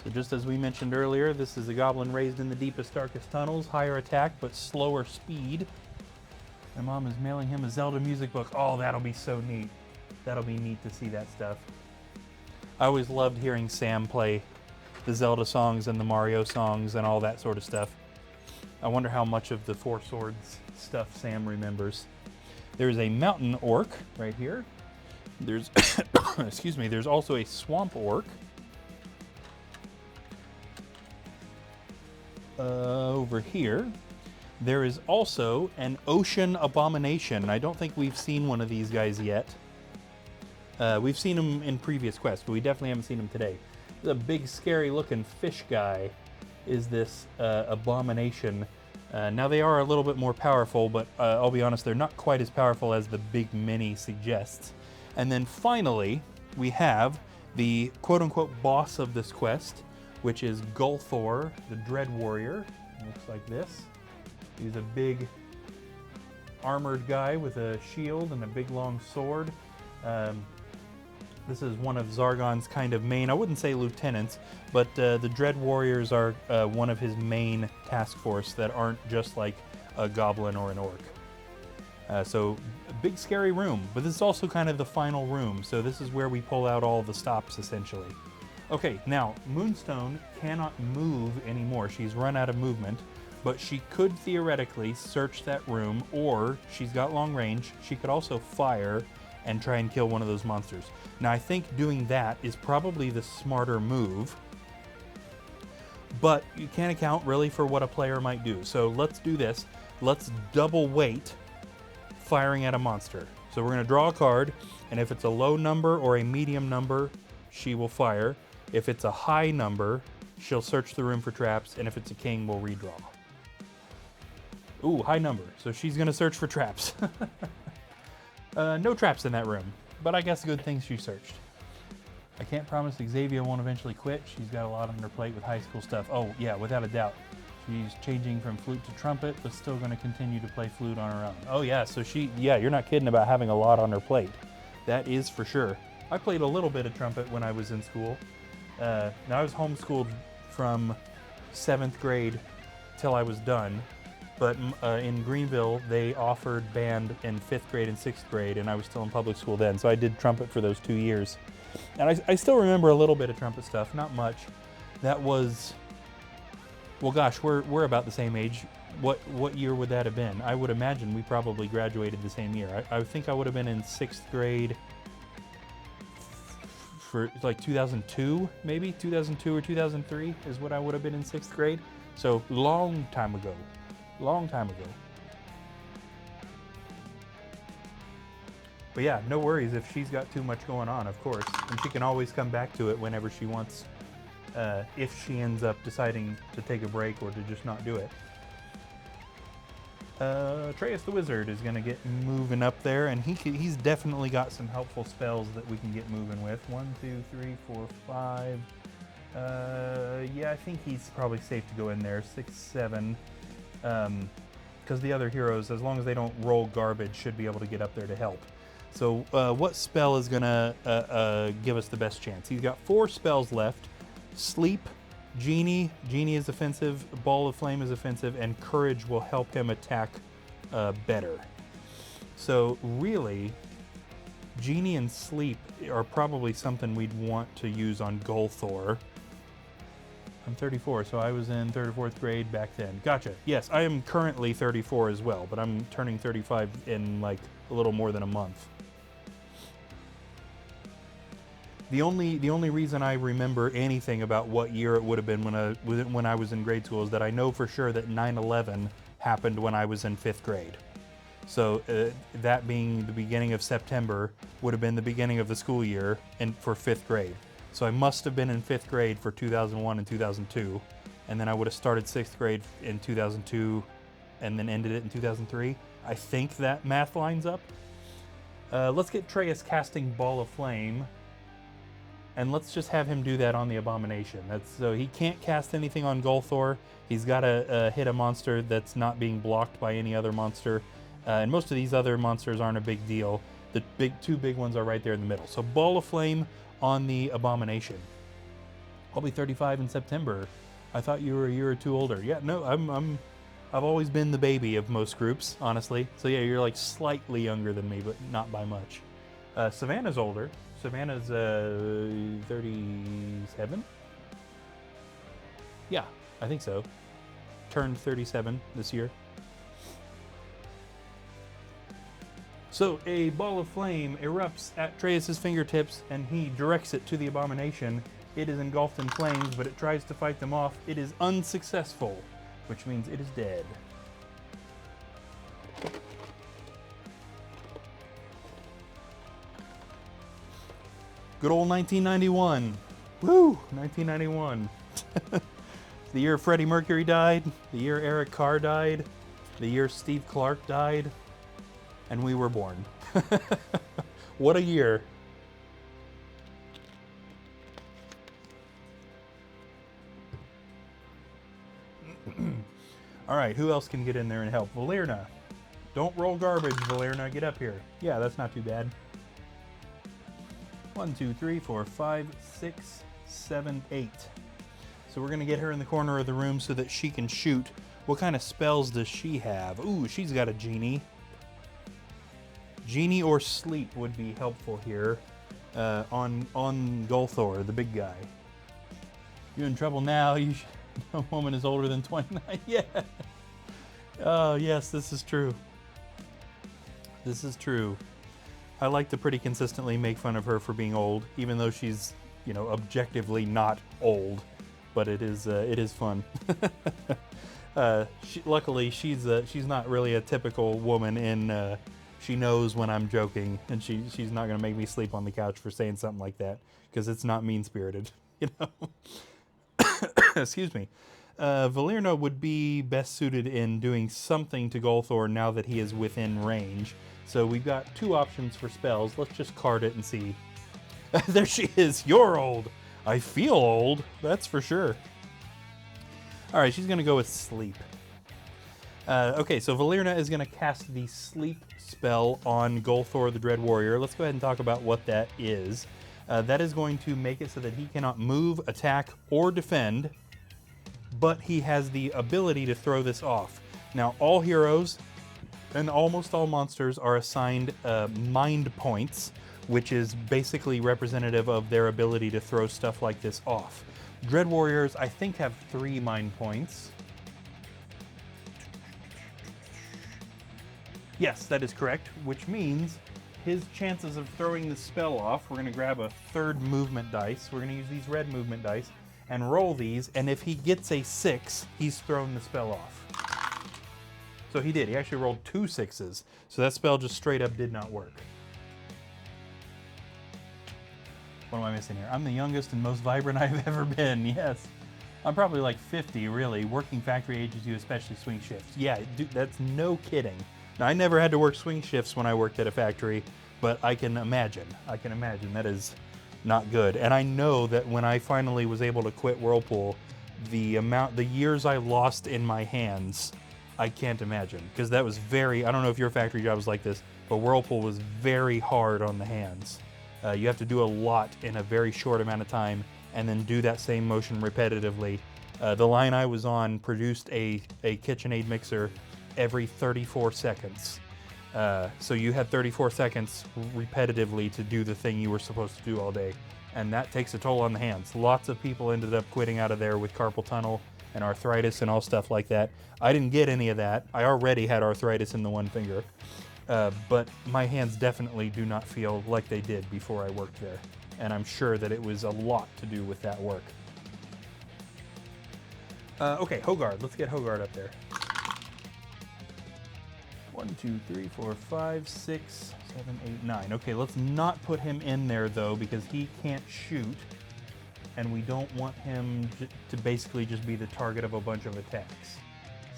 So just as we mentioned earlier, this is a goblin raised in the deepest, darkest tunnels, higher attack but slower speed. My mom is mailing him a Zelda music book. Oh, that'll be so neat. That'll be neat to see that stuff. I always loved hearing Sam play the Zelda songs and the Mario songs and all that sort of stuff. I wonder how much of the Four Swords stuff Sam remembers. There's a mountain orc right here. There's, excuse me, there's also a swamp orc. Over here. There is also an ocean abomination. I don't think we've seen one of these guys yet. We've seen him in previous quests, but we definitely haven't seen him today. The big, scary-looking fish guy is this abomination. Now, they are a little bit more powerful, but I'll be honest, they're not quite as powerful as the big mini suggests. And then finally, we have the quote-unquote boss of this quest, which is Gulthor, the Dread Warrior. Looks like this. He's a big armored guy with a shield and a big long sword. This is one of Zargon's kind of main, I wouldn't say lieutenants, but the Dread Warriors are one of his main task force that aren't just like a goblin or an orc. So a big scary room, but this is also kind of the final room. So this is where we pull out all the stops essentially. Okay, now Moonstone cannot move anymore. She's run out of movement. But she could theoretically search that room, or she's got long range. She could also fire and try and kill one of those monsters. Now, I think doing that is probably the smarter move, but you can't account really for what a player might do. So let's do this. Let's double weight firing at a monster. So we're gonna draw a card, and if it's a low number or a medium number, she will fire. If it's a high number, she'll search the room for traps, and if it's a king, we'll redraw. Ooh, high number. So she's gonna search for traps. No traps in that room, but I guess good thing she searched. I can't promise Xavier won't eventually quit. She's got a lot on her plate with high school stuff. Oh yeah, without a doubt. She's changing from flute to trumpet, but still gonna continue to play flute on her own. Oh yeah, so yeah, you're not kidding about having a lot on her plate. That is for sure. I played a little bit of trumpet when I was in school. Now I was homeschooled from 7th grade till I was done. But in Greenville, they offered band in 5th grade and 6th grade, and I was still in public school then, so I did trumpet for those 2 years. And I still remember a little bit of trumpet stuff, not much. That was, well gosh, we're about the same age. What year would that have been? I would imagine we probably graduated the same year. I think I would have been in 6th grade for like 2002, maybe? 2002 or 2003 is what I would have been in 6th grade. So long time ago. Long time ago. But yeah, no worries if she's got too much going on, of course. And she can always come back to it whenever she wants, if she ends up deciding to take a break or to just not do it. Atreus the Wizard is going to get moving up there, and he's definitely got some helpful spells that we can get moving with. 1, 2, 3, 4, 5. Yeah, I think he's probably safe to go in there. 6, 7. Because the other heroes, as long as they don't roll garbage, should be able to get up there to help. So what spell is going to give us the best chance? He's got 4 spells left. Sleep, Genie is offensive, Ball of Flame is offensive, and Courage will help him attack better. So really, Genie and Sleep are probably something we'd want to use on Gulthor. I'm 34, so I was in 3rd or 4th grade back then. Gotcha. Yes, I am currently 34 as well, but I'm turning 35 in like a little more than a month. The only reason I remember anything about what year it would have been when I was in grade school is that I know for sure that 9/11 happened when I was in 5th grade. So that being the beginning of September would have been the beginning of the school year and for 5th grade. So I must have been in 5th grade for 2001 and 2002, and then I would have started 6th grade in 2002 and then ended it in 2003. I think that math lines up. Let's get Atreus casting Ball of Flame, and let's just have him do that on the Abomination. So he can't cast anything on Gulthor. He's got to hit a monster that's not being blocked by any other monster, and most of these other monsters aren't a big deal. The two big ones are right there in the middle. So Ball of Flame on the Abomination. I'll be 35 in September. I thought you were a year or two older. Yeah, no, I've always been the baby of most groups, honestly. So yeah, you're like slightly younger than me, but not by much. Savannah's older. Savannah's 37? Yeah, I think so. Turned 37 this year. So a ball of flame erupts at Atreus' fingertips, and he directs it to the abomination. It is engulfed in flames, but it tries to fight them off. It is unsuccessful, which means it is dead. Good old 1991. Woo! 1991. The year Freddie Mercury died, the year Eric Carr died, the year Steve Clark died, and we were born. What a year. All right, who else can get in there and help? Valerna. Don't roll garbage, Valerna. Get up here. Yeah, that's not too bad. 1, 2, 3, 4, 5, 6, 7, 8. So we're going to get her in the corner of the room so that she can shoot. What kind of spells does she have? Ooh, she's got a genie. Genie or sleep would be helpful here on Gulthor, the big guy. You're in trouble now. A woman is older than 29. Yeah. Oh, yes, this is true. This is true. I like to pretty consistently make fun of her for being old, even though she's, objectively not old. But it is fun. Luckily, she's not really a typical woman in. She knows when I'm joking, and she's not gonna make me sleep on the couch for saying something like that, because it's not mean-spirited, Excuse me. Valerna would be best suited in doing something to Gulthor now that he is within range. So we've got two options for spells. Let's just card it and see. There she is. You're old. I feel old. That's for sure. All right, she's going to go with sleep. Okay, so Valerna is going to cast the sleep spell on Gulthor the Dread Warrior. Let's go ahead and talk about what that is. That is going to make it so that he cannot move, attack, or defend, but he has the ability to throw this off. Now, all heroes and almost all monsters are assigned mind points, which is basically representative of their ability to throw stuff like this off. Dread Warriors, I think, have 3 mind points. Yes, that is correct, which means his chances of throwing the spell off, we're going to grab a 3rd movement dice. We're going to use these red movement dice and roll these, and if he gets a 6, he's thrown the spell off. So he did. He actually rolled 2 6s, so that spell just straight up did not work. What am I missing here? I'm the youngest and most vibrant I've ever been, yes. I'm probably like 50, really. Working factory ages you, especially swing shifts. Yeah, dude, that's no kidding. Now, I never had to work swing shifts when I worked at a factory, but I can imagine that is not good. And I know that when I finally was able to quit Whirlpool, the years I lost in my hands, I can't imagine. Because that was I don't know if your factory job was like this, but Whirlpool was very hard on the hands. You have to do a lot in a very short amount of time and then do that same motion repetitively. The line I was on produced a KitchenAid mixer every 34 seconds. So you had 34 seconds repetitively to do the thing you were supposed to do all day. And that takes a toll on the hands. Lots of people ended up quitting out of there with carpal tunnel and arthritis and all stuff like that. I didn't get any of that. I already had arthritis in the one finger. But my hands definitely do not feel like they did before I worked there. And I'm sure that it was a lot to do with that work. Okay, Hogard. Let's get Hogard up there. 1, 2, 3, 4, 5, 6, 7, 8, 9. Okay, let's not put him in there, though, because he can't shoot. And we don't want him to basically just be the target of a bunch of attacks.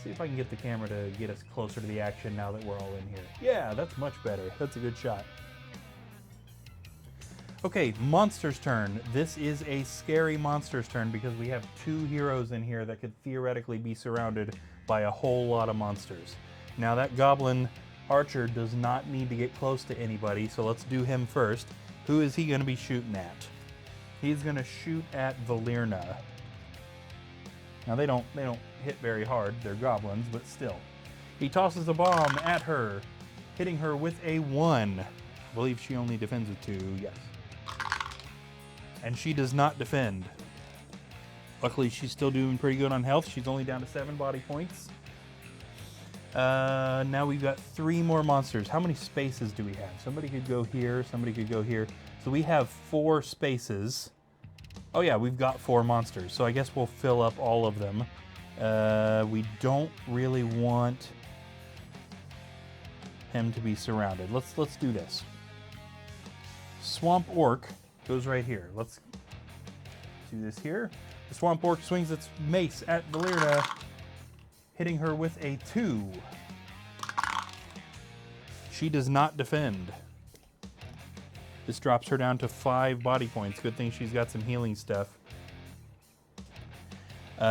See if I can get the camera to get us closer to the action now that we're all in here. Yeah, that's much better. That's a good shot. Okay, monster's turn. This is a scary monster's turn because we have 2 heroes in here that could theoretically be surrounded by a whole lot of monsters. Now that goblin archer does not need to get close to anybody, so let's do him first. Who is he going to be shooting at? He's gonna shoot at Valyria. Now they don't hit very hard. They're goblins, but still. He tosses a bomb at her, hitting her with a 1. I believe she only defends with 2, yes. And she does not defend. Luckily, she's still doing pretty good on health. She's only down to 7 body points. Now we've got 3 more monsters. How many spaces do we have? Somebody could go here, somebody could go here. So we have 4 spaces. Oh yeah, we've got 4 monsters. So I guess we'll fill up all of them. We don't really want him to be surrounded. Let's do this. Swamp Orc goes right here. Let's do this here. The Swamp Orc swings its mace at Valyria, hitting her with a 2. She does not defend. This drops her down to 5 body points. Good thing she's got some healing stuff.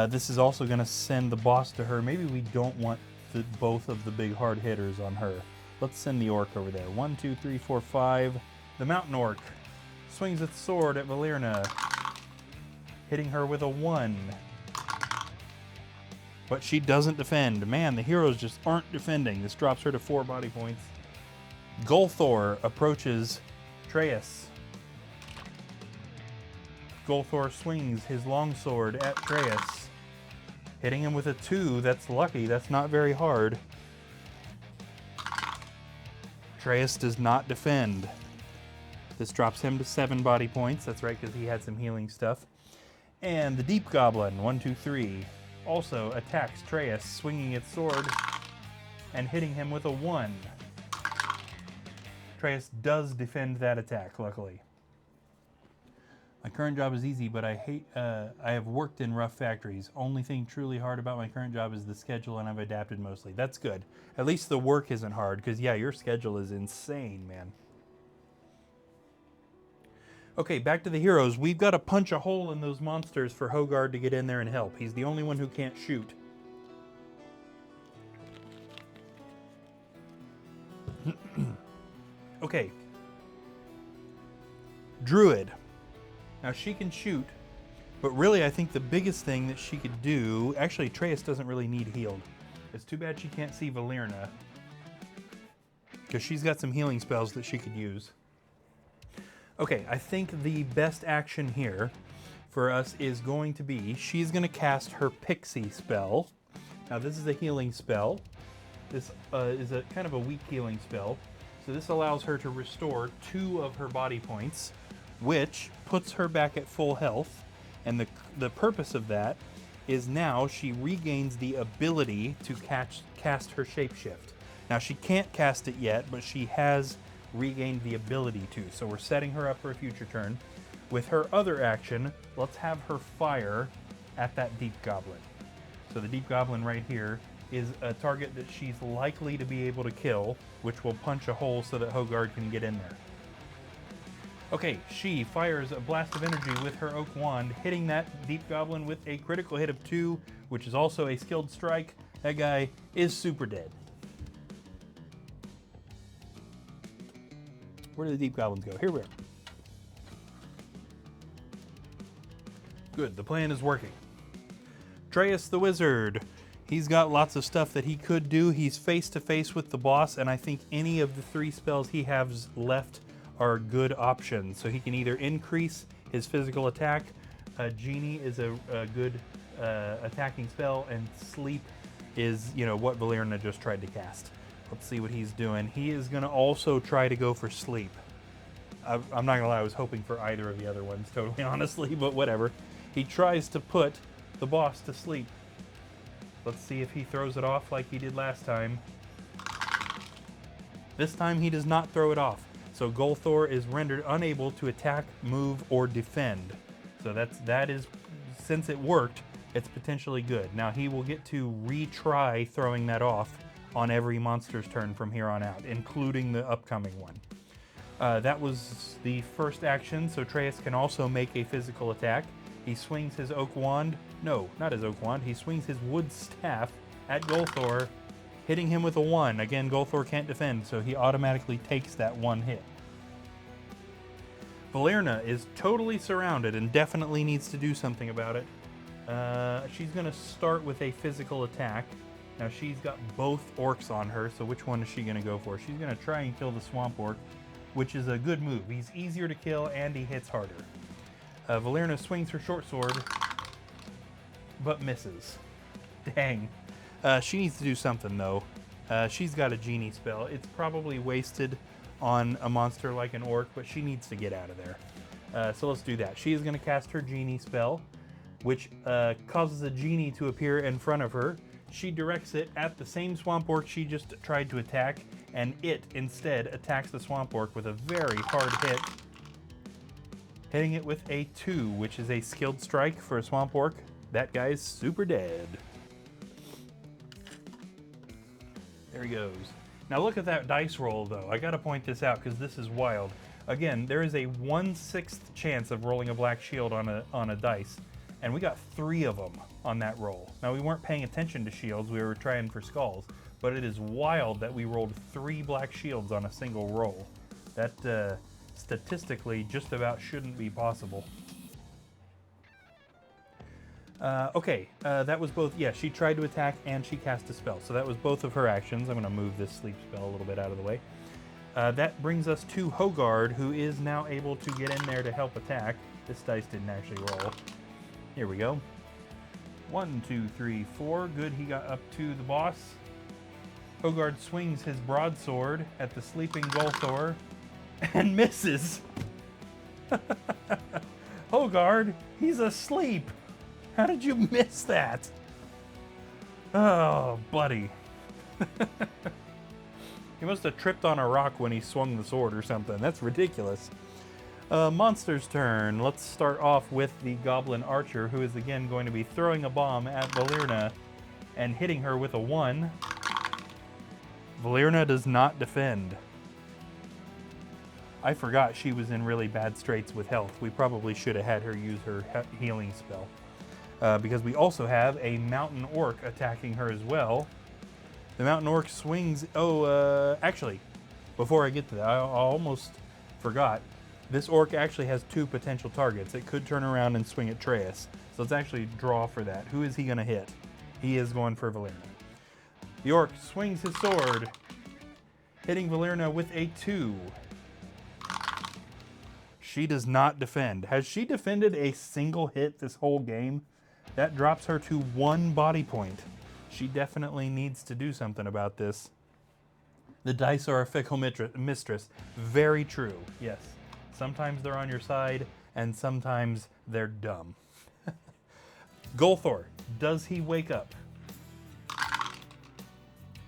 This is also going to send the boss to her. Maybe we don't want both of the big hard hitters on her. Let's send the orc over there. 1, 2, 3, 4, 5. The mountain orc swings its sword at Valyria, hitting her with a 1. But she doesn't defend. Man, the heroes just aren't defending. This drops her to 4 body points. Gulthor approaches Atreus. Gulthor swings his longsword at Atreus, hitting him with a 2. That's lucky. That's not very hard. Atreus does not defend. This drops him to 7 body points. That's right, because he had some healing stuff. And the Deep Goblin, 1, 2, 3, also attacks Atreus, swinging its sword and hitting him with a 1. Atreus does defend that attack, luckily. My current job is easy, but I have worked in rough factories. Only thing truly hard about my current job is the schedule, and I've adapted mostly. That's good. At least the work isn't hard, because yeah, your schedule is insane, man. Okay, back to the heroes. We've got to punch a hole in those monsters for Hogard to get in there and help. He's the only one who can't shoot. Okay. Druid. Now she can shoot, but really I think the biggest thing that she could do... Actually, Atreus doesn't really need healed. It's too bad she can't see Valyria, because she's got some healing spells that she could use. Okay, I think the best action here for us is going to be, she's going to cast her Pixie spell. Now this is a healing spell. This is a kind of a weak healing spell. So this allows her to restore 2 of her body points, which puts her back at full health. And the purpose of that is now she regains the ability to cast her shapeshift. Now she can't cast it yet, but she has regained the ability to. So we're setting her up for a future turn. With her other action, let's have her fire at that Deep Goblin. So the Deep Goblin right here is a target that she's likely to be able to kill, which will punch a hole so that Hogard can get in there. Okay, she fires a blast of energy with her Oak Wand, hitting that Deep Goblin with a critical hit of 2, which is also a skilled strike. That guy is super dead. Where do the Deep Goblins go? Here we are. Good, the plan is working. Atreus the Wizard. He's got lots of stuff that he could do. He's face to face with the boss, and I think any of the 3 spells he has left are good options. So he can either increase his physical attack. Genie is a good attacking spell, and Sleep is, you know, what Valyria just tried to cast. Let's see what he's doing. He is going to also try to go for Sleep. I'm not going to lie, I was hoping for either of the other ones, totally honestly, but whatever. He tries to put the boss to sleep. Let's see if he throws it off like he did last time. This time he does not throw it off. So Gulthor is rendered unable to attack, move, or defend. So that is, since it worked, it's potentially good. Now he will get to retry throwing that off on every monster's turn from here on out, including the upcoming one. That was the first action, so Atreus can also make a physical attack. He swings his Oak Wand. No, not his Oak Wand. He swings his Wood Staff at Gulthor, hitting him with a 1. Again, Gulthor can't defend, so he automatically takes that 1 hit. Valerna is totally surrounded and definitely needs to do something about it. She's going to start with a physical attack. Now she's got both orcs on her, so which one is she going to go for? She's going to try and kill the swamp orc, which is a good move. He's easier to kill and he hits harder. Valerna swings her short sword, but misses. Dang. She needs to do something though. She's got a genie spell. It's probably wasted on a monster like an orc, but she needs to get out of there. So let's do that. She is going to cast her genie spell, which causes a genie to appear in front of her. She directs it at the same swamp orc she just tried to attack, and it instead attacks the swamp orc with a very hard hit, hitting it with a 2, which is a skilled strike for a swamp orc. That guy's super dead. There he goes. Now look at that dice roll though. I gotta point this out because this is wild. Again, there is a 1/6 chance of rolling a black shield on a dice, and we got 3 of them on that roll. Now we weren't paying attention to shields, we were trying for skulls, but it is wild that we rolled 3 black shields on a single roll. That statistically just about shouldn't be possible. Okay, that was both, yeah, she tried to attack and she cast a spell, so that was both of her actions. I'm going to move this sleep spell a little bit out of the way. That brings us to Hogard, who is now able to get in there to help attack. This dice didn't actually roll. Here we go. 1, 2, 3, 4. Good, he got up to the boss. Hogard swings his broadsword at the sleeping Gulthor and misses. Hogard, he's asleep. How did you miss that? Oh, buddy. He must have tripped on a rock when he swung the sword or something. That's ridiculous. Monster's turn. Let's start off with the Goblin Archer, who is again going to be throwing a bomb at Valerna and hitting her with a 1. Valerna does not defend. I forgot she was in really bad straits with health. We probably should have had her use her healing spell. Because we also have a mountain orc attacking her as well. The mountain orc swings... actually, before I get to that, I almost forgot. This orc actually has 2 potential targets. It could turn around and swing at Treyas. So let's actually draw for that. Who is he going to hit? He is going for Valerna. The orc swings his sword, hitting Valerna with a 2. She does not defend. Has she defended a single hit this whole game? That drops her to 1 body point. She definitely needs to do something about this. The dice are a fickle mistress. Very true, yes. Sometimes they're on your side, and sometimes they're dumb. Gulthor, does he wake up?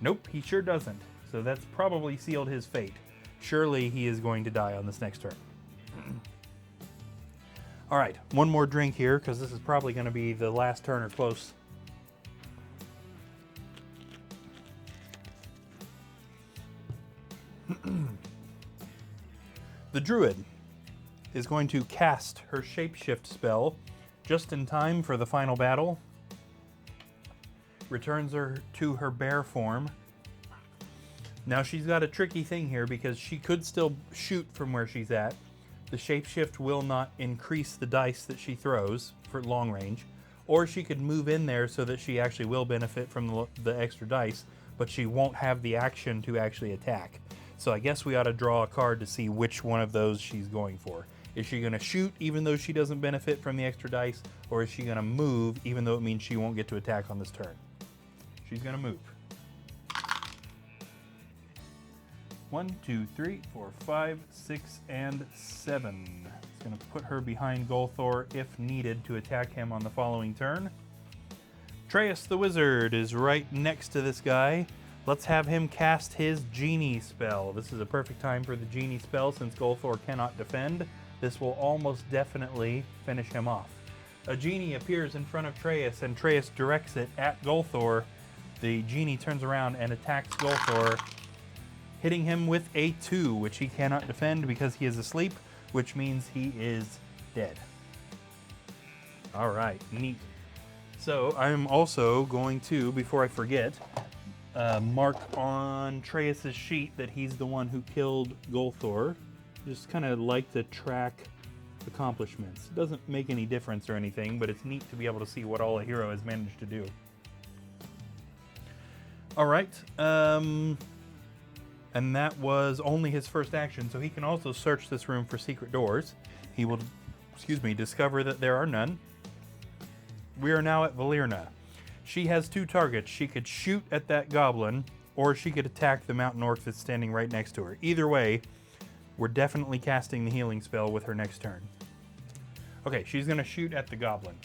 Nope, he sure doesn't. So that's probably sealed his fate. Surely he is going to die on this next turn. All right, one more drink here, because this is probably going to be the last turn or close. The Druid is going to cast her Shapeshift spell just in time for the final battle. Returns her to her bear form. Now she's got a tricky thing here because she could still shoot from where she's at. The Shapeshift will not increase the dice that she throws for long range, or she could move in there so that she actually will benefit from the extra dice, but she won't have the action to actually attack. So I guess we ought to draw a card to see which one of those she's going for. Is she going to shoot even though she doesn't benefit from the extra dice, or is she going to move even though it means she won't get to attack on this turn? She's going to move. 1, 2, 3, 4, 5, 6, and 7. It's going to put her behind Gulthor if needed to attack him on the following turn. Treyas the Wizard is right next to this guy. Let's have him cast his Genie spell. This is a perfect time for the Genie spell since Gulthor cannot defend. This will almost definitely finish him off. A Genie appears in front of Treyas and Treyas directs it at Gulthor. The Genie turns around and attacks Gulthor, hitting him with a 2, which he cannot defend because he is asleep, which means he is dead. All right, neat. So I'm also going to, before I forget, mark on Treyas' sheet that he's the one who killed Gulthor. Just kind of like to track accomplishments. It doesn't make any difference or anything, but it's neat to be able to see what all a hero has managed to do. Alright, and that was only his first action, so he can also search this room for secret doors. He will, discover that there are none. We are now at Valerna. She has two targets. She could shoot at that goblin, or she could attack the mountain orc that's standing right next to her. Either way, we're definitely casting the healing spell with her next turn. Okay, she's going to shoot at the goblin.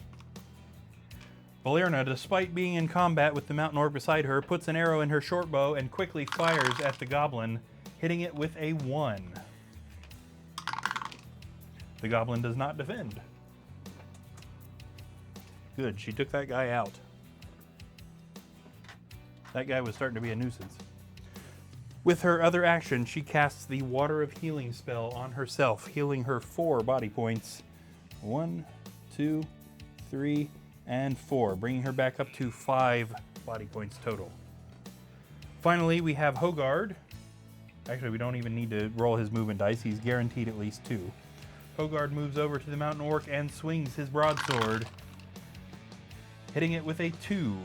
Valerna, despite being in combat with the mountain orc beside her, puts an arrow in her short bow and quickly fires at the goblin, hitting it with a 1. The goblin does not defend. Good, she took that guy out. That guy was starting to be a nuisance. With her other action, she casts the Water of Healing spell on herself, healing her 4 body points. 1, 2, 3, and 4, bringing her back up to 5 body points total. Finally, we have Hogard. Actually, we don't even need to roll his movement dice. He's guaranteed at least 2. Hogard moves over to the mountain orc and swings his broadsword, hitting it with a 2.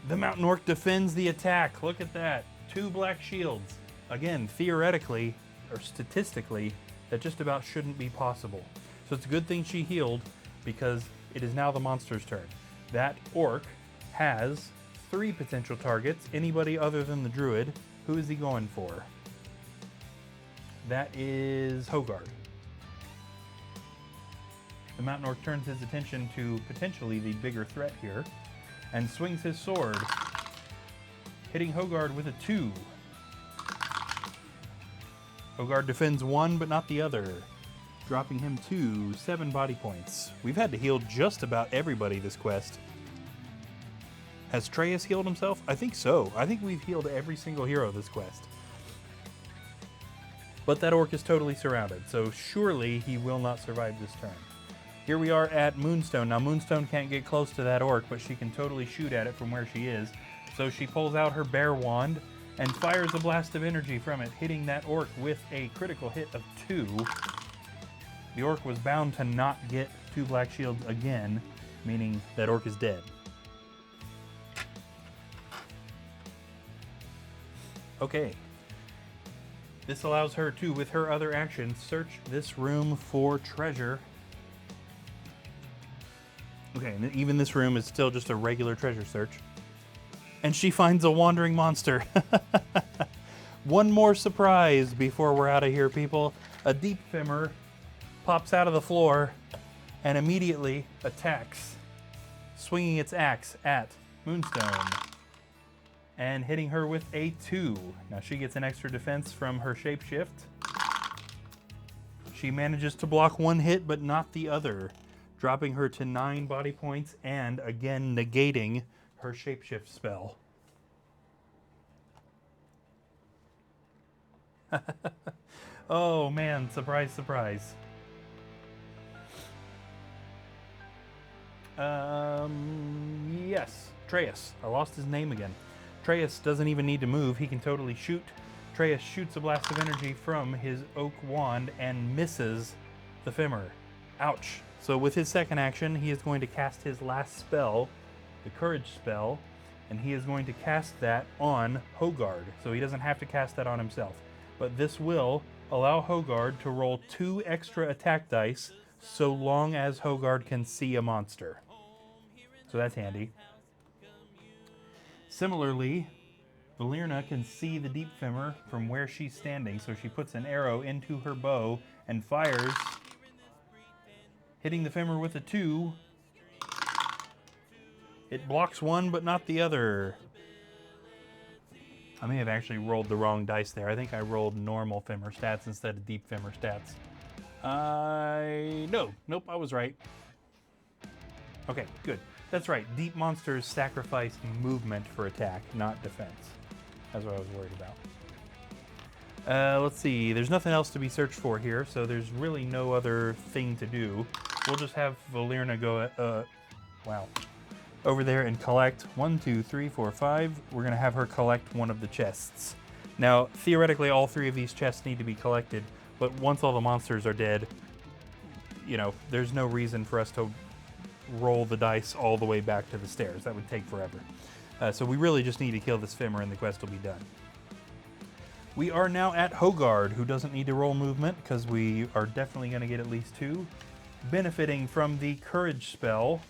The mountain orc defends the attack. Look at that. 2 black shields. Again, theoretically, or statistically, that just about shouldn't be possible. So it's a good thing she healed, because it is now the monster's turn. That orc has 3 potential targets. Anybody other than the druid. Who is he going for? That is Hogard. The mountain orc turns his attention to potentially the bigger threat here and swings his sword, hitting Hogard with a 2. Hogard defends 1 but not the other, dropping him to 7 body points. We've had to heal just about everybody this quest. Has Treyas healed himself? I think so. I think we've healed every single hero this quest. But that orc is totally surrounded, so surely he will not survive this turn. Here we are at Moonstone. Now Moonstone can't get close to that orc, but she can totally shoot at it from where she is. So she pulls out her bear wand and fires a blast of energy from it, hitting that orc with a critical hit of 2. The orc was bound to not get 2 black shields again, meaning that orc is dead. Okay. This allows her to, with her other action, search this room for treasure. Okay, and even this room is still just a regular treasure search. And she finds a wandering monster. One more surprise before we're out of here, people. A deep femur pops out of the floor and immediately attacks, swinging its axe at Moonstone and hitting her with a 2. Now she gets an extra defense from her shapeshift. She manages to block 1 hit but not the other, dropping her to 9 body points and again negating her shapeshift spell. Oh man, surprise, surprise. Yes, Treyas. I lost his name again. Treyas doesn't even need to move. He can totally shoot. Treyas shoots a blast of energy from his oak wand and misses the femur. Ouch. So with his second action, he is going to cast his last spell, the Courage spell, and he is going to cast that on Hogard. So he doesn't have to cast that on himself. But this will allow Hogard to roll 2 extra attack dice so long as Hogard can see a monster. So that's handy. Similarly, Valerna can see the deep femur from where she's standing, so she puts an arrow into her bow and fires, hitting the femur with a 2. It blocks 1, but not the other. I may have actually rolled the wrong dice there. I think I rolled normal femur stats instead of deep femur stats. Nope, I was right. Okay, good. That's right, deep monsters sacrifice movement for attack, not defense. That's what I was worried about. Let's see, there's nothing else to be searched for here, so there's really no other thing to do. We'll just have Valerna go, over there and collect 1, 2, 3, 4, 5. We're gonna have her collect one of the chests. Now, theoretically, all 3 of these chests need to be collected, But once all the monsters are dead, you know, there's no reason for us to roll the dice all the way back to the stairs. That would take forever. So we really just need to kill this Fimmer and the quest will be done. We are now at Hogard, who doesn't need to roll movement because we are definitely going to get at least 2. Benefiting from the Courage spell,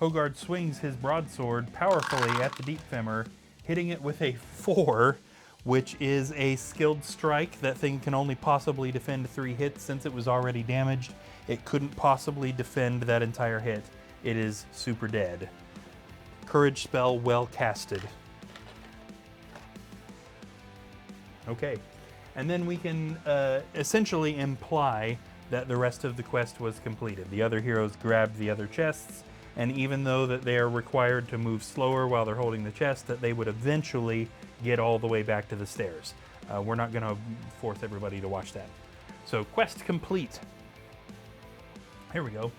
Hogard swings his broadsword powerfully at the Deep Fimmer, hitting it with a 4, which is a skilled strike. That thing can only possibly defend 3 hits since it was already damaged. It couldn't possibly defend that entire hit. It is super dead. Courage spell well casted. Okay, and then we can essentially imply that the rest of the quest was completed. The other heroes grabbed the other chests, and even though that they are required to move slower while they're holding the chest, that they would eventually get all the way back to the stairs. We're not going to force everybody to watch that. So quest complete. Here we go.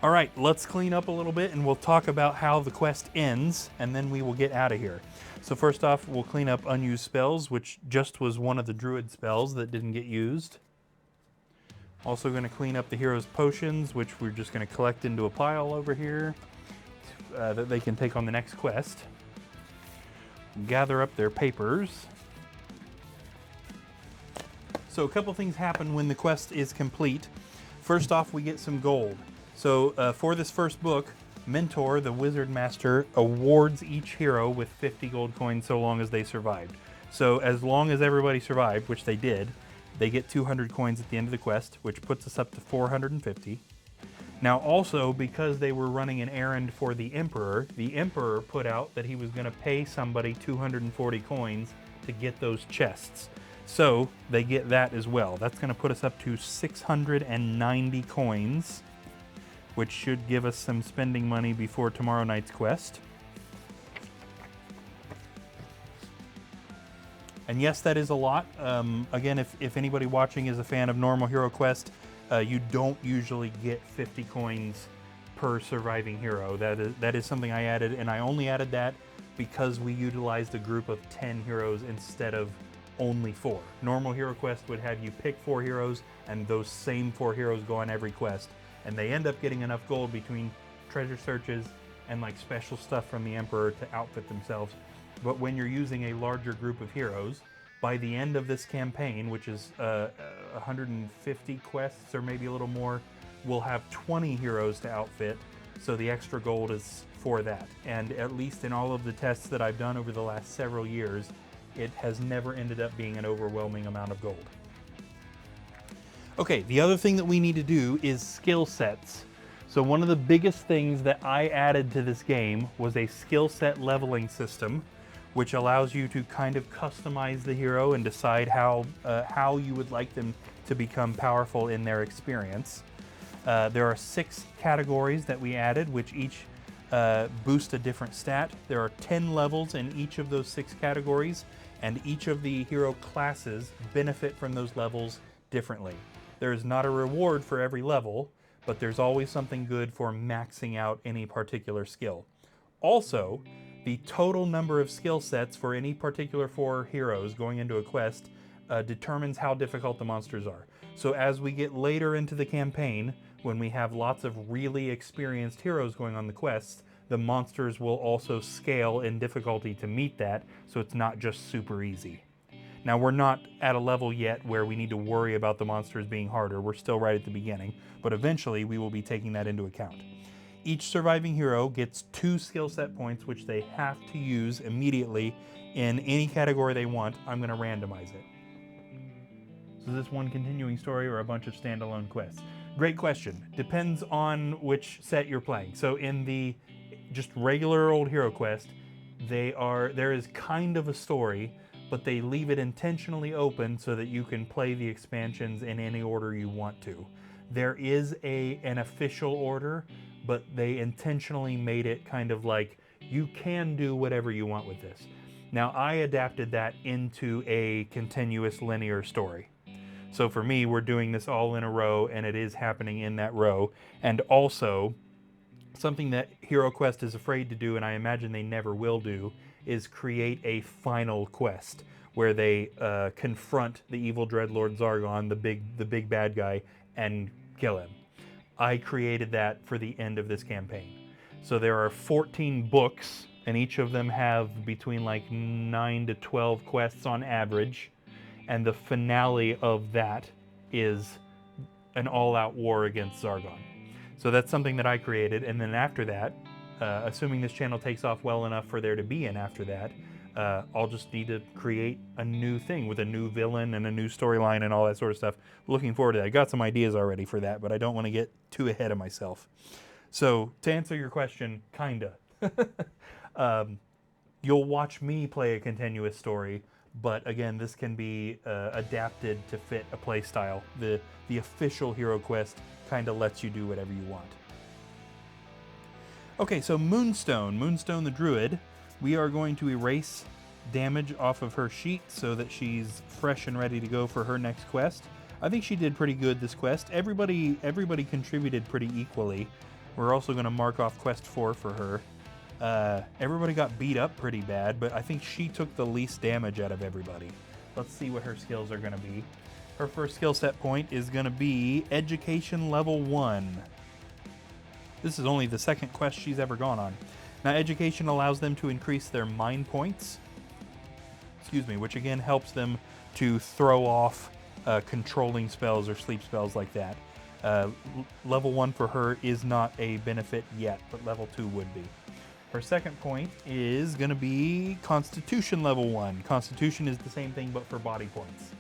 All right, let's clean up a little bit and we'll talk about how the quest ends, and then we will get out of here. So first off, we'll clean up unused spells, which just was one of the druid spells that didn't get used. Also going to clean up the hero's potions, which we're just going to collect into a pile over here that they can take on the next quest. Gather up their papers. So a couple things happen when the quest is complete. First off, we get some gold. So for this first book, Mentor, the Wizard Master, awards each hero with 50 gold coins so long as they survived. So as long as everybody survived, which they did, they get 200 coins at the end of the quest, which puts us up to 450. Now also, because they were running an errand for the Emperor put out that he was going to pay somebody 240 coins to get those chests. So they get that as well. That's going to put us up to 690 coins, which should give us some spending money before tomorrow night's quest. And yes, that is a lot. Again, if anybody watching is a fan of normal Hero Quest, you don't usually get 50 coins per surviving hero. That is something I added, and I only added that because we utilized a group of 10 heroes instead of only 4. Normal Hero Quest would have you pick 4 heroes, and those same 4 heroes go on every quest. And they end up getting enough gold between treasure searches and like special stuff from the Emperor to outfit themselves. But when you're using a larger group of heroes, by the end of this campaign, which is 150 quests or maybe a little more, we'll have 20 heroes to outfit. So the extra gold is for that. And at least in all of the tests that I've done over the last several years, it has never ended up being an overwhelming amount of gold. Okay, the other thing that we need to do is skill sets. So one of the biggest things that I added to this game was a skill set leveling system, which allows you to kind of customize the hero and decide how you would like them to become powerful in their experience. There are 6 categories that we added, which each boost a different stat. There are 10 levels in each of those 6 categories, and each of the hero classes benefit from those levels differently. There is not a reward for every level, but there's always something good for maxing out any particular skill. Also, the total number of skill sets for any particular 4 heroes going into a quest determines how difficult the monsters are. So as we get later into the campaign, when we have lots of really experienced heroes going on the quests, the monsters will also scale in difficulty to meet that, so it's not just super easy. Now, we're not at a level yet where we need to worry about the monsters being harder. We're still right at the beginning, but eventually we will be taking that into account. Each surviving hero gets 2 skill set points, which they have to use immediately in any category they want. I'm going to randomize it. So is this one continuing story or a bunch of standalone quests? Great question. Depends on which set you're playing. So in the just regular old Hero Quest, there is kind of a story, but they leave it intentionally open so that you can play the expansions in any order you want to. There is an official order, but they intentionally made it kind of like you can do whatever you want with this. Now, I adapted that into a continuous linear story. So for me, we're doing this all in a row, and it is happening in that row. And also, something that Hero Quest is afraid to do, and I imagine they never will do, is create a final quest where they confront the evil Dread Lord Zargon, the big bad guy, and kill him. I created that for the end of this campaign. So there are 14 books, and each of them have between like 9 to 12 quests on average, and the finale of that is an all-out war against Zargon. So that's something that I created, and then after that, assuming this channel takes off well enough for there to be an after that, I'll just need to create a new thing with a new villain and a new storyline and all that sort of stuff. Looking forward to that. I got some ideas already for that, but I don't want to get too ahead of myself. So to answer your question, kinda. You'll watch me play a continuous story, but again, this can be adapted to fit a play style. The official Hero Quest kind of lets you do whatever you want. Okay, so Moonstone the Druid. We are going to erase damage off of her sheet so that she's fresh and ready to go for her next quest. I think she did pretty good this quest. Everybody contributed pretty equally. We're also going to mark off quest 4 for her. Everybody got beat up pretty bad, but I think she took the least damage out of everybody. Let's see what her skills are going to be. Her first skill set point is going to be Education Level 1. This is only the second quest she's ever gone on. Now, Education allows them to increase their mind points, which again helps them to throw off controlling spells or sleep spells like that. Level 1 for her is not a benefit yet, but level 2 would be. Her second point is going to be Constitution Level 1. Constitution is the same thing, but for body points.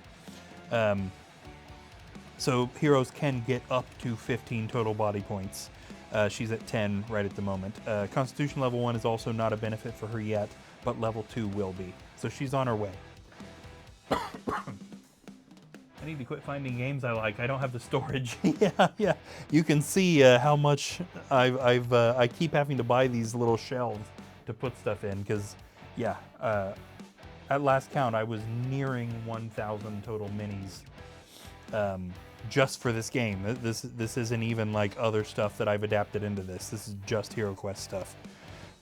So heroes can get up to 15 total body points. She's at 10 right at the moment. Constitution Level 1 is also not a benefit for her yet, but Level 2 will be. So she's on her way. I need to quit finding games I like. I don't have the storage. Yeah. You can see how much I keep having to buy these little shelves to put stuff in, because, yeah, at last count, I was nearing 1,000 total minis. Just for this game. This isn't even like other stuff that I've adapted into this. This is just Hero Quest stuff.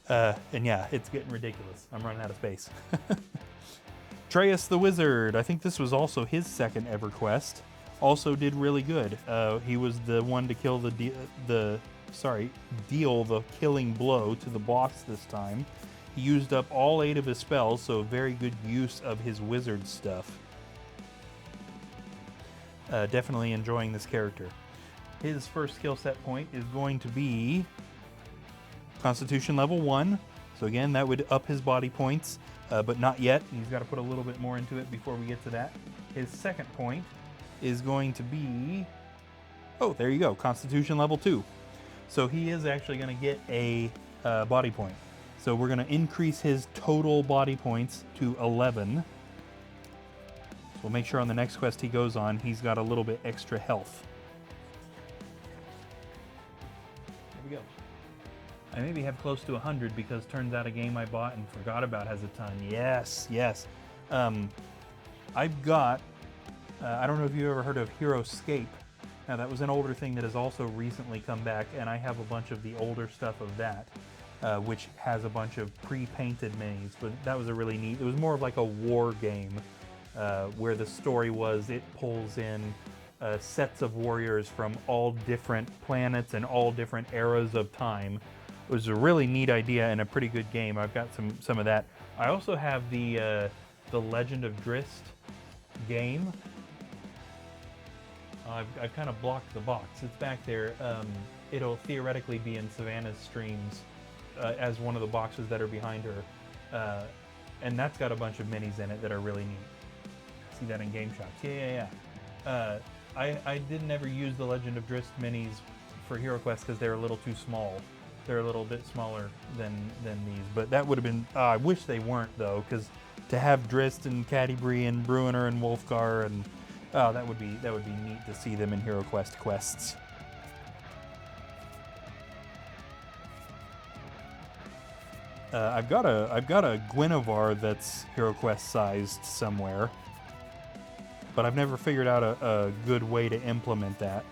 And yeah, it's getting ridiculous. I'm running out of space. Treus the Wizard. I think this was also his second ever quest. Also did really good. He was the one to kill deal the killing blow to the boss this time. He used up all 8 of his spells, so very good use of his wizard stuff. Definitely enjoying this character. His first skill set point is going to be Constitution Level 1. So again, that would up his body points, but not yet. He's got to put a little bit more into it before we get to that. His second point is going to be, oh, there you go, Constitution Level 2. So he is actually going to get a body point. So we're going to increase his total body points to 11. We'll make sure on the next quest he goes on, he's got a little bit extra health. There we go. I maybe have close to 100 because turns out a game I bought and forgot about has a ton. Yes. I've got, I don't know if you ever heard of HeroScape. Now that was an older thing that has also recently come back, and I have a bunch of the older stuff of that, which has a bunch of pre-painted minis, but that was a really neat, it was more of like a war game. Where the story was, it pulls in sets of warriors from all different planets and all different eras of time. It was a really neat idea and a pretty good game. I've got some of that. I also have the Legend of Drizzt game. I've kind of blocked the box. It's back there. It'll theoretically be in Savannah's streams as one of the boxes that are behind her. And that's got a bunch of minis in it that are really neat. See that in game shops. Yeah. I didn't ever use the Legend of Drizzt minis for Hero Quest because they're a little too small. They're a little bit smaller than these, but that would have been. I wish they weren't though, because to have Drizzt and Catti-brie and Bruenor and Wolfgar and that would be neat to see them in Hero Quest quests. I've got a Guinevere that's Hero Quest sized somewhere, but I've never figured out a good way to implement that.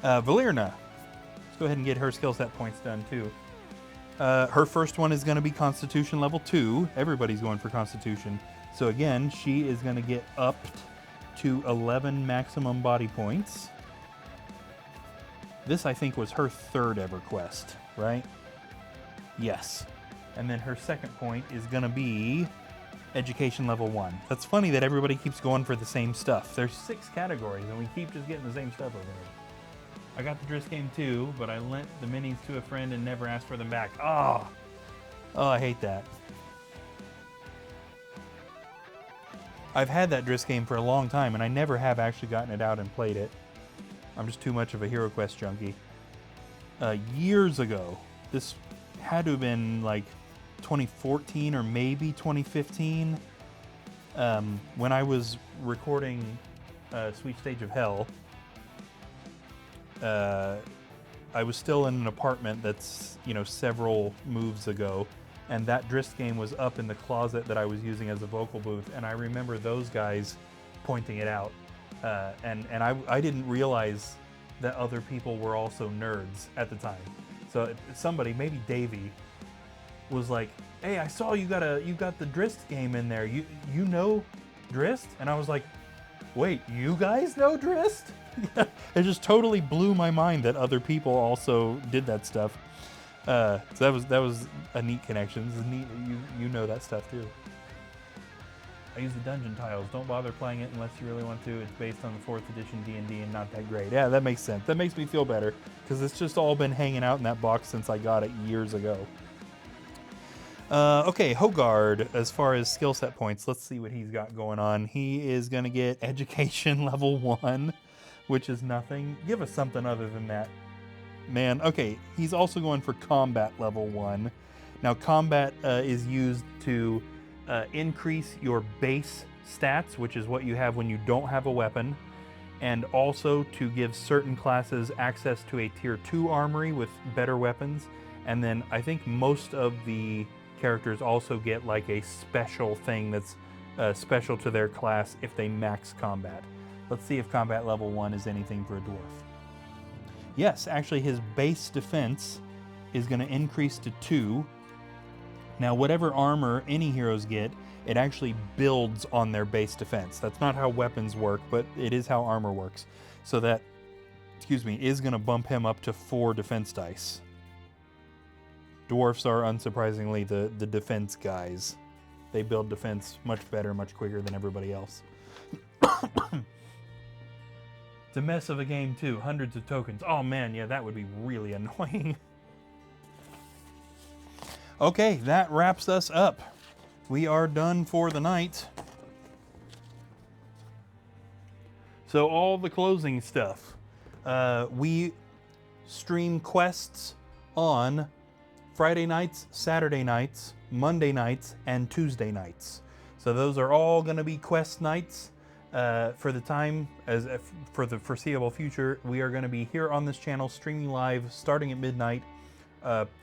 Valerna. Let's go ahead and get her skill set points done too. Her first one is going to be Constitution level 2. Everybody's going for Constitution. So again, she is going to get upped to 11 maximum body points. This, I think, was her third ever quest, right? Yes. And then her second point is going to be Education level 1. That's funny that everybody keeps going for the same stuff. There's 6 categories, and we keep just getting the same stuff over here. I got the Driss game too, but I lent the minis to a friend and never asked for them back. Oh, I hate that. I've had that Driss game for a long time, and I never have actually gotten it out and played it. I'm just too much of a Hero Quest junkie. Years ago, this had to have been like 2014 or maybe 2015, when I was recording Sweet Stage of Hell. I was still in an apartment that's, several moves ago, and that Driss game was up in the closet that I was using as a vocal booth, and I remember those guys pointing it out, and I didn't realize that other people were also nerds at the time. So somebody, maybe Davey, was like, "Hey, I saw you got the Driss game in there. You know Driss?" And I was like, "Wait, you guys know Driss?" It just totally blew my mind that other people also did that stuff. So that was a neat connection. This is neat that you know that stuff too. I use the dungeon tiles. Don't bother playing it unless you really want to. It's based on the 4th edition D&D and not that great. Yeah, that makes sense. That makes me feel better because it's just all been hanging out in that box since I got it years ago. Okay, Hogard, as far as skill set points, let's see what he's got going on. He is going to get Education level 1, which is nothing. Give us something other than that. Man, okay, he's also going for Combat level 1. Now, Combat is used to increase your base stats, which is what you have when you don't have a weapon, and also to give certain classes access to a tier 2 armory with better weapons. And then I think most of the characters also get like a special thing that's special to their class if they max combat. Let's see if combat level 1 is anything for a dwarf. Yes, actually his base defense is going to increase to 2. Now whatever armor any heroes get, it actually builds on their base defense. That's not how weapons work, but it is how armor works. So that, is going to bump him up to 4 defense dice. Dwarfs are unsurprisingly the defense guys. They build defense much better, much quicker than everybody else. It's a mess of a game too. Hundreds of tokens. Oh man, yeah, that would be really annoying. Okay, that wraps us up. We are done for the night. So all the closing stuff. We stream quests on Friday nights, Saturday nights, Monday nights, and Tuesday nights. So those are all going to be quest nights for the time, for the foreseeable future. We are going to be here on this channel streaming live starting at midnight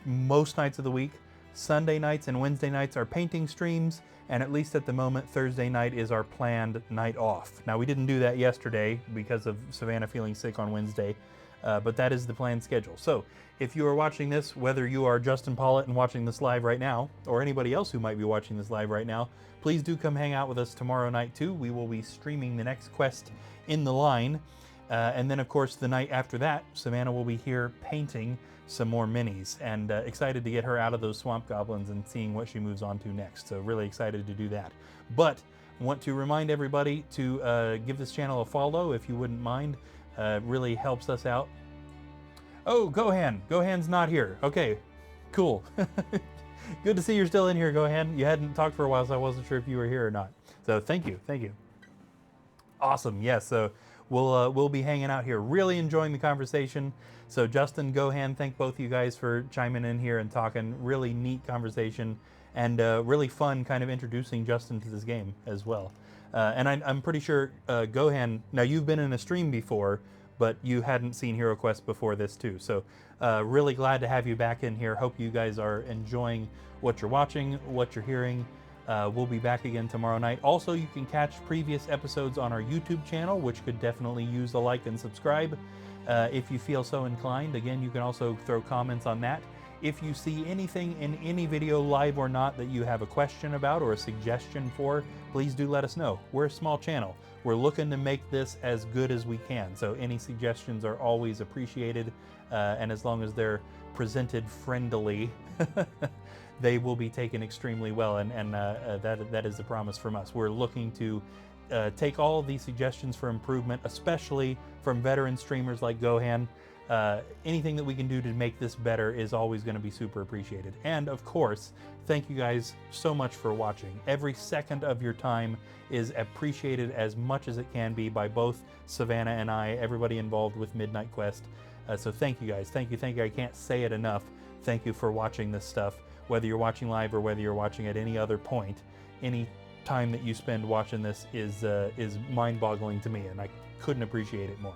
most nights of the week. Sunday nights and Wednesday nights are painting streams, and at least at the moment, Thursday night is our planned night off. Now, we didn't do that yesterday because of Savannah feeling sick on Wednesday, but that is the planned schedule. So if you are watching this, whether you are Justin Pollitt and watching this live right now, or anybody else who might be watching this live right now, please do come hang out with us tomorrow night too. We will be streaming the next quest in the line. And then, of course, the night after that, Savannah will be here painting some more minis, and excited to get her out of those swamp goblins and seeing what she moves on to next. So really excited to do that. But want to remind everybody to give this channel a follow if you wouldn't mind. Really helps us out. Oh, Gohan. Gohan's not here. Okay, cool. Good to see you're still in here, Gohan. You hadn't talked for a while, so I wasn't sure if you were here or not. So thank you. Awesome. Yeah, so we'll be hanging out here, really enjoying the conversation. So Justin, Gohan, thank both of you guys for chiming in here and talking. Really neat conversation, and really fun kind of introducing Justin to this game as well. And I'm pretty sure, Gohan, now you've been in a stream before, but you hadn't seen Hero Quest before this too. So really glad to have you back in here. Hope you guys are enjoying what you're watching, what you're hearing. We'll be back again tomorrow night. Also, you can catch previous episodes on our YouTube channel, which could definitely use a like and subscribe if you feel so inclined. Again, you can also throw comments on that. If you see anything in any video, live or not, that you have a question about or a suggestion for, please do let us know. We're a small channel. We're looking to make this as good as we can, so any suggestions are always appreciated, and as long as they're presented friendly, they will be taken extremely well, and that is the promise from us. We're looking to take all of these suggestions for improvement, especially from veteran streamers like Gohan. Anything that we can do to make this better is always going to be super appreciated. And of course, thank you guys so much for watching. Every second of your time is appreciated as much as it can be by both Savannah and I, everybody involved with Midnight Quest. So thank you guys. Thank you. I can't say it enough. Thank you for watching this stuff, whether you're watching live or whether you're watching at any other point. Any time that you spend watching this is mind-boggling to me, and I couldn't appreciate it more.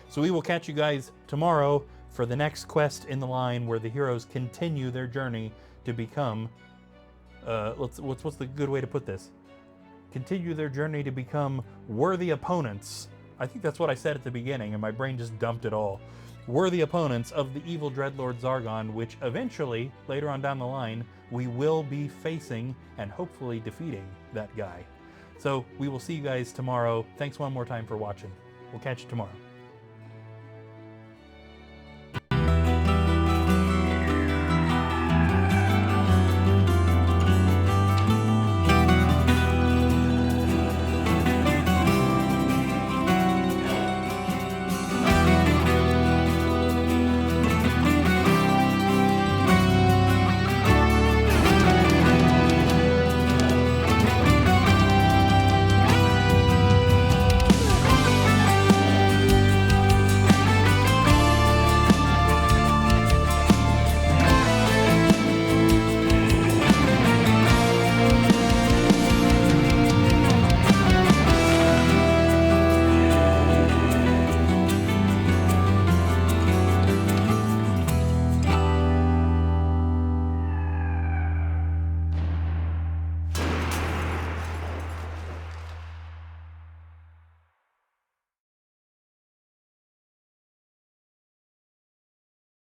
So we will catch you guys tomorrow for the next quest in the line, where the heroes continue their journey to become what's the good way to put this? Continue their journey to become worthy opponents. I think that's what I said at the beginning, and my brain just dumped it all. Worthy opponents of the evil Dread Lord Zargon, which eventually, later on down the line, we will be facing and hopefully defeating that guy. So we will see you guys tomorrow. Thanks one more time for watching. We'll catch you tomorrow.